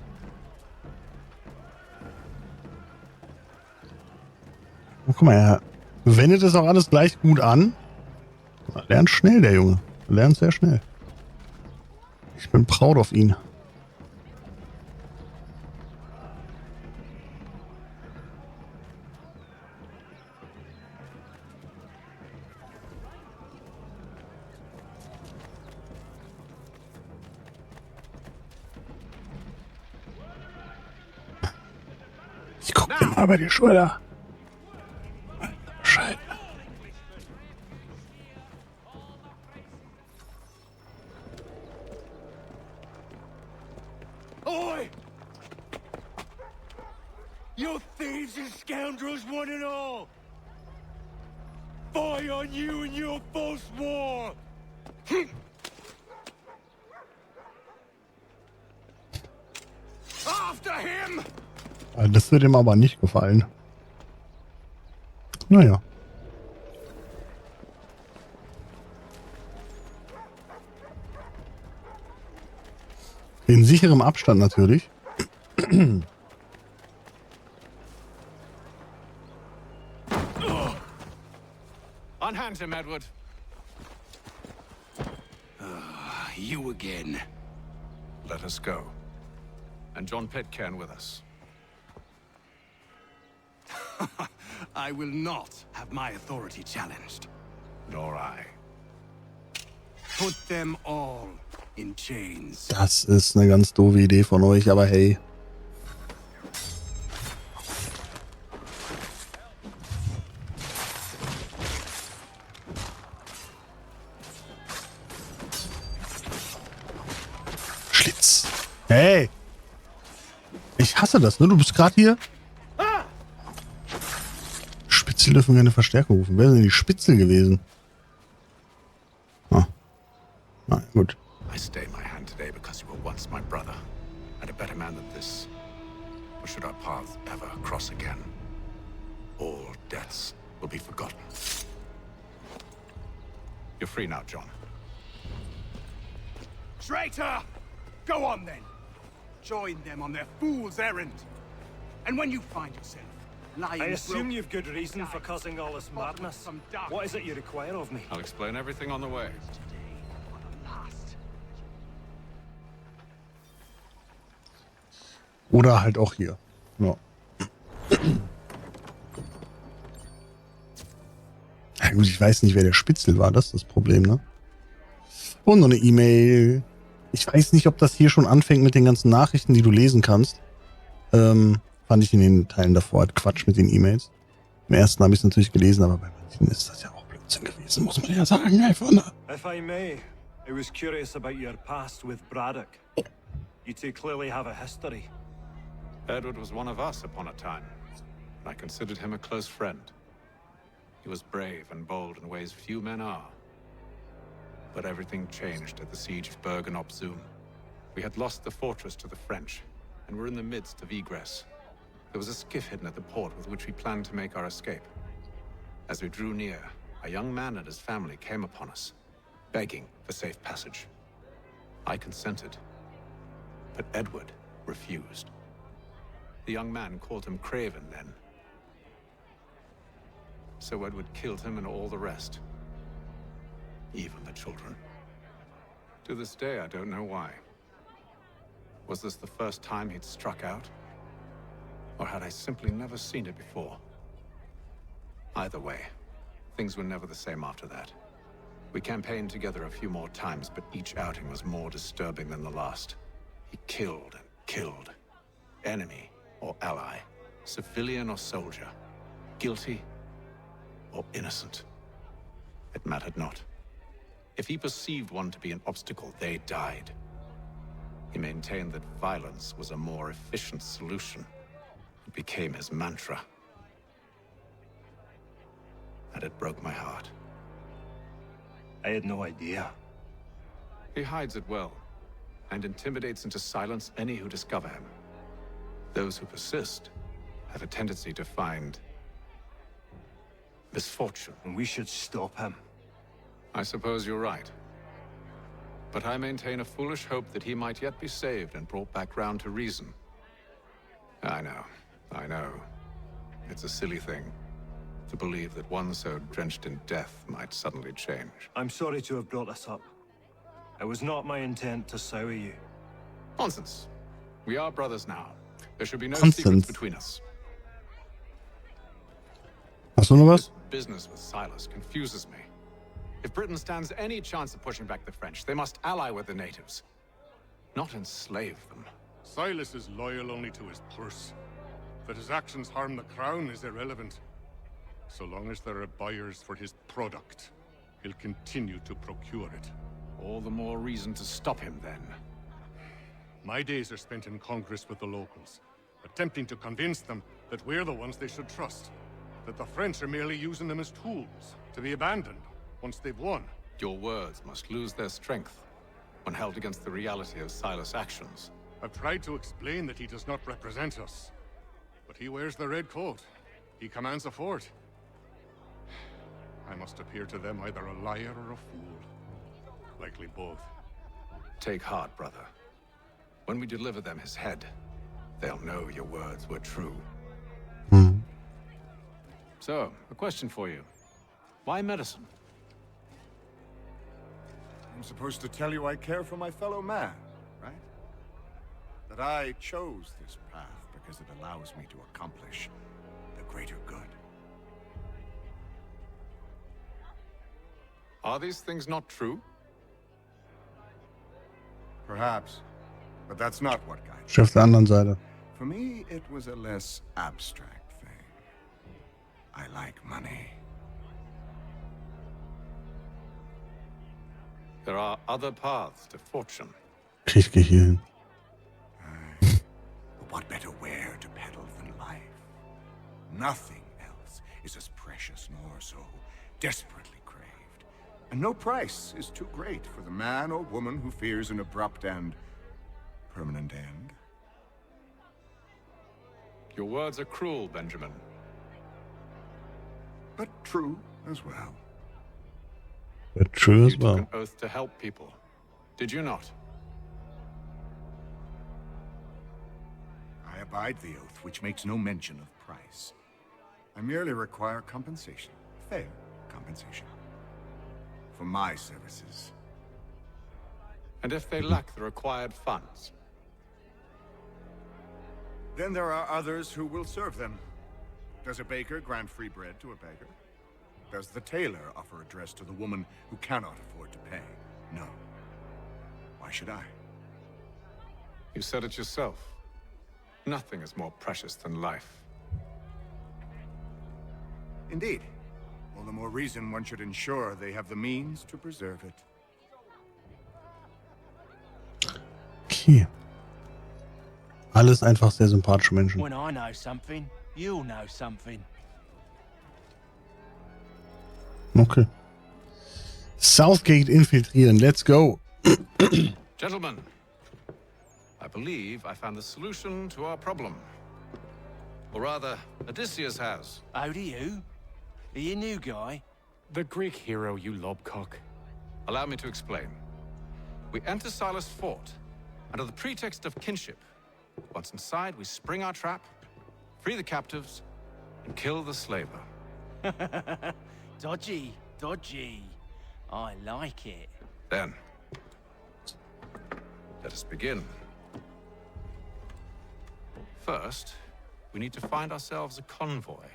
Oh, guck mal, er wendet es auch alles gleich gut an. Er lernt schnell, der Junge. Er lernt sehr schnell. Ich bin proud auf ihn. Ich guck dir mal über die Schulter. Alter Scheiße. Oi! You thieves and scoundrels, one and all! Fie on you and your false war! After him! Das wird ihm aber nicht gefallen. Naja. In sicherem Abstand natürlich. Unhand him, Edward. You again. Let us go. And John Pitcairn with us. I will not have my authority challenged. Nor I. Put them all in chains. Das ist eine ganz doofe Idee von euch, aber hey. Schlitz. Hey! Ich hasse das, ne? Du bist gerade hier. Spitzel dürfen keine Verstärkung rufen. Wer sind denn die Spitzel gewesen? Ah. Na gut. I stay my hand today because you were once my brother, and a better man than this. Or should our paths ever cross again, all debts will be forgotten. You're free now, John. Traitor! Go on then. Join them on their fool's errand. And when you find yourself lying... I assume you've good reason for causing all this madness. What is it you require of me? I'll explain everything on the way. Oder halt auch hier. Ja. Na gut, ich weiß nicht, wer der Spitzel war. Das ist das Problem, ne? Und noch eine E-Mail. Ich weiß nicht, ob das hier schon anfängt mit den ganzen Nachrichten, die du lesen kannst. Fand ich in den Teilen davor halt Quatsch mit den E-Mails. Im ersten habe ich es natürlich gelesen, aber bei manchen ist das ja auch Blödsinn gewesen, muss man ja sagen. Einfach, ne? If I may, I was curious about your past with Braddock. You two clearly have a history. Edward was one of us upon a time, and I considered him a close friend. He was brave and bold in ways few men are. But everything changed at the siege of Bergen op Zoom. We had lost the fortress to the French, and were in the midst of egress. There was a skiff hidden at the port with which we planned to make our escape. As we drew near, a young man and his family came upon us, begging for safe passage. I consented, but Edward refused. The young man called him Craven then. So Edward killed him and all the rest. Even the children. To this day, I don't know why. Was this the first time he'd struck out? Or had I simply never seen it before? Either way, things were never the same after that. We campaigned together a few more times, but each outing was more disturbing than the last. He killed and killed. Enemy or ally, civilian or soldier, guilty or innocent. It mattered not. If he perceived one to be an obstacle, they died. He maintained that violence was a more efficient solution. It became his mantra. And it broke my heart. I had no idea. He hides it well, and intimidates into silence any who discover him. Those who persist have a tendency to find misfortune. And we should stop him. I suppose you're right. But I maintain a foolish hope that he might yet be saved and brought back round to reason. I know. It's a silly thing to believe that one so drenched in death might suddenly change. I'm sorry to have brought this up. It was not my intent to sour you. Nonsense. We are brothers now. There should be no secrets between us. Hast du noch was? This business with Silas confuses me. If Britain stands any chance of pushing back the French, they must ally with the natives, not enslave them. Silas is loyal only to his purse. That his actions harm the crown is irrelevant. So long as there are buyers for his product, he'll continue to procure it. All the more reason to stop him, then. My days are spent in Congress with the locals, attempting to convince them that we're the ones they should trust. That the French are merely using them as tools, to be abandoned once they've won. Your words must lose their strength when held against the reality of Silas' actions. I've tried to explain that he does not represent us. But he wears the red coat. He commands a fort. I must appear to them either a liar or a fool. Likely both. Take heart, brother. When we deliver them his head, they'll know your words were true. So, a question for you. Why medicine? I'm supposed to tell you I care for my fellow man, right? That I chose this path because it allows me to accomplish the greater good. Are these things not true? Perhaps, but that's not what guides Ich auf der anderen Seite. For me, it was a less abstract thing. I like money. There are other paths to fortune. Krieg ich hier hin. But what better ware to peddle than life? Nothing else is as precious nor so desperately craved. And no price is too great for the man or woman who fears an abrupt and permanent end. Your words are cruel, Benjamin. But true as well. But true as You well. took an oath to help people. Did you not? I abide the oath, which makes no mention of price. I merely require compensation. Fair compensation. For my services. And if they lack the required funds? Then there are others who will serve them. Does a baker grant free bread to a beggar? Does the tailor offer a dress to the woman who cannot afford to pay? No. Why should I? You said it yourself. Nothing is more precious than life. Indeed. All the more reason one should ensure they have the means to preserve it. Okay. Alles einfach sehr sympathische Menschen. When I know something, you'll know something. Okay. Southgate infiltrieren. Let's go. Gentlemen, I believe I found the solution to our problem. Or rather, Odysseus has. Oh, do you? Are you a new guy? The Greek hero, you lobcock. Allow me to explain. We enter Silas' fort under the pretext of kinship. Once inside, we spring our trap, free the captives, and kill the slaver. Dodgy, dodgy. I like it. Then, let us begin. First, we need to find ourselves a convoy.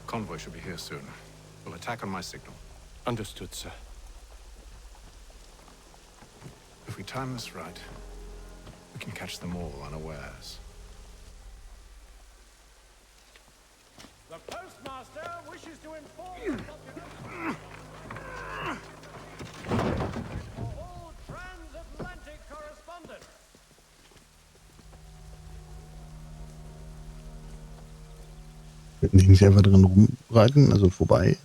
Convoy should be here soon. We'll attack on my signal. Understood, sir. If we time this right, we can catch them all unawares. The postmaster wishes to inform all transatlantic correspondents. Wir können nicht einfach drin rumreiten, also vorbei.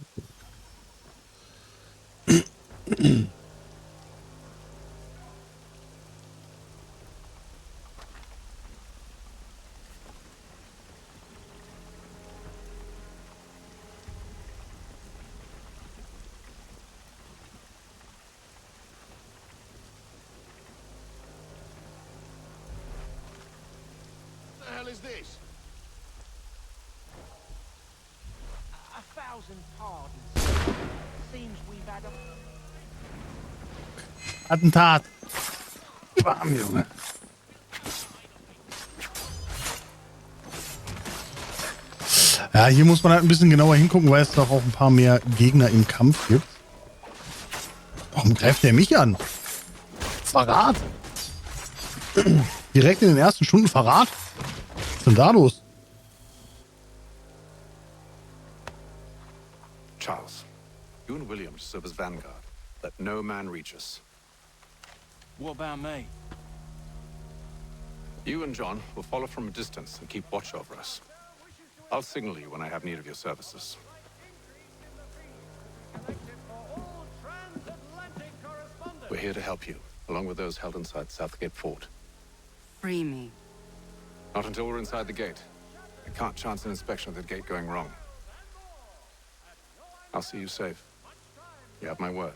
What the hell is this? A thousand pardons. Seems we've had a... Attentat. Bam, Junge. Ja, hier muss man halt ein bisschen genauer hingucken, weil es doch auch ein paar mehr Gegner im Kampf gibt. Warum greift der mich an? Verrat. Direkt in den ersten Stunden Verrat? Was ist denn da los? Charles, you and William serve as vanguard. Let no man reach us. What about me? You and John will follow from a distance and keep watch over us. I'll signal you when I have need of your services. We're here to help you, along with those held inside Southgate Fort. Free me. Not until we're inside the gate. I can't chance an inspection of the gate going wrong. I'll see you safe. You have my word.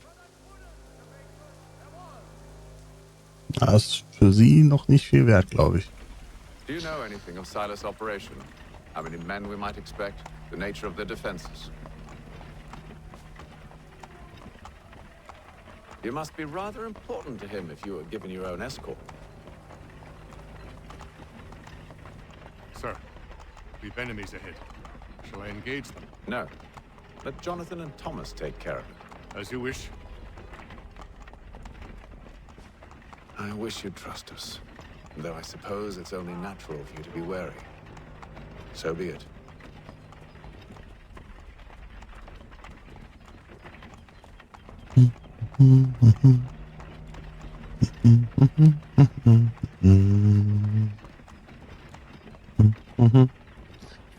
Das ist für sie noch nicht viel wert, glaube ich. Do you know anything of Silas' operation? How many men we might expect? The nature of their defenses? You must be rather important to him if you were given your own escort. Sir, we've enemies ahead. Shall I engage them? No. Let Jonathan and Thomas take care of it. As you wish. I wish you'd trust us. Though I suppose it's only natural for you to be wary. So be it.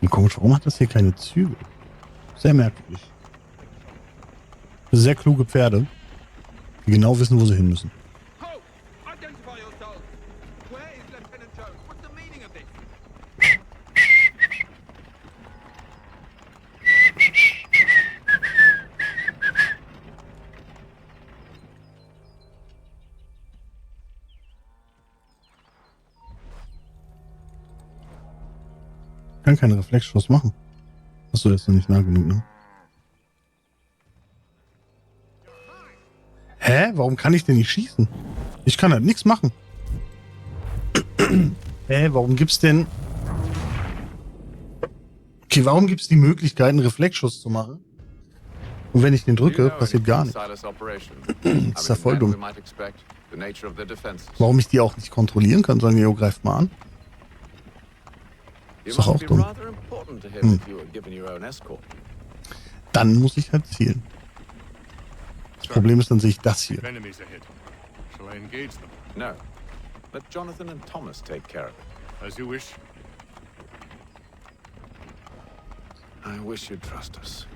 Komisch, warum hat das hier keine Züge? Sehr merkwürdig. Sehr kluge Pferde, die genau wissen, wo sie hin müssen. Ich kann keinen Reflexschuss machen. Hast du jetzt noch nicht nah genug, ne? Hä? Warum kann ich denn nicht schießen? Ich kann halt nichts machen. Hä? Warum gibt's denn... Okay, warum gibt's die Möglichkeit, einen Reflexschuss zu machen? Und wenn ich den drücke, passiert gar nichts. Das ist ja voll dumm. Warum ich die auch nicht kontrollieren kann, sagen, jo, greift mal an. Ist doch auch dumm. Dann muss ich halt zielen. Das Problem ist, dann sehe ich das hier. No. Let Jonathan and Thomas take care of it. As you wish. I wish you'd trust us.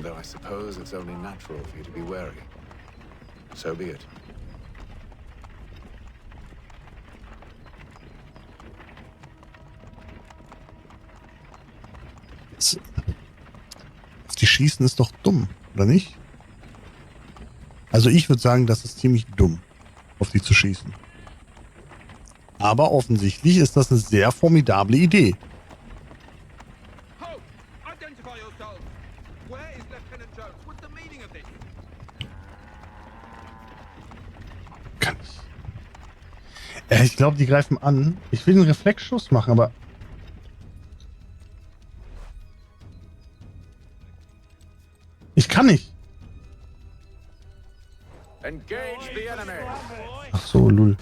Though I suppose it's only natural for you to be wary. So be it. Auf die schießen ist doch dumm, oder nicht? Also ich würde sagen, das ist ziemlich dumm, auf die zu schießen. Aber offensichtlich ist das eine sehr formidable Idee. Kann ich. Ich glaube, die greifen an. Ich will einen Reflexschuss machen, aber... Ich kann nicht. Ach so, lul.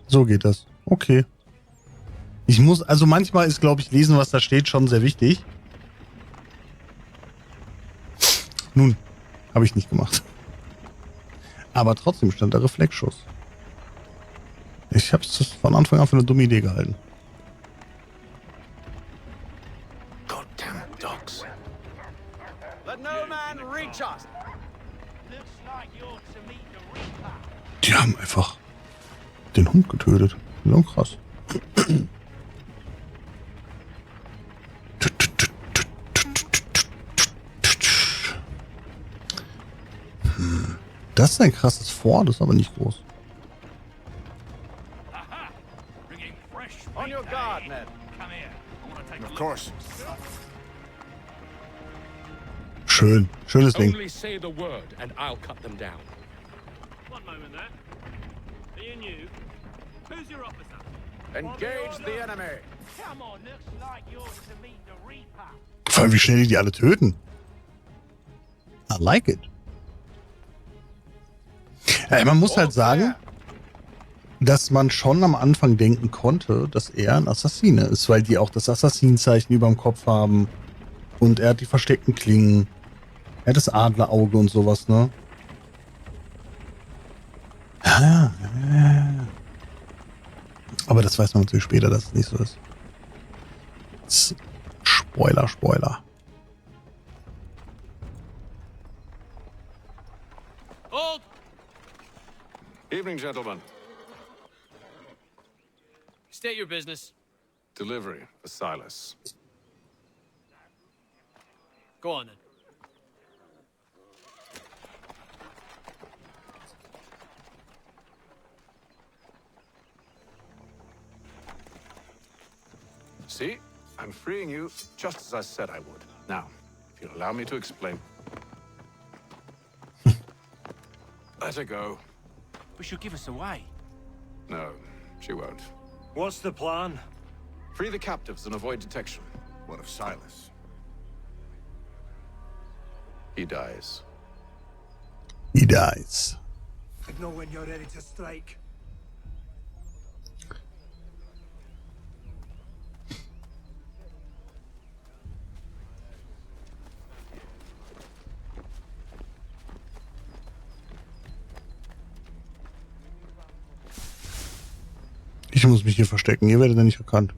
So geht das. Okay. Ich muss, also manchmal ist, glaube ich, lesen, was da steht, schon sehr wichtig. Nun, habe ich nicht gemacht. Aber trotzdem stand da Reflexschuss. Ich habe es von Anfang an für eine dumme Idee gehalten. Goddamn dogs. Let no man reach us. Die haben einfach den Hund getötet. So krass. Das ist ein krasses Fort, das ist aber nicht groß. On your guard, men. Of course. Schön. Schönes Ding. Only say the word and I'll cut them down. Engage the enemy. Vor allem, wie schnell die alle töten. I like it. Man muss halt sagen, dass man schon am Anfang denken konnte, dass er ein Assassine ist, weil die auch das Assassinenzeichen über dem Kopf haben. Und er hat die versteckten Klingen. Er hat das Adlerauge und sowas, ne? Ja. Aber das weiß man natürlich später, dass es nicht so ist. Spoiler. Hold! Evening, gentlemen. State your business. Delivery for Silas. Go on then. See? I'm freeing you just as I said I would. Now, if you'll allow me to explain. Let her go. But she'll give us away. No, she won't. What's the plan? Free the captives and avoid detection. What of Silas? He dies. He dies. Know when you're ready to strike. Ich muss mich hier verstecken. Ihr werdet ja nicht erkannt.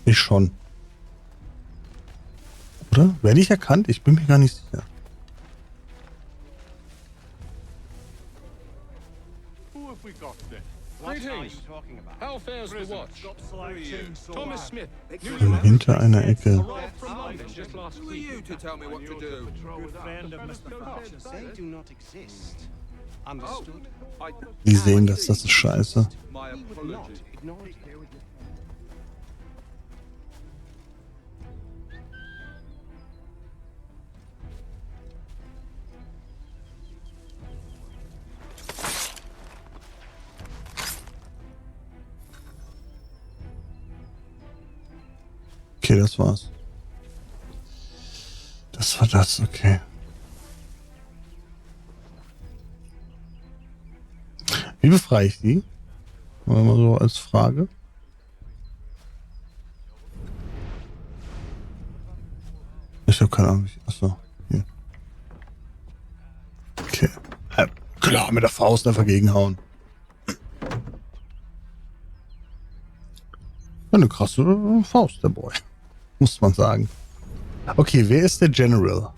Ich schon. Oder? Werde ich erkannt? Ich bin mir gar nicht sicher. Who have we got then? Greetings. How fares the watch? Thomas Smith. Hinter einer Ecke. Arrived from London just last Who are week. you to tell me what to do? Good friend of Mr. Thatcher's. They do not exist. Understood? Die sehen das ist scheiße. My We would not apologies. ignore it. Okay, das war's. Das war das, okay. Wie befreie ich die? Mal so als Frage. Ich habe keine Ahnung. Achso. Hier. Okay. Klar, mit der Faust einfach gegenhauen. Eine krasse Faust, der Boy. Muss man sagen. Okay, wer ist der General?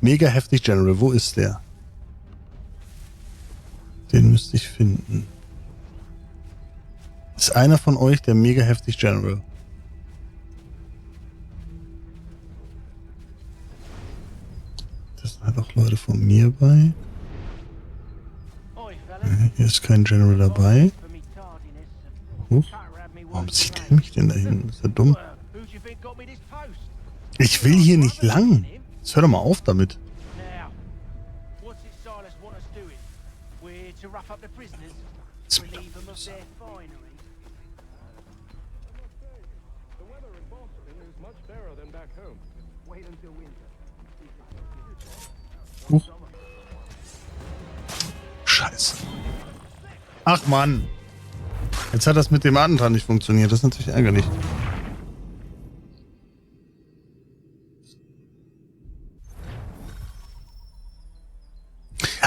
Mega heftig General. Wo ist der? Den müsste ich finden. Ist einer von euch der mega heftig General? Das sind halt auch Leute von mir bei. Hier ist kein General dabei. Huch. Warum zieht er mich denn dahin? Ist er dumm? Ich will hier nicht lang. Jetzt hör doch mal auf damit. Scheiße. Ach Mann. Jetzt hat das mit dem Attentat nicht funktioniert. Das ist natürlich ärgerlich.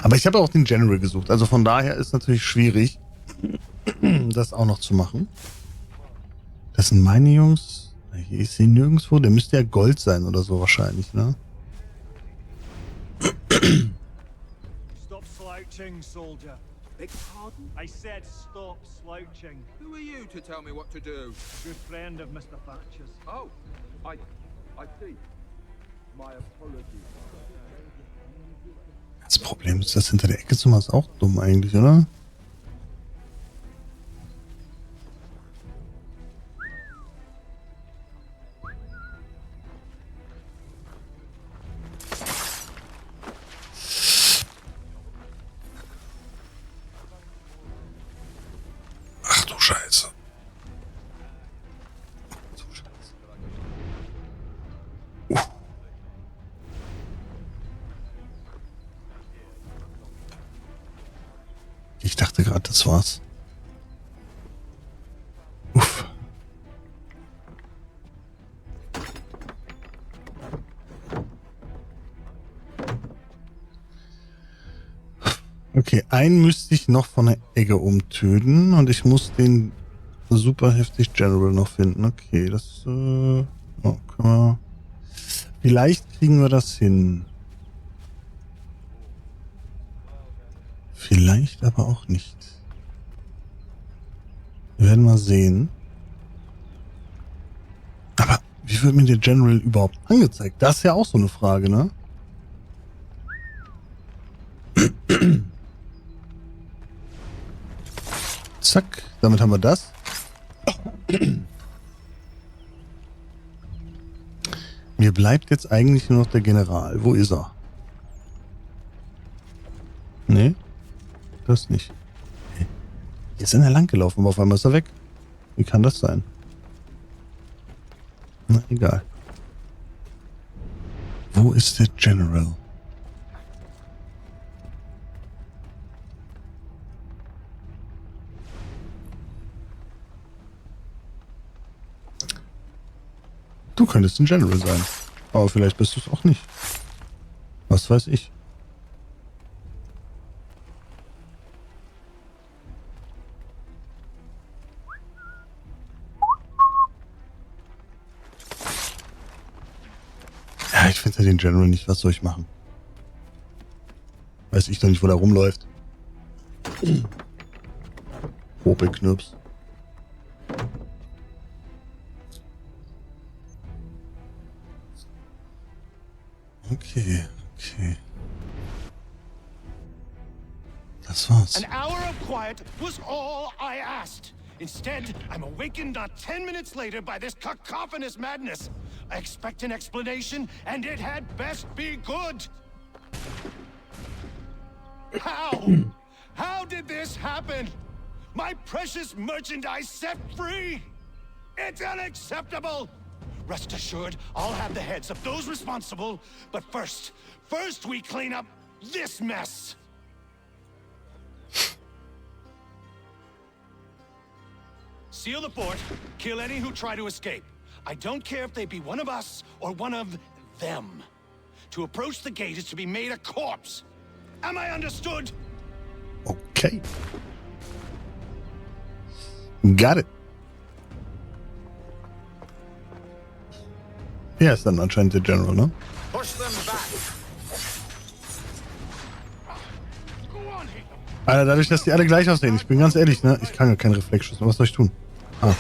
Aber ich habe auch den General gesucht. Also von daher ist natürlich schwierig, das auch noch zu machen. Das sind meine Jungs. Hier ist sie nirgendwo. Der müsste ja Gold sein oder so wahrscheinlich, ne? Stop slouching, soldier. Beg pardon? I said stop slouching. Who are you to tell me what to do? Good friend of Mr. Thatcher's. Oh, I see. My apologies. Das Problem ist, das hinter der Ecke zu machen, ist auch dumm eigentlich, oder? Ich dachte gerade, das war's. Uff. Okay, einen müsste ich noch von der Ecke umtöten und ich muss den super heftig General noch finden. Okay, das können wir. Vielleicht kriegen wir das hin. Vielleicht aber auch nicht. Wir werden mal sehen. Aber wie wird mir der General überhaupt angezeigt? Das ist ja auch so eine Frage, ne? Zack, damit haben wir das. Mir bleibt jetzt eigentlich nur noch der General. Wo ist er? Nee, das nicht. Hey. Jetzt ist er lang gelaufen, aber auf einmal ist er weg. Wie kann das sein? Na, egal. Wo ist der General? Du könntest ein General sein. Aber vielleicht bist du es auch nicht. Was weiß ich. Ja, ich finde ja den General nicht. Was soll ich machen? Weiß ich doch nicht, wo der rumläuft. Popelknirps. Okay, okay. Das war's. An hour of quiet was all I asked. Instead, I'm awakened not 10 minutes later by this cacophonous madness. I expect an explanation, and it had best be good. How? How did this happen? My precious merchandise set free? It's unacceptable! Rest assured, I'll have the heads of those responsible, but first we clean up this mess! Seal the fort, kill any who try to escape. I don't care if they be one of us or one of them. To approach the gate is to be made a corpse. Am I understood? Okay. Got it. Er ist dann anscheinend der General, ne? Alter, dadurch, dass die alle gleich aussehen, ich bin ganz ehrlich, ne? Ich kann ja keinen Reflexschuss mehr. Was soll ich tun? Ah.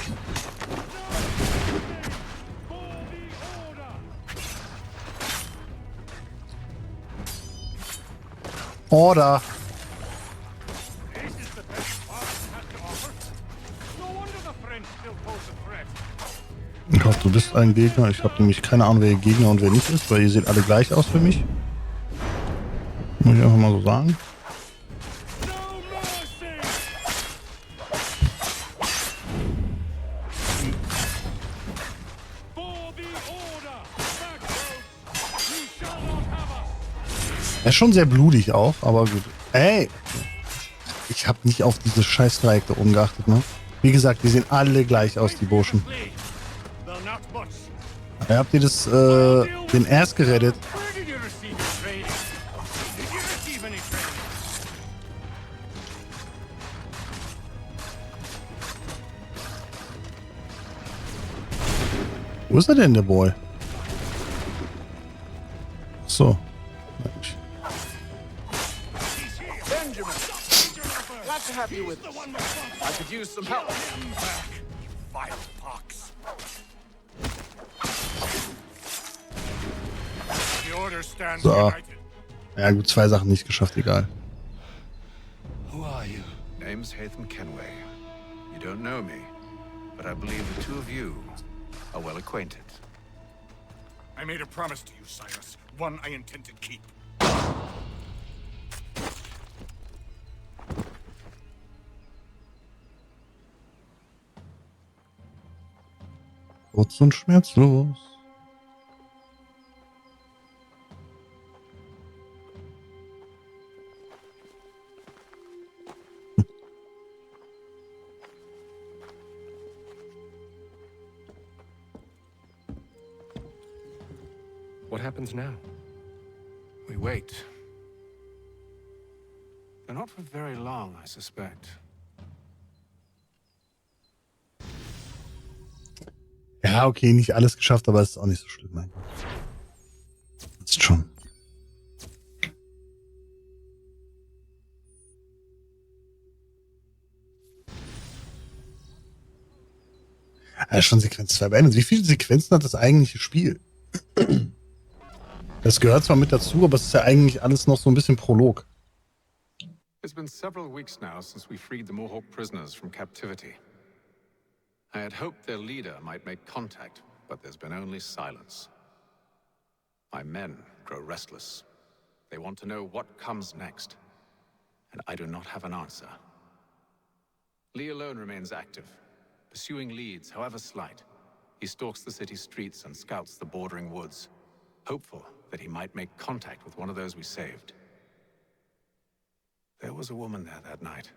Order. Ich hoffe, du bist ein Gegner. Ich habe nämlich keine Ahnung, wer Gegner und wer nicht ist, weil ihr seht alle gleich aus für mich. Muss ich einfach mal so sagen. Er ist schon sehr blutig auch, aber gut. Ey! Ich habe nicht auf dieses Scheißdreieck da oben geachtet, ne? Wie gesagt, die sehen alle gleich aus, die Burschen. Habt ihr das, den erst gerettet? Wo ist er denn, der Boy? Ach so. Glad to have you with us. I could use some help. So. Ja gut, 2 Sachen nicht geschafft, egal. Who are you? Name's Haytham Kenway. You don't know me, but I believe the two of you are well acquainted. I made a promise to you, Cyrus. One I intend to keep. Kurz und schmerzlos. What happens now? We wait. But not for very long, I suspect. Ja, okay, nicht alles geschafft, aber es ist auch nicht so schlimm, mein Gott. Ist schon. Ja, schon Sequenz 2 beendet. Wie viele Sequenzen hat das eigentliche Spiel? Das gehört zwar mit dazu, aber es ist ja eigentlich alles noch so ein bisschen Prolog. It's been several weeks now since we freed the Mohawk prisoners from captivity. I had hoped their leader might make contact, but there's been only silence. My men grow restless. They want to know what comes next, and I do not have an answer. Lee alone remains active, pursuing leads, however slight. He stalks the city streets and scouts the bordering woods, hopeful that he might make contact with one of those we saved. There was a woman there that night.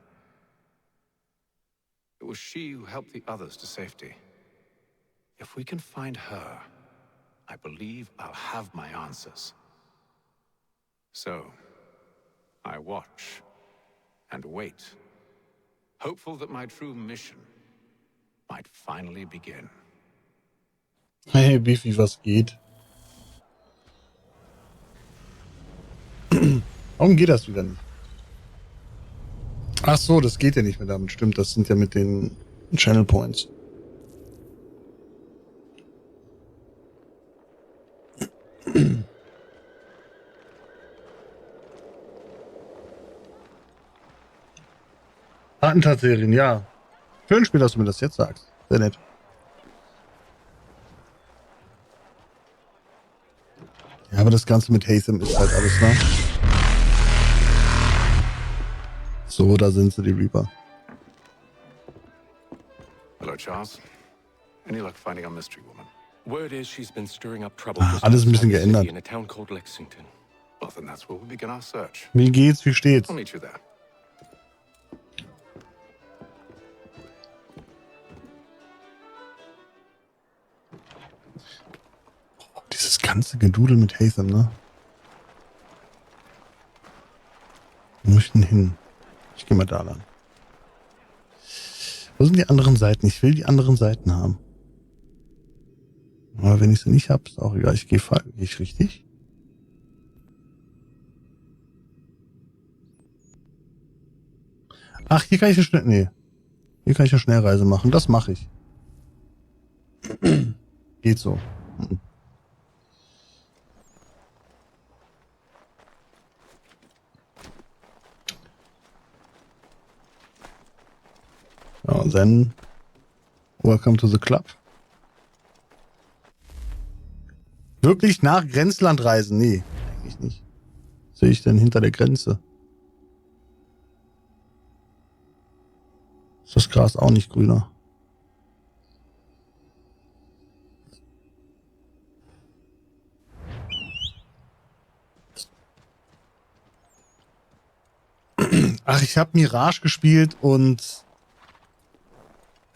It was she who helped the others to safety. If we can find her, I believe I'll have my answers. So, I watch and wait, hopeful that my true mission might finally begin. Hey, Biffy, was geht? Warum geht das wieder nicht? Ach so, das geht ja nicht mehr damit. Stimmt, das sind ja mit den Channel Points. Attentatserien, ja. Schön Spiel, dass du mir das jetzt sagst. Sehr nett. Ja, aber das Ganze mit Haytham ist halt alles, ne? So, da sind sie, die Reaper. Hello, Charles. Any luck finding our mystery woman? Word is she's been stirring up trouble Alles ein bisschen geändert. in a town called Lexington. Well, then that's where we begin our search. Wie geht's? Wie steht's? I'll meet you there. Dieses ganze Gedudel mit Haytham, ne? Wo muss ich denn hin? Ich gehe mal da lang. Wo sind die anderen Seiten? Ich will die anderen Seiten haben. Aber wenn ich sie nicht habe, ist auch egal. Ich gehe richtig? Ach, hier kann ich hier kann ich eine Schnellreise machen. Das mache ich. Geht so. Ja, und dann welcome to the club. Wirklich nach Grenzland reisen? Nee, eigentlich nicht. Was sehe ich denn hinter der Grenze? Ist das Gras auch nicht grüner? Ach, ich habe Mirage gespielt und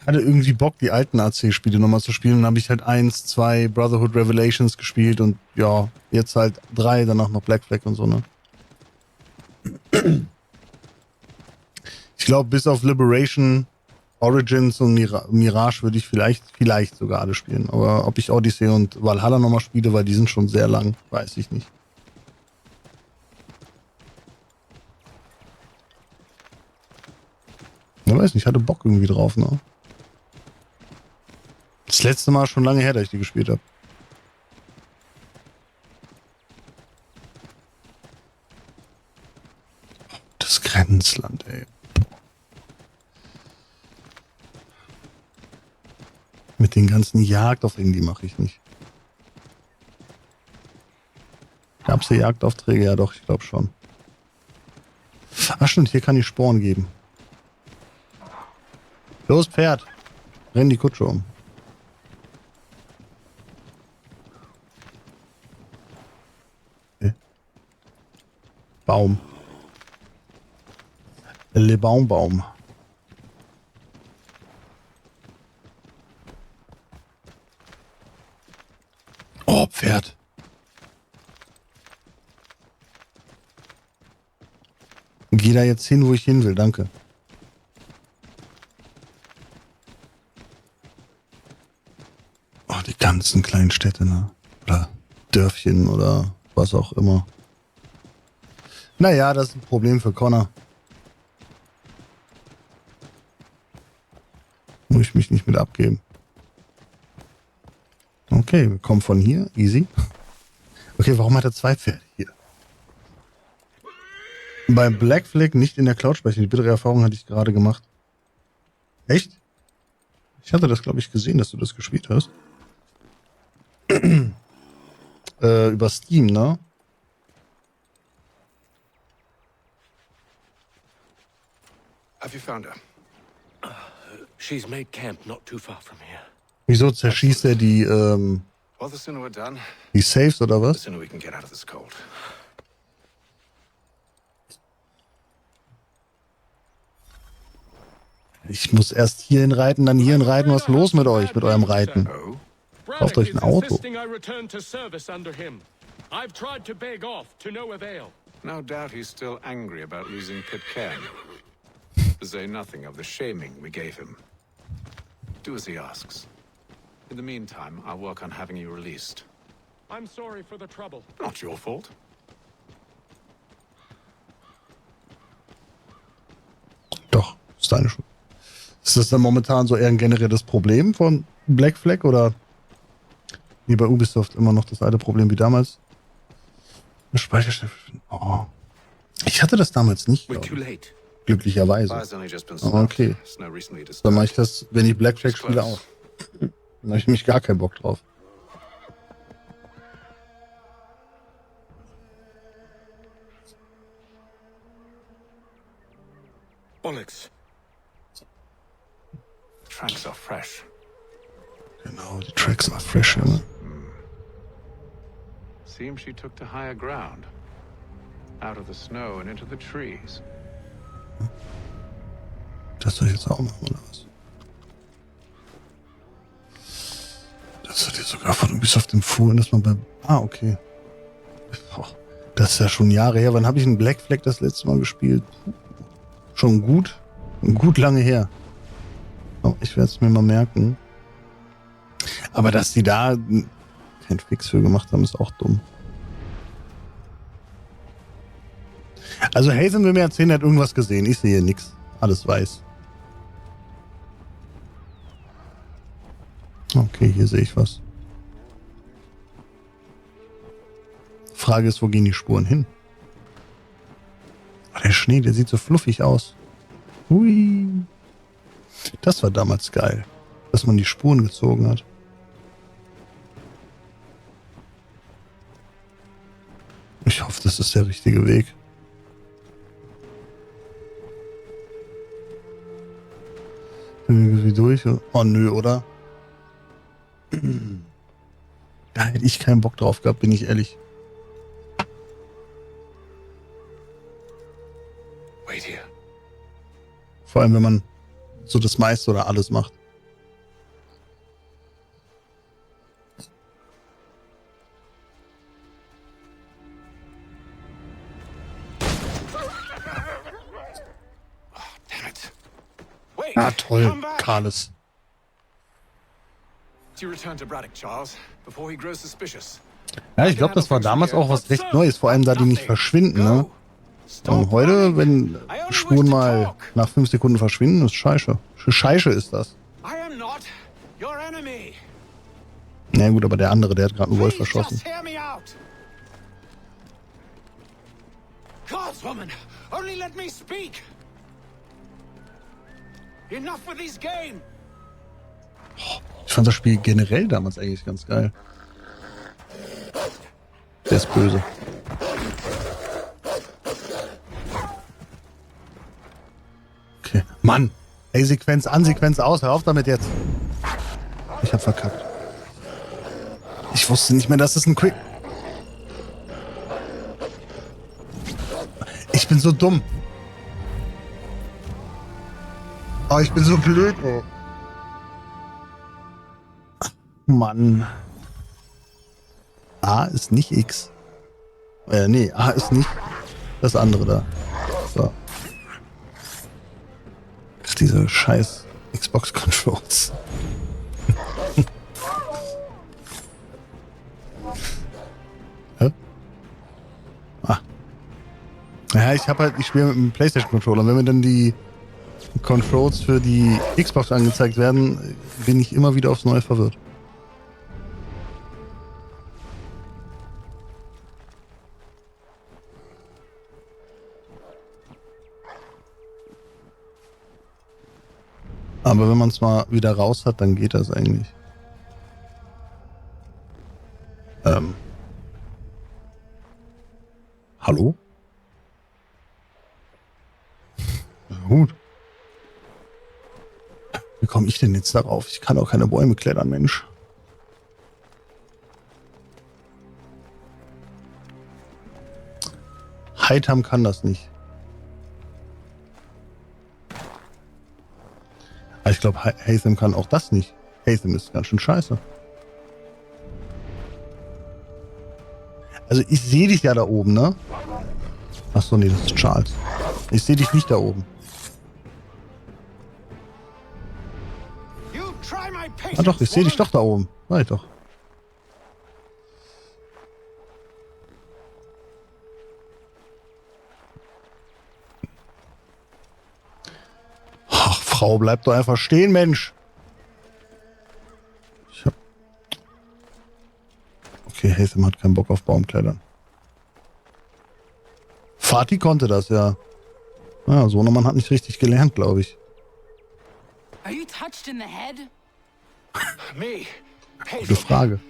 hatte irgendwie Bock, die alten AC-Spiele nochmal zu spielen. Dann habe ich halt 1, 2 Brotherhood Revelations gespielt und ja, jetzt halt 3, danach noch Black Flag und so, ne? Ich glaube, bis auf Liberation, Origins und Mirage würde ich vielleicht sogar alle spielen. Aber ob ich Odyssey und Valhalla nochmal spiele, weil die sind schon sehr lang, weiß ich nicht. Ich weiß nicht, ich hatte Bock irgendwie drauf, ne? Das letzte Mal schon lange her, dass ich die gespielt habe. Das Grenzland, ey. Mit den ganzen Jagdaufträgen, die mache ich nicht. Gab's hier Jagdaufträge? Ja doch, ich glaube schon. Ach stimmt, hier kann ich Sporen geben. Los, Pferd. Renn die Kutsche um. Okay. Baum. Le Baum. Oh, Pferd. Geh da jetzt hin, wo ich hin will, danke. Oh, die ganzen kleinen Städte, ne? Oder Dörfchen oder was auch immer. Naja, das ist ein Problem für Connor. Muss ich mich nicht mit abgeben. Okay, wir kommen von hier. Easy. Okay, warum hat er 2 Pferde hier? Beim Black Flag nicht in der Cloud speichern. Die bittere Erfahrung hatte ich gerade gemacht. Echt? Ich hatte das, glaube ich, gesehen, dass du das gespielt hast. Über Steam, ne? Have you found her? She's made camp not too far from here. Wieso zerschießt er die, Well, the sooner we're done, die Safes oder the was? sooner we can get out of this cold. Ich muss erst hierhin reiten, dann hierhin reiten. Was ist los mit euch, mit eurem Reiten? Kauft euch ein Auto. No doubt he's still angry about losing Pitcairn. To say nothing of the shaming we gave him. Do as he asks. In the meantime, I'll work on having you released. I'm sorry for the trouble. Not your fault. Doch, ist deine Schuld. Ist das dann momentan so eher ein generelles Problem von Black Flag oder wie bei Ubisoft immer noch das alte Problem wie damals? Eine Speicherstelle. Oh. Ich hatte das damals nicht. Glücklicherweise. Okay. Dann mache ich das, wenn ich Black Flag spiele, auch. Dann habe ich nämlich gar keinen Bock drauf. Onyx. Tracks are fresh. Genau, die Tracks are fresh, ja. Seems she took to higher ground. Out of the snow and into the trees. Das soll ich jetzt auch machen, oder was? Das hat jetzt sogar von Ubisoft empfohlen, dass man beim... Ah, okay. Boah, das ist ja schon Jahre her. Wann habe ich einen Black Flag das letzte Mal gespielt? Schon gut lange her. Oh, ich werde es mir mal merken. Aber dass die da keinen Fix für gemacht haben, ist auch dumm. Also Haytham will mir erzählen, er hat irgendwas gesehen. Ich sehe nichts. Alles weiß. Okay, hier sehe ich was. Frage ist, wo gehen die Spuren hin? Oh, der Schnee, der sieht so fluffig aus. Hui. Das war damals geil, dass man die Spuren gezogen hat. Ich hoffe, das ist der richtige Weg. Wie durch? Oh nö, oder? Da hätte ich keinen Bock drauf gehabt, bin ich ehrlich. Wait here. Vor allem, wenn man so das meiste oder alles macht. Ah, toll, Carles. Ja, ich glaube, das war damals auch was recht Neues, vor allem da die nicht verschwinden, ne? Und heute, wenn Spuren mal nach 5 Sekunden verschwinden, ist scheiße. Scheiße ist das. Na gut, aber der andere, der hat gerade einen Wolf verschossen. Ich fand das Spiel generell damals eigentlich ganz geil. Der ist böse. Okay. Mann! Ey, Sequenz an, Sequenz aus. Hör auf damit jetzt. Ich hab verkackt. Ich wusste nicht mehr, dass es ein Quick... Ich bin so dumm. Oh, ich bin so blöd, oh. Mann. A ist nicht X. Nee, A ist nicht das andere da. So. Ach, diese scheiß Xbox-Controls. Hä? Ah. Ja, ich spiele mit einem PlayStation-Controller. Wenn mir dann die Controls für die Xbox angezeigt werden, bin ich immer wieder aufs Neue verwirrt. Aber wenn man es mal wieder raus hat, dann geht das eigentlich. Hallo? Na gut. Wie komme ich denn jetzt darauf? Ich kann auch keine Bäume klettern, Mensch. Haytham kann das nicht. Aber ich glaube, Haytham kann auch das nicht. Haytham ist ganz schön scheiße. Also ich sehe dich ja da oben, ne? Achso, nee, das ist Charles. Ich sehe dich nicht da oben. Ah doch, ich sehe dich doch da oben. War ich doch. Ach, Frau, bleib doch einfach stehen, Mensch. Okay, Haytham hat keinen Bock auf Baumklettern. Fatih konnte das, ja. Ja, Sohnemann hat nicht richtig gelernt, glaube ich. Are you touched in the head? Me? Gute Frage.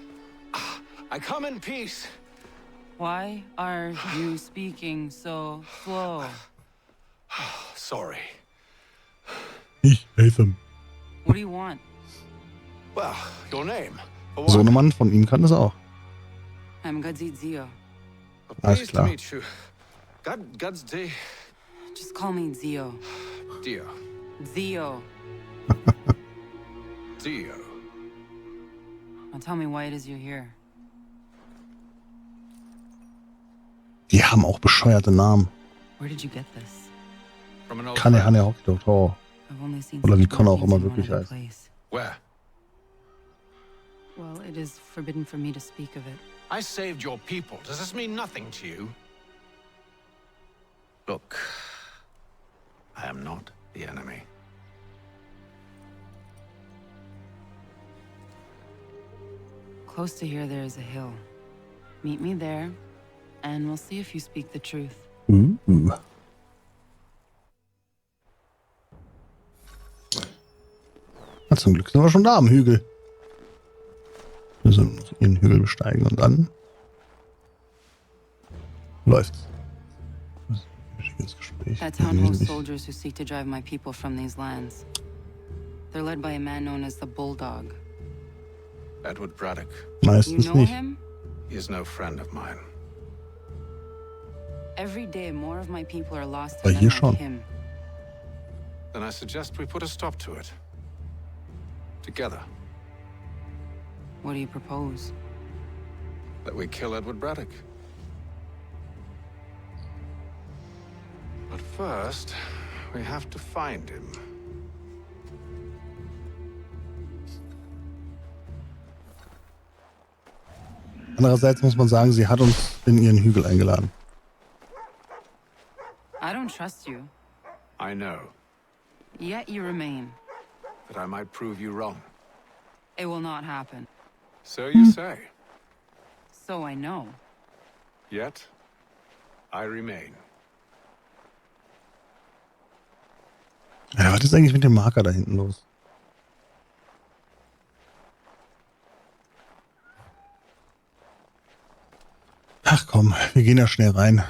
I come in peace. Why are you speaking so slow? Sorry. Ich, Haytham. What do you want? Well, your name. Sohnemann von ihm kann das auch. I'm Gadzit Zio. Alles klar. God's day. Just call me Zio. Dio. Zio. Dio. Now tell me why it is you're here. Die haben auch bescheuerte Namen. Where did you get this? Kanehane Hockey-Doktor. I've only seen Oder wie such Connor auch markings immer in one wirklich other heißt. place. Where? Well, it is forbidden for me to speak of it. I saved your people. Does this mean nothing to you? Look, I am not the enemy. Close to here, there is a hill. Meet me there, and we'll see if you speak the truth. Na, zum Glück sind wir schon da am Hügel. Wir sollen ihren Hügel besteigen und dann läuft's. Gespräch. That town hosts soldiers who seek to drive my people from these lands. They're led by a man known as the Bulldog. Edward Braddock. Meistens you know nicht. him? He is no friend of mine. Every day, more of my people are lost to Aber men hier like schon. him. Then I suggest we put a stop to it. Together. What do you propose? That we kill Edward Braddock. But first, we have to find him. Andererseits muss man sagen, sie hat uns in ihren Hügel eingeladen. I don't trust you. I know, Yet you remain. that I might prove you wrong. It will not happen. So you say. So I know. Yet, I remain. Ja, was ist eigentlich mit dem Marker da hinten los? Ach komm, wir gehen da schnell rein.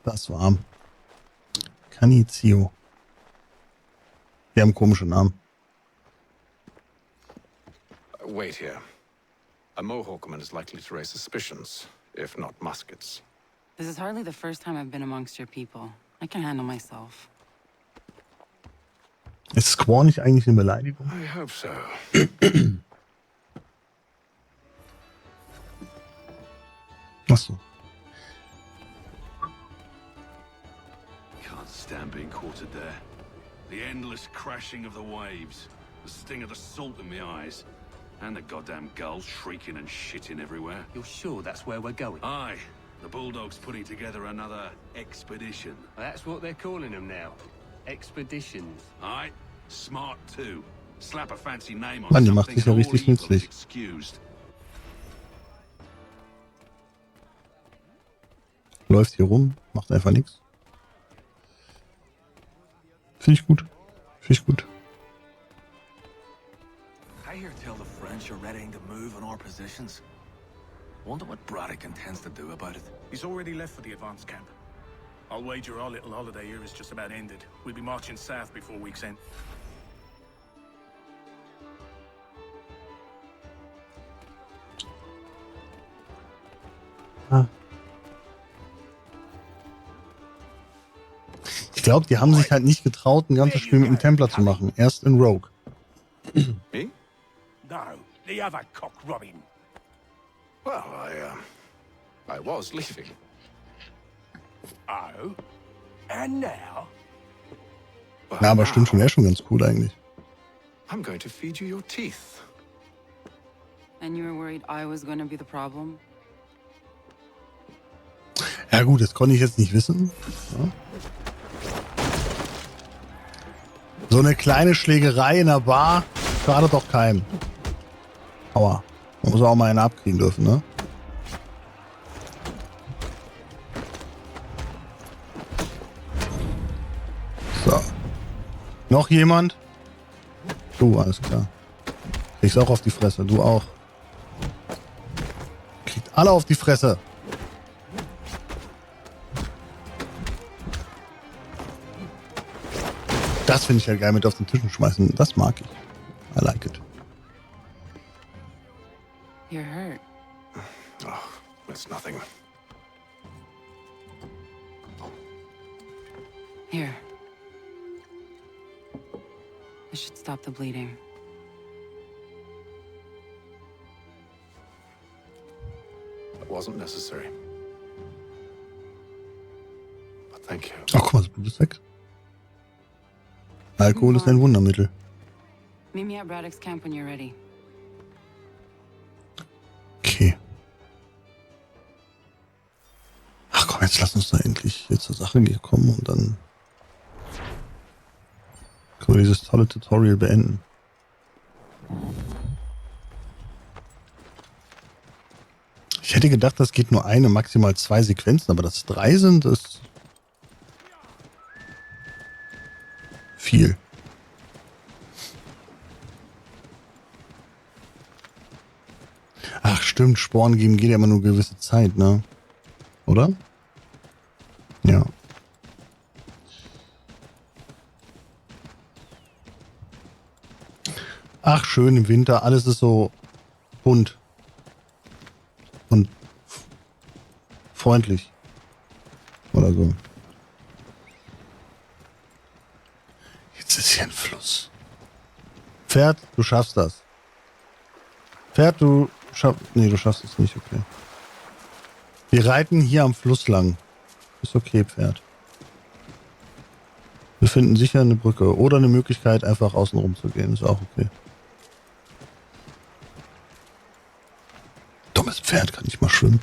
Das ist warm. Canizio. Die haben komische Namen. Wait here. A Mohawkman is likely to raise suspicions, if not muskets. This is hardly the first time I've been amongst your people. I can handle myself. Ist Squaw nicht eigentlich eine Beleidigung? I hope so. Achso. can't stand being quartered there. The endless crashing of the waves, the sting of the salt in my eyes, and the goddamn gulls shrieking and shitting everywhere. You're sure that's where we're going? Aye. The Bulldog's putting together another expedition. That's what they're calling them now. Expeditions. Aye. Smart too. Slap a fancy name on Mann, die macht something sich ja and all richtig evil is nützlich. excused. Läuft hier rum, macht einfach nichts. Finde ich gut. Finde ich gut. I hear tell the French are readying to move on our positions. Wonder what Braddock intends to do about it. He's already left for the advance camp. I'll wager our little holiday here is just about ended. We'll be marching south before week's end. Ich glaube, die haben sich halt nicht getraut, ein ganzes Spiel mit dem Templar zu machen. Erst in Rogue. Me? No, the other cock Robin. Well, I was leaving. Oh? And now? Ja, aber stimmt schon, wäre schon ganz cool eigentlich. I'm going to feed you your teeth. And you were worried I was going to be the problem? Ja gut, das konnte ich jetzt nicht wissen. Ja. So eine kleine Schlägerei in der Bar schadet doch keinem. Aua. Man muss auch mal einen abkriegen dürfen, ne? So. Noch jemand? Du, alles klar. Kriegst auch auf die Fresse, du auch. Kriegt alle auf die Fresse. Das finde ich ja geil, mit auf den Tischen schmeißen. Das mag ich. I like it. You're hurt. Oh, it's nothing. Here. This should stop the bleeding. It wasn't necessary. But thank you. Ach, guck mal, das Blut ist weg. Alkohol ist ein Wundermittel. Meet me at Braddock's camp when you're ready. Okay. Ach komm, jetzt lass uns da endlich hier zur Sache kommen und dann können wir dieses tolle Tutorial beenden. Ich hätte gedacht, das geht nur eine, maximal 2 Sequenzen, aber dass 3 sind, ist viel. Ach stimmt, Sporen geben geht ja immer nur eine gewisse Zeit, ne? Oder? Ja. Ach schön, im Winter, alles ist so bunt. Und freundlich. Oder so. Jetzt ist hier ein Fluss. Pferd, du schaffst das. Pferd, du schaffst... Nee, du schaffst es nicht, okay. Wir reiten hier am Fluss lang. Ist okay, Pferd. Wir finden sicher eine Brücke oder eine Möglichkeit, einfach außen rum zu gehen. Ist auch okay. Dummes Pferd, kann nicht mal schwimmen.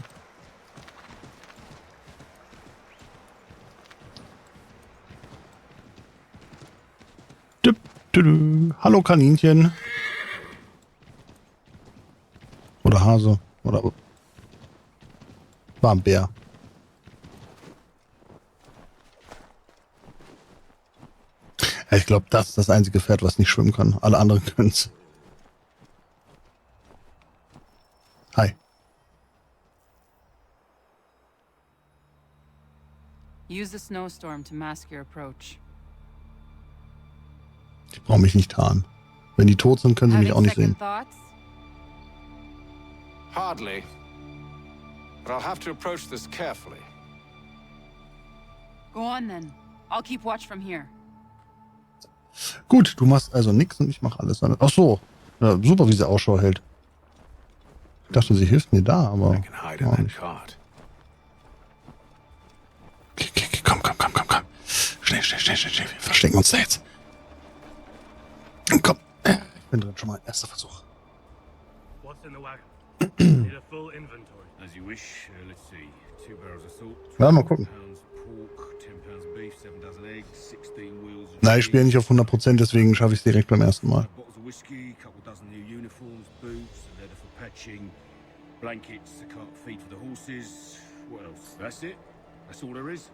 Hallo Kaninchen. Oder Hase. Oder war ein Bär. Ja, ich glaube, das ist das einzige Pferd, was nicht schwimmen kann. Alle anderen können es. Hi. Use the snowstorm to mask your approach. Ich brauche mich nicht tarnen. Wenn die tot sind, können sie mich auch nicht sehen. Hardly. But I'll have to approach this carefully. Go on then. I'll keep watch from here. Gut, du machst also nichts und ich mache alles. Ach so. Ja, super, wie sie Ausschau hält. Ich dachte, sie hilft mir da, aber... Okay, komm. Wir verstecken uns da jetzt. Komm. Ich bin drin, schon mal. Erster Versuch. What's in the wagon? Need a full inventory. As you wish. Let's see. 2 barrels of salt. Ja, mal gucken. Pork, 10 pounds beef, 7 dozen eggs, 16 wheels. Nein, ich spiele nicht auf 100%, deswegen schaffe ich es direkt beim ersten Mal. Bottles of whiskey, couple dozen new uniforms, boots, leather for patching, blankets, a cart feed for the horses. What else? That's it. That's all there is.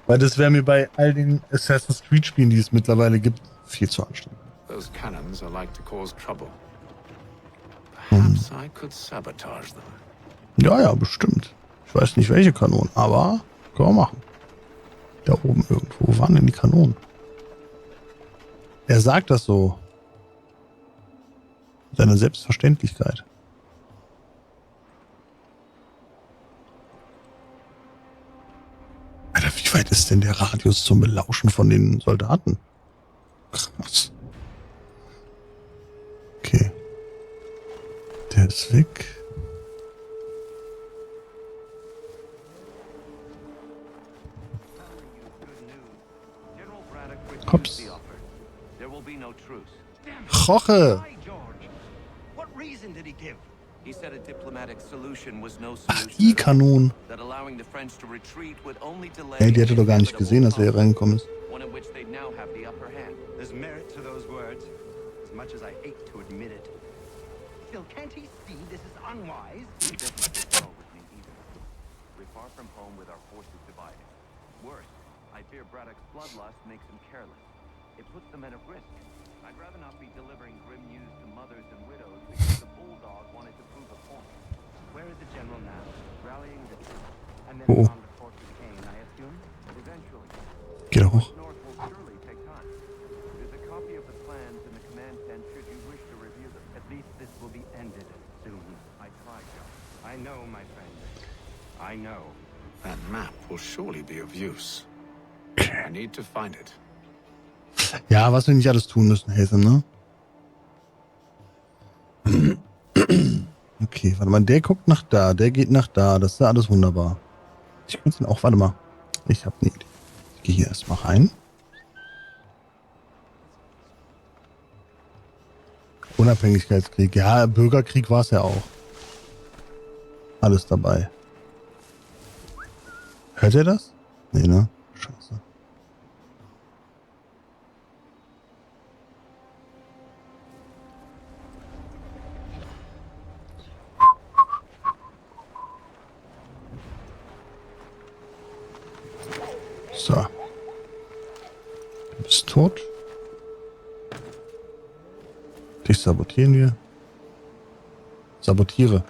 Weil das wäre mir bei all den Assassin's Creed Spielen, die es mittlerweile gibt, viel zu anstrengend. Those cannons are like to cause trouble. Perhaps I could sabotage them. Ja, bestimmt. Ich weiß nicht, welche Kanonen, aber können wir machen. Da oben irgendwo. Wo waren denn die Kanonen? Er sagt das so. Seine Selbstverständlichkeit. Alter, wie weit ist denn der Radius zum Belauschen von den Soldaten? Krass. Okay. Der ist weg. Hops. Joche. Ach, die Kanonen. Ey, die hätte doch gar nicht gesehen, dass er hier reingekommen ist. It puts the men at risk. I'd rather not be delivering grim news to mothers and widows because the bulldog wanted to prove a point. Where is the general now? Rallying the troops. And then on the course of Cain, I assume? Eventually. Geht hoch. North will surely take time. There's a copy of the plans in the command tent should you wish to review them. At least this will be ended soon. I tried, John. I know, my friend. I know. That map will surely be of use. I need to find it. Ja, was wir nicht alles tun müssen, Haytham, ne? Okay, warte mal, der guckt nach da, der geht nach da, das ist ja alles wunderbar. Ich könnte ihn auch, warte mal, ich habe eine Idee. Ich gehe hier erstmal rein. Unabhängigkeitskrieg, ja, Bürgerkrieg war es ja auch. Alles dabei. Hört ihr das? Nee, ne? Scheiße. So. Du bist tot. Dich sabotieren wir. Sabotiere.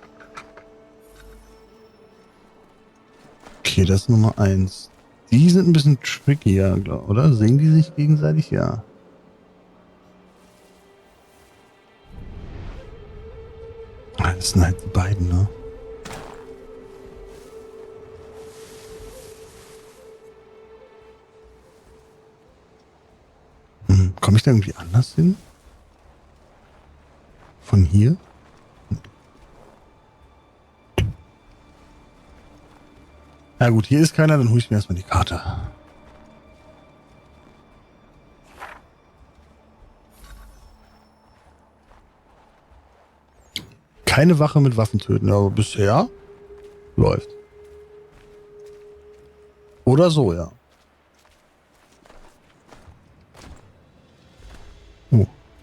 Okay, das ist Nummer 1. Die sind ein bisschen trickier, oder? Sehen die sich gegenseitig? Ja. Das sind halt die beiden, ne? Komme ich da irgendwie anders hin? Von hier? Na gut, hier ist keiner, dann hole ich mir erstmal die Karte. Keine Wache mit Waffen töten, aber bisher läuft. Oder so, ja.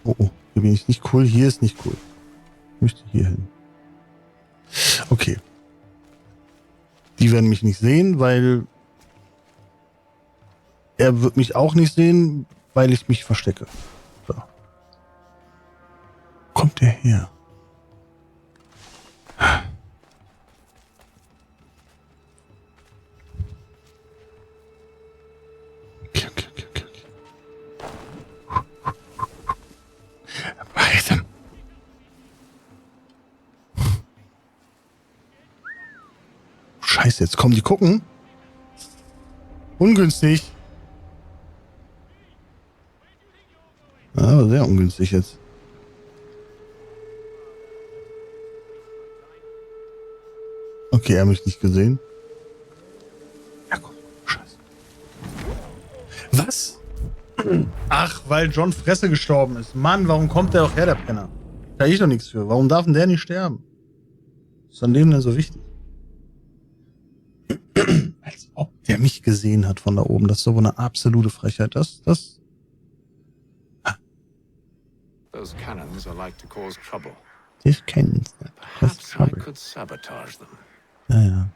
Oh, hier bin ich nicht cool. Hier ist nicht cool. Ich möchte hier hin. Okay. Die werden mich nicht sehen, weil er wird mich auch nicht sehen, weil ich mich verstecke. So. Kommt der her? Scheiße, jetzt kommen die gucken. Ungünstig. Ja, sehr ungünstig jetzt. Okay, er hat mich nicht gesehen. Was? Ach, weil John Fresse gestorben ist. Mann, warum kommt der auch her, der Penner? Da ich doch nichts für. Warum darf denn der nicht sterben? Ist an dem denn so wichtig? Als ob der mich gesehen hat von da oben. Das ist so eine absolute Frechheit. Das. Those cannons are like to cause trouble. Ich kenn's. Perhaps I could sabotage them. Ja.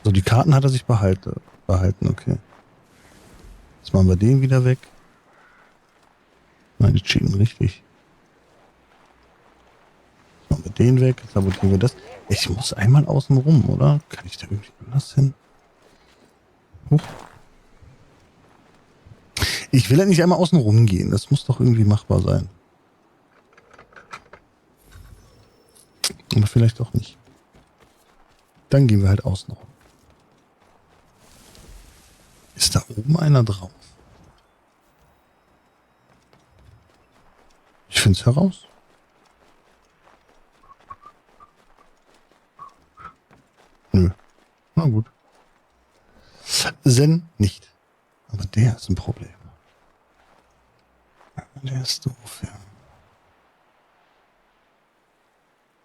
So, die Karten hat er sich behalten, okay. Jetzt machen wir den wieder weg. Nein, die cheaten richtig. Jetzt machen wir den weg, jetzt sabotieren wir das. Ich muss einmal außen rum, oder? Kann ich da irgendwie anders hin? Huch. Ich will ja nicht einmal außen rum gehen. Das muss doch irgendwie machbar sein. Aber vielleicht auch nicht. Dann gehen wir halt außen rum. Ist da oben einer drauf? Ich finde es heraus. Nö. Na gut. Zen nicht. Aber der ist ein Problem. Der ist doof, ja.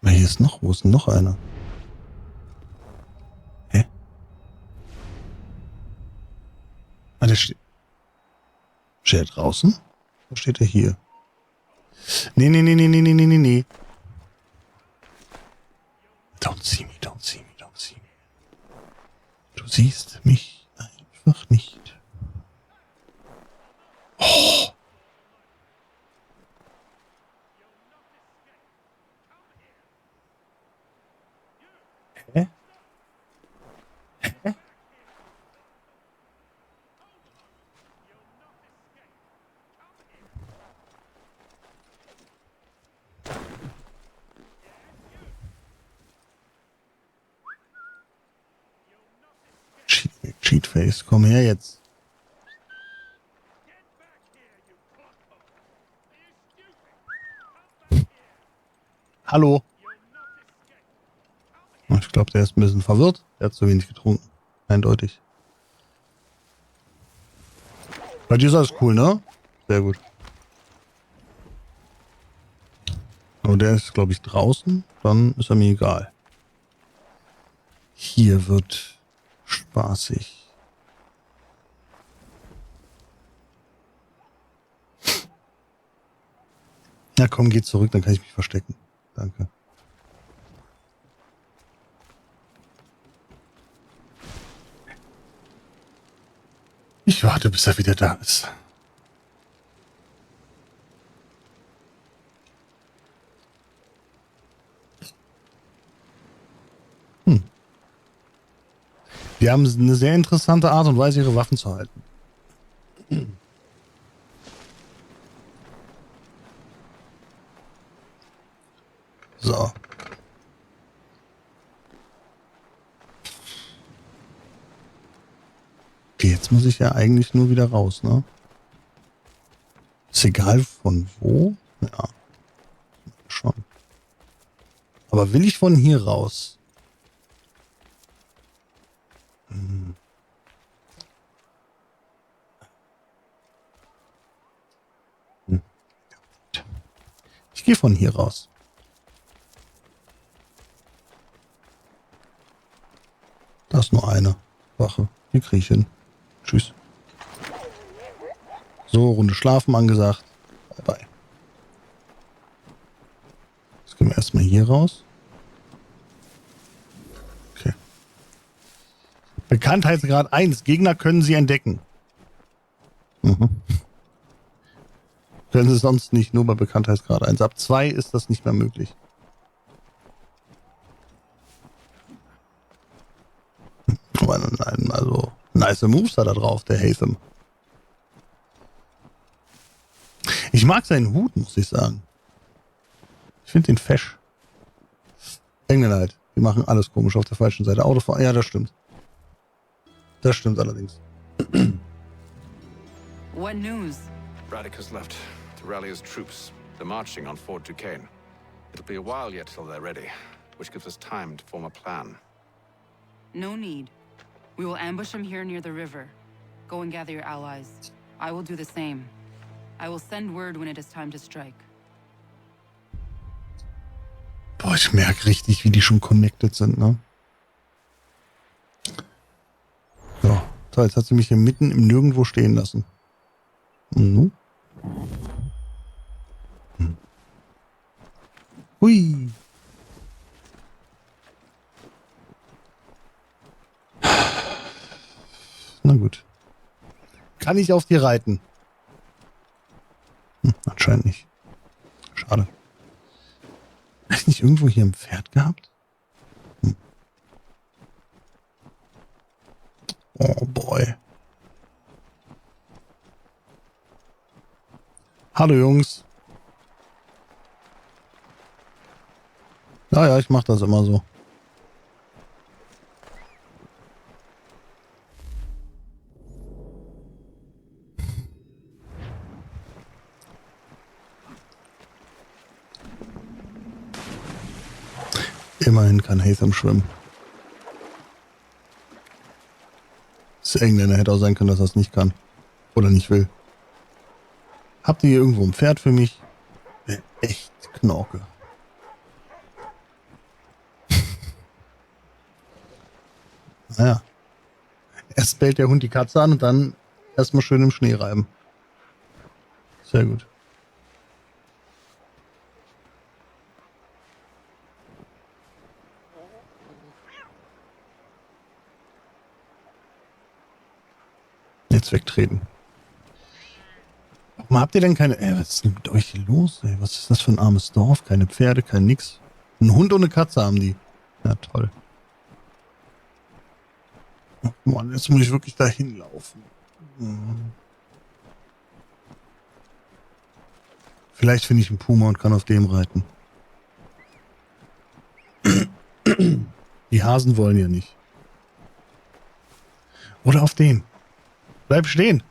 Aber hier ist noch, wo ist denn noch einer? Hä? Ah, der steht. Steht er draußen? Wo steht er hier? Nee. Don't see me. Du siehst mich einfach nicht. Oh. Hä? Cheatface, komm her jetzt. Hallo. Ich glaube, der ist ein bisschen verwirrt. Der hat zu wenig getrunken. Eindeutig. Bei dir ist alles cool, ne? Sehr gut. Aber der ist, glaube ich, draußen. Dann ist er mir egal. Hier wird spaßig. Na komm, geh zurück, dann kann ich mich verstecken. Danke. Ich warte, bis er wieder da ist. Die haben eine sehr interessante Art und Weise, ihre Waffen zu halten. So. Okay, jetzt muss ich ja eigentlich nur wieder raus, ne? Ist egal von wo? Ja. Schon. Aber will ich von hier raus? Ich gehe von hier raus. Da ist nur eine Wache. Die kriege ich hin. Tschüss. So, Runde Schlafen angesagt. Bye bye. Jetzt gehen wir erstmal hier raus. Okay. Bekanntheitsgrad 1. Gegner können Sie entdecken. Können Sie sonst nicht, nur bei Bekanntheitsgrad 1. Ab 2 ist das nicht mehr möglich. Aber nein, also nice Moves hat er drauf, der Haytham. Ich mag seinen Hut, muss ich sagen. Ich finde den fesch. Engländer halt. Die machen alles komisch auf der falschen Seite. Autofahren, ja, das stimmt. Das stimmt allerdings. What news? Braddock has left to rally his troops. They're marching on Fort Duquesne. It'll be a while yet till they're ready. which gives us time to form a plan. No need. We will ambush him here near the river. Go and gather your allies. I will do the same. I will send word when it is time to strike. Boah, ich merke richtig, wie die schon connected sind, ne? So, toll, jetzt hat sie mich hier mitten im Nirgendwo stehen lassen. Mhm. Hui. Na gut. Kann ich auf die reiten? Anscheinend nicht. Schade. Hast du nicht irgendwo hier ein Pferd gehabt? Oh boy. Hallo Jungs. Ja, ich mach das immer so. Immerhin kann Haytham schwimmen. Das Engländer hätte auch sein können, dass er es nicht kann. Oder nicht will. Habt ihr hier irgendwo ein Pferd für mich? Echt Knorke. Naja. Erst bellt der Hund die Katze an und dann erstmal schön im Schnee reiben. Sehr gut. Jetzt wegtreten. Warum habt ihr denn keine... was ist denn mit euch hier los? Ey? Was ist das für ein armes Dorf? Keine Pferde, kein nix. Ein Hund und eine Katze haben die. Ja, toll. Oh Mann, jetzt muss ich wirklich dahin laufen. Vielleicht finde ich einen Puma und kann auf dem reiten. Die Hasen wollen ja nicht. Oder auf dem. Bleib stehen.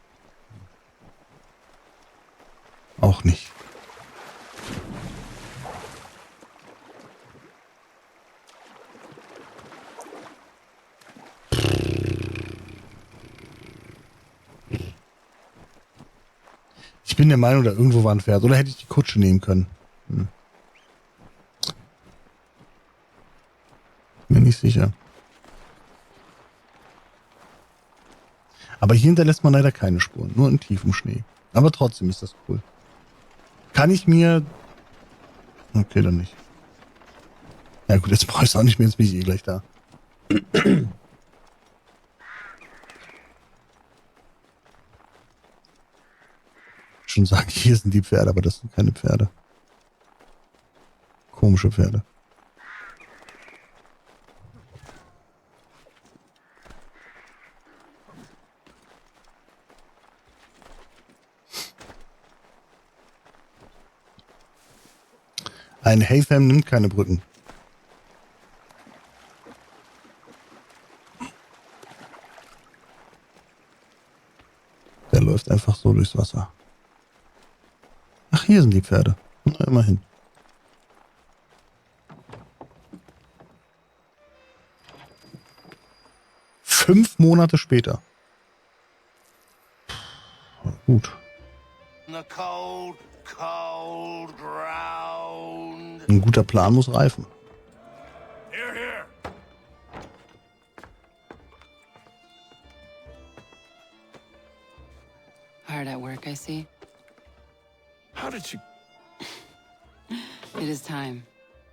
Auch nicht. Ich bin der Meinung, da irgendwo war ein Pferd. Oder hätte ich die Kutsche nehmen können? Bin mir nicht sicher. Aber hier hinterlässt man leider keine Spuren. Nur in tiefem Schnee. Aber trotzdem ist das cool. Kann ich mir... Okay, dann nicht. Ja gut, jetzt brauche ich es auch nicht mehr. Jetzt bin ich eh gleich da. Schon sagen, hier sind die Pferde, aber das sind keine Pferde. Komische Pferde. Ein Haytham nimmt keine Brücken. Der läuft einfach so durchs Wasser. Ach, hier sind die Pferde. Na, immerhin. Fünf Monate später. Gut. Ein guter Plan muss reifen. Hard at work, I see. How did you... It is time.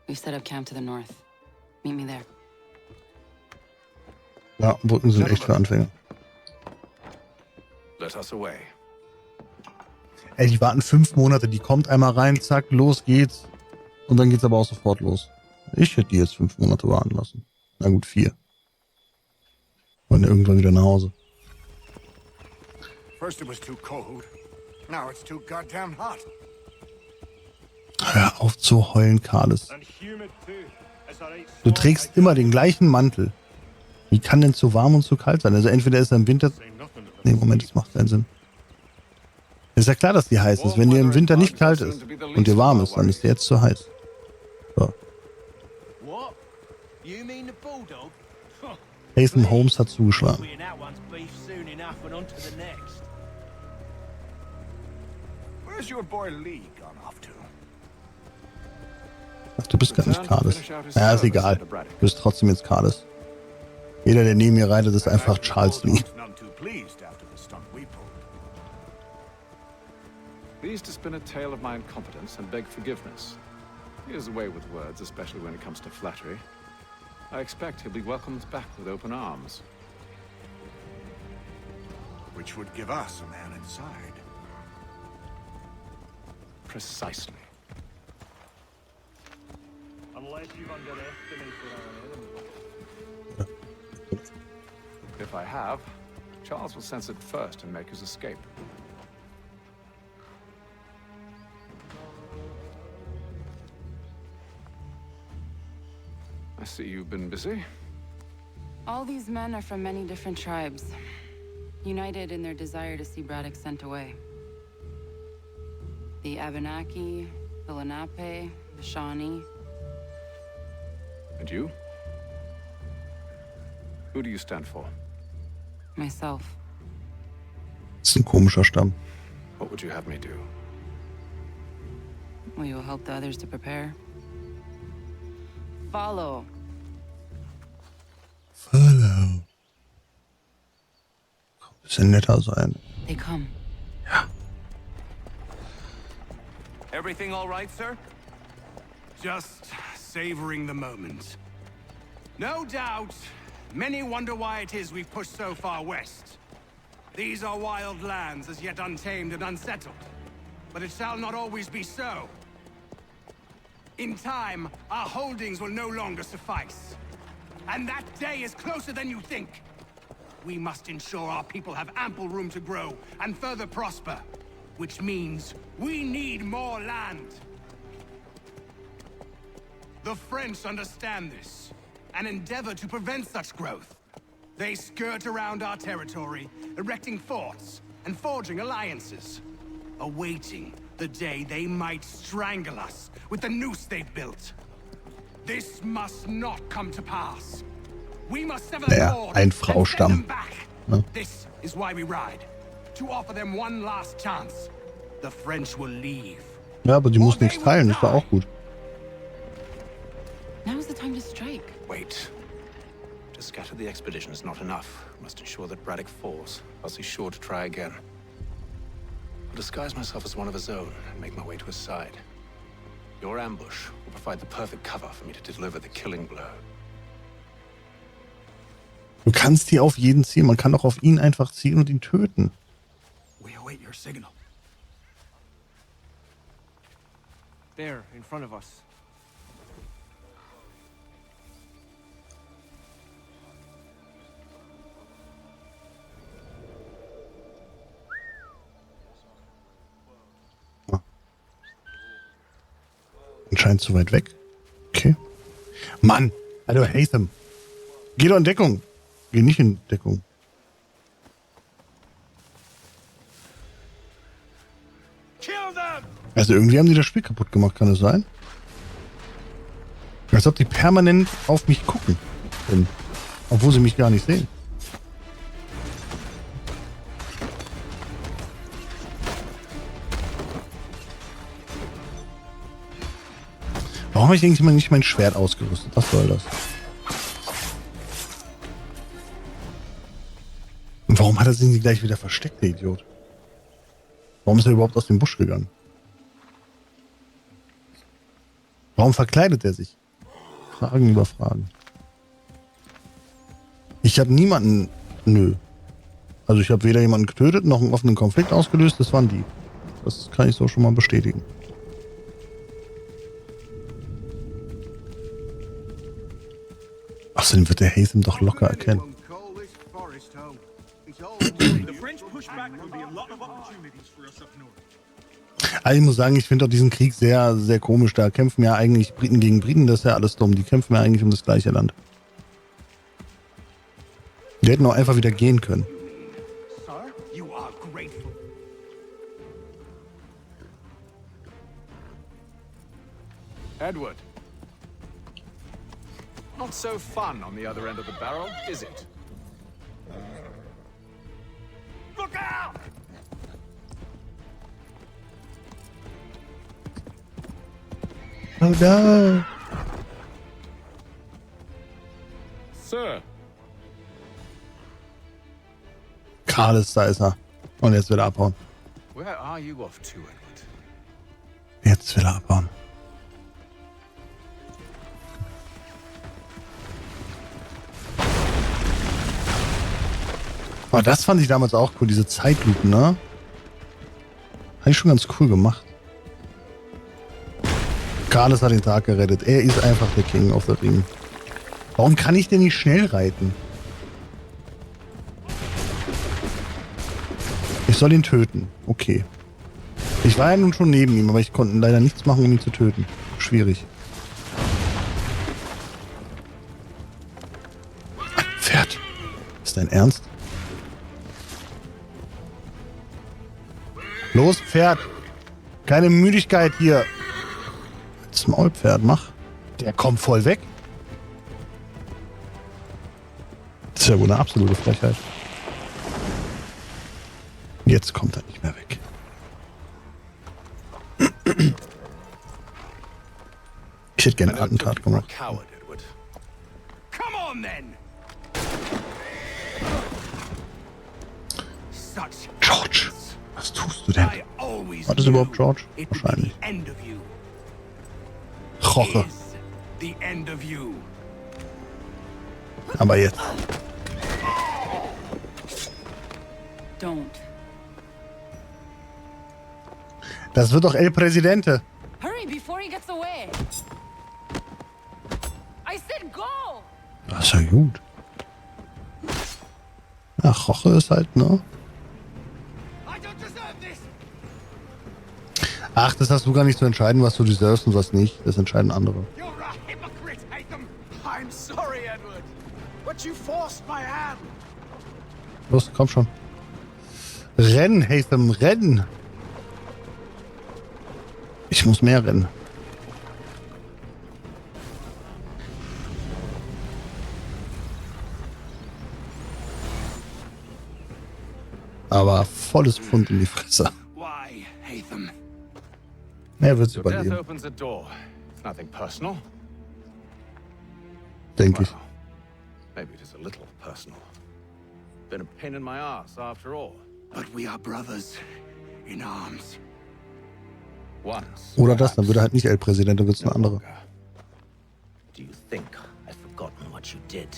We've set up camp to the north. Meet me there. Ja, Brücken sind echt für Anfänger. Let us away. Ey, die warten 5 Monate. Die kommt einmal rein, zack, los geht's. Und dann geht's aber auch sofort los. Ich hätte die jetzt 5 Monate warten lassen. Na gut, 4. Und irgendwann wieder nach Hause. First it was too cold. Now it's too goddamn hot. Hör auf zu heulen, Carles. Du trägst immer den gleichen Mantel. Wie kann denn zu warm und zu kalt sein? Also entweder ist er im Winter... Nee, Moment, das macht keinen Sinn. Ist ja klar, dass die heiß ist. Wenn dir im Winter nicht kalt ist und dir warm ist, dann ist dir jetzt zu heiß. So. You mean the bulldog? Haytham Holmes hat zugeschlagen. We and that one's beef soon enough and on to the next. Where's your boy Lee gone off to? Ach, du bist gar nicht Carles. Ja, ist egal. Du bist trotzdem jetzt Carles. Jeder, der neben mir reitet, ist einfach Charles Lee. Pleased to spin a tale of my incompetence and beg forgiveness. He has a way with words, especially when it comes to flattery. I expect he'll be welcomed back with open arms. Which would give us a man inside. Precisely. Unless you've underestimated our enemy. If I have, Charles will sense it first and make his escape. I see you've been busy. All these men are from many different tribes, united in their desire to see Braddock sent away. The Abenaki, the Lenape, the Shawnee. And you? Who do you stand for? Myself. Das ist ein komischer Stamm. What would you have me do? Will you help the others to prepare? Follow. Follow. Bisschen netter sein. They come. Everything all right, sir? Just savoring the moment. No doubt, many wonder why it is we've pushed so far west. These are wild lands as yet untamed and unsettled. But it shall not always be so. In time, our holdings will no longer suffice. And that day is closer than you think. We must ensure our people have ample room to grow and further prosper. Which means we need more land. The French understand this and endeavor to prevent such growth. They skirt around our territory, erecting forts and forging alliances, awaiting the day they might strangle us with the noose they've built. This must not come to pass. We must sever the cord ein and send them Fraustamm. back. Ja. This is why we ride. To offer them one last chance. The French will leave. Ja, aber die muss nichts teilen, das war auch gut. Now is the time to strike. Wait. To scatter the expedition is not enough. We must ensure that Braddock falls, else he's sure to try again. I'll disguise myself as one of his own and make my way to his side. Your ambush will provide the perfect cover for me to deliver the killing blow. Du kannst hier auf jeden zielen. Man kann auch auf ihn einfach zielen und ihn töten. We await your signal. There, in front of us. Anscheinend zu weit weg. Okay. Mann, Alter, Haytham. Geh doch in Deckung. Geh nicht in Deckung. Also irgendwie haben die das Spiel kaputt gemacht, kann es sein? Als ob die permanent auf mich gucken. Obwohl sie mich gar nicht sehen. Warum habe ich eigentlich immer nicht mein Schwert ausgerüstet? Was soll das? Und warum hat er sich nicht gleich wieder versteckt, der Idiot? Warum ist er überhaupt aus dem Busch gegangen? Warum verkleidet er sich? Fragen über Fragen. Ich habe niemanden... Nö. Also ich habe weder jemanden getötet, noch einen offenen Konflikt ausgelöst. Das waren die. Das kann ich so schon mal bestätigen. Außerdem wird der Haytham doch locker erkennen. Also ich muss sagen, ich finde auch diesen Krieg sehr, sehr komisch. Da kämpfen ja eigentlich Briten gegen Briten, das ist ja alles dumm. Die kämpfen ja eigentlich um das gleiche Land. Die hätten auch einfach wieder gehen können. Edward. Not so fun on the other end of the barrel, is it? Look out! Oh no! Sir. Carles, da ist er. Und jetzt will er abhauen. Where are you off to, Edward? Jetzt will er abhauen. Aber das fand ich damals auch cool, diese Zeitlupen, ne? Habe ich schon ganz cool gemacht. Carles hat den Tag gerettet. Er ist einfach der King of the Ring. Warum kann ich denn nicht schnell reiten? Ich soll ihn töten. Okay. Ich war ja nun schon neben ihm, aber ich konnte leider nichts machen, um ihn zu töten. Schwierig. Ein Pferd. Ist dein Ernst? Los, Pferd. Keine Müdigkeit hier. Das Maulpferd, mach. Der kommt voll weg. Das ist ja wohl eine absolute Frechheit. Jetzt kommt er nicht mehr weg. Ich hätte gerne einen Attentat gemacht. Come on then. George, was tust du denn? War das überhaupt George? Wahrscheinlich. Roche. Aber jetzt. Don't. Das wird doch El Presidente. Hurry before he gets away. I said go. Das ist ja gut. Ja, Roche ist halt, ne? Ach, das hast du gar nicht zu entscheiden, was du deservst und was nicht. Das entscheiden andere. You're a hypocrite, Haytham. I'm sorry, Edward, but you forced my hand. Los, komm schon. Renn, Haytham, renn. Ich muss mehr rennen. Aber volles Pfund in die Fresse. Why, Haytham? Er wird's Your death überleben. opens a door. Nothing personal. Denke ich. Maybe it is a little personal. Been a pain in my ass after all. But we are brothers in arms. Once. Oder das, dann würde halt nicht El Presidente, wird's eine andere. Do you think I've forgotten what you did?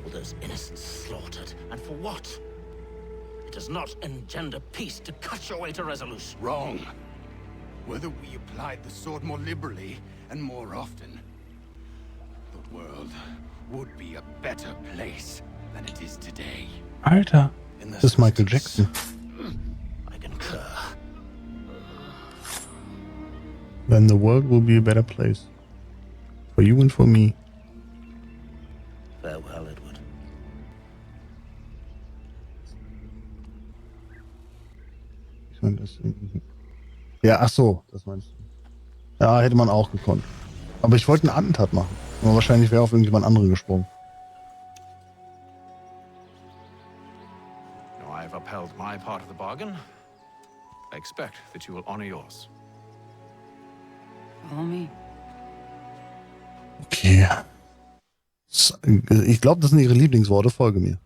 All those innocents slaughtered, and for what? It does not engender peace to cut your way to resolution. Wrong. Whether we applied the sword more liberally and more often, the world would be a better place than it is today. Alter, das ist Michael Jackson. I concur. Then the world will be a better place. For you and for me. Farewell, Edward. Ich meine, das. Ja, ach so, das meinst du. Ja, hätte man auch gekonnt. Aber ich wollte einen Attentat machen. Aber wahrscheinlich wäre auf irgendjemand anderen gesprungen. Now I've upheld my part of the bargain. I expect that you will honor yours. Follow me. Okay. Ich glaube, das sind ihre Lieblingsworte. Folge mir.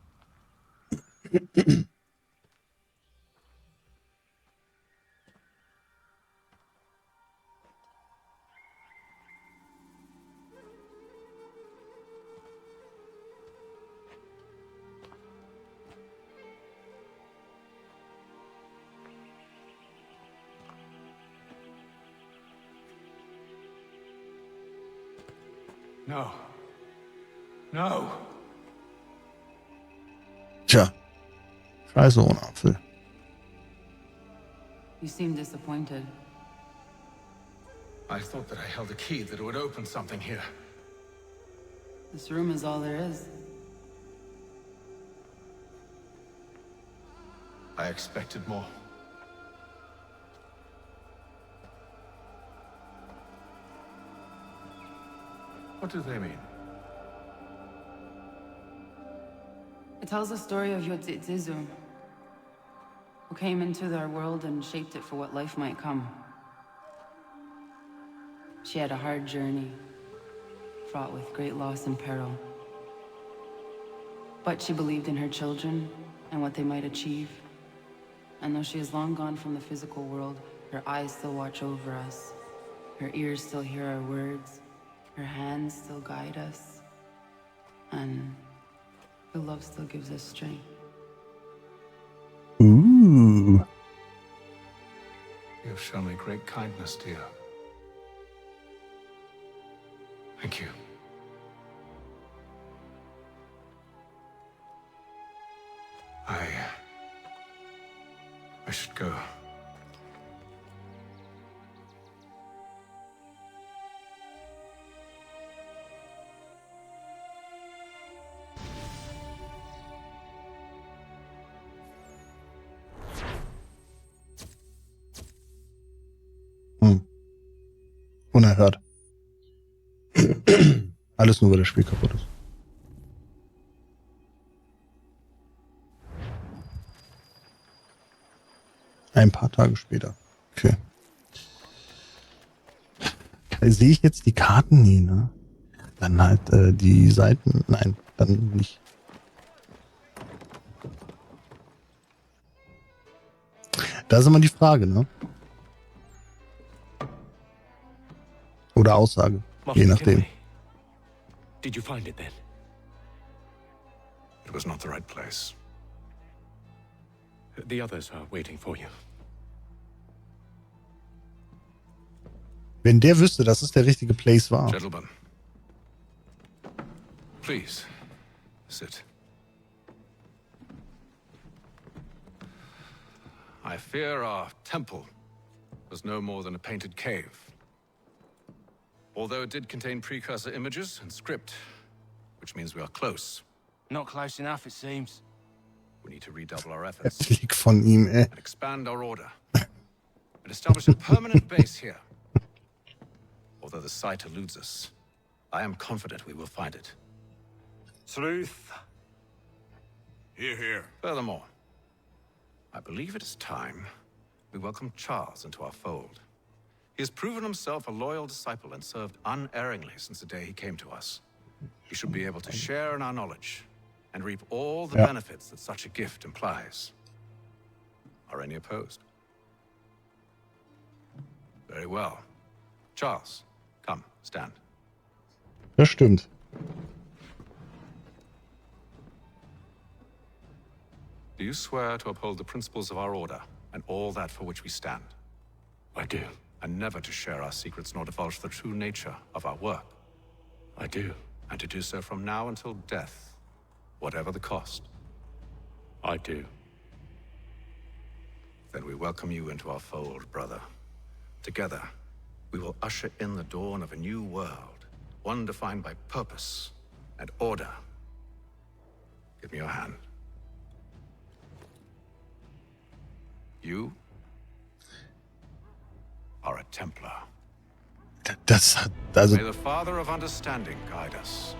No. No. Tja. Scheiße ohne Apfel. You seem disappointed. I thought that I held a key that would open something here. This room is all there is. I expected more. What do they mean? It tells the story of Yodzizu, who came into our world and shaped it for what life might come. She had a hard journey, fraught with great loss and peril. But she believed in her children and what they might achieve. And though she is long gone from the physical world, her eyes still watch over us. Her ears still hear our words. Her hands still guide us. And her love still gives us strength. Ooh. You have shown me great kindness, dear. Thank you. I should go. Unerhört. Alles nur, weil das Spiel kaputt ist. Ein paar Tage später. Okay. Sehe ich jetzt die Karten? Nee, ne? Dann halt die Seiten. Nein, dann nicht. Da ist immer die Frage, ne? Oder Aussage. Je nachdem. Did you find it then? It was not the right place. The others are waiting for you. Wenn der wüsste, dass es der richtige Place war. Gentlemen, please sit. I fear our temple was no more than a painted cave. Although it did contain precursor images and script, which means we are close. Not close enough, it seems. We need to redouble our efforts. Klick von ihm, ey. And expand our order. And establish a permanent base here. Although the site eludes us, I am confident we will find it. Truth. Hear, hear. Furthermore, I believe it is time we welcome Charles into our fold. He has proven himself a loyal disciple and served unerringly since the day he came to us. He should be able to share in our knowledge and reap all the benefits that such a gift implies. Are any opposed? Very well. Charles, come, stand. Das stimmt. Do you swear to uphold the principles of our order and all that for which we stand? I do. And never to share our secrets nor divulge the true nature of our work? I do. And to do so from now until death, whatever the cost? I do. Then we welcome you into our fold, brother. Together, we will usher in the dawn of a new world, one defined by purpose and order. Give me your hand. You are a Templar. Das hat, also. May the Father of Understanding guide us.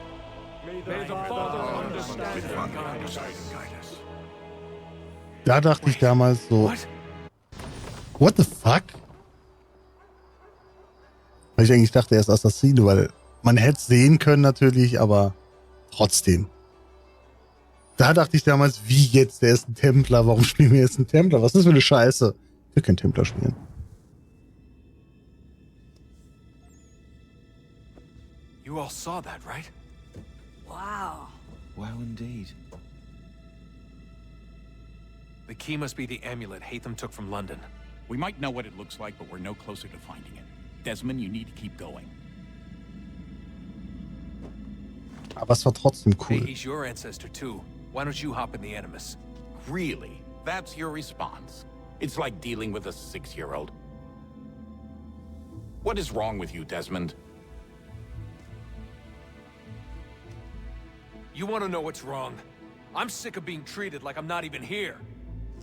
May the Father of Understanding guide us. Da dachte ich damals so. What the fuck? Weil ich eigentlich dachte, er ist Assassine, weil man hätte es sehen können natürlich, aber trotzdem. Da dachte ich damals, wie jetzt? Der ist ein Templer. Warum spielen wir jetzt einen Templer? Was ist das für eine Scheiße? Ich will keinen Templer spielen. You all saw that, right? Wow. Wow, indeed. The key must be the amulet Haytham took from London. We might know what it looks like, but we're no closer to finding it. Desmond, you need to keep going. Aber es war trotzdem Hey, cool. he's your ancestor too. Why don't you hop in the Animus? Really? That's your response? It's like dealing with a 6-year-old. What is wrong with you, Desmond? You want to know what's wrong? I'm sick of being treated like I'm not even here.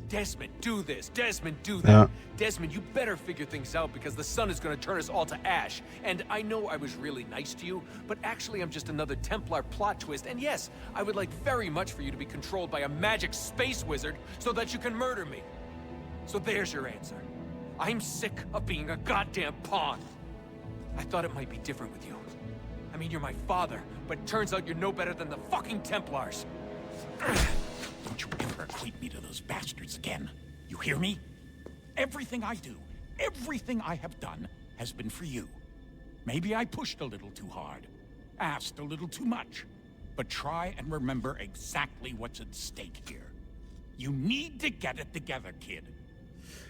Desmond, do this. Desmond, do that. Ja. Desmond, you better figure things out because the sun is going to turn us all to ash. And I know I was really nice to you, but actually I'm just another Templar plot twist. And yes, I would like very much for you to be controlled by a magic space wizard so that you can murder me. So there's your answer. I'm sick of being a goddamn pawn. I thought it might be different with you. I mean, you're my father, but turns out you're no better than the fucking Templars. Don't you ever equate me to those bastards again. You hear me? Everything I do, everything I have done, has been for you. Maybe I pushed a little too hard, asked a little too much, but try and remember exactly what's at stake here. You need to get it together, kid.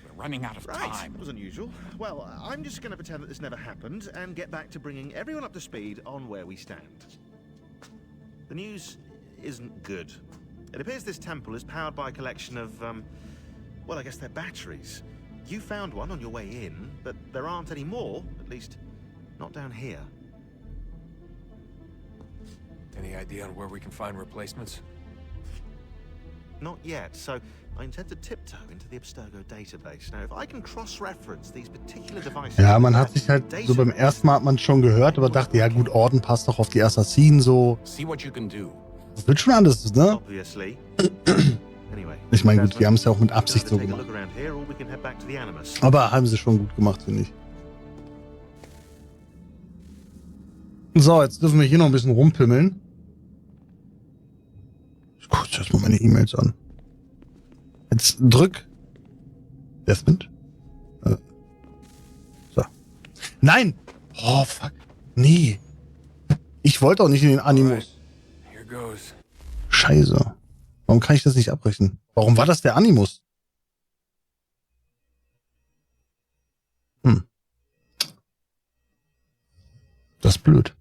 We're running out of time. That was unusual. Well, I'm just going to pretend that this never happened and get back to bringing everyone up to speed on where we stand. The news isn't good. It appears this temple is powered by a collection of, well, I guess they're batteries. You found one on your way in, but there aren't any more, at least not down here. Any idea on where we can find replacements? Not yet, so I intend to tiptoe into the Abstergo database. Now, if I can cross-reference these particular devices... Ja, man hat sich halt so beim ersten Mal hat man schon gehört, aber dachte, ja gut, Orden passt doch auf die Assassinen so. See what you can do. Das wird schon anders, ne? Obviously. Ich meine, gut, wir haben es ja auch mit Absicht so gemacht. Aber haben sie schon gut gemacht, finde ich. So, jetzt dürfen wir hier noch ein bisschen rumpimmeln. Ich gucke jetzt erstmal meine E-Mails an. Jetzt drück. Desmond. So. Nein! Oh, fuck. Nee. Ich wollte auch nicht in den Animus. Scheiße. Warum kann ich das nicht abbrechen? Warum war das der Animus? Das ist blöd.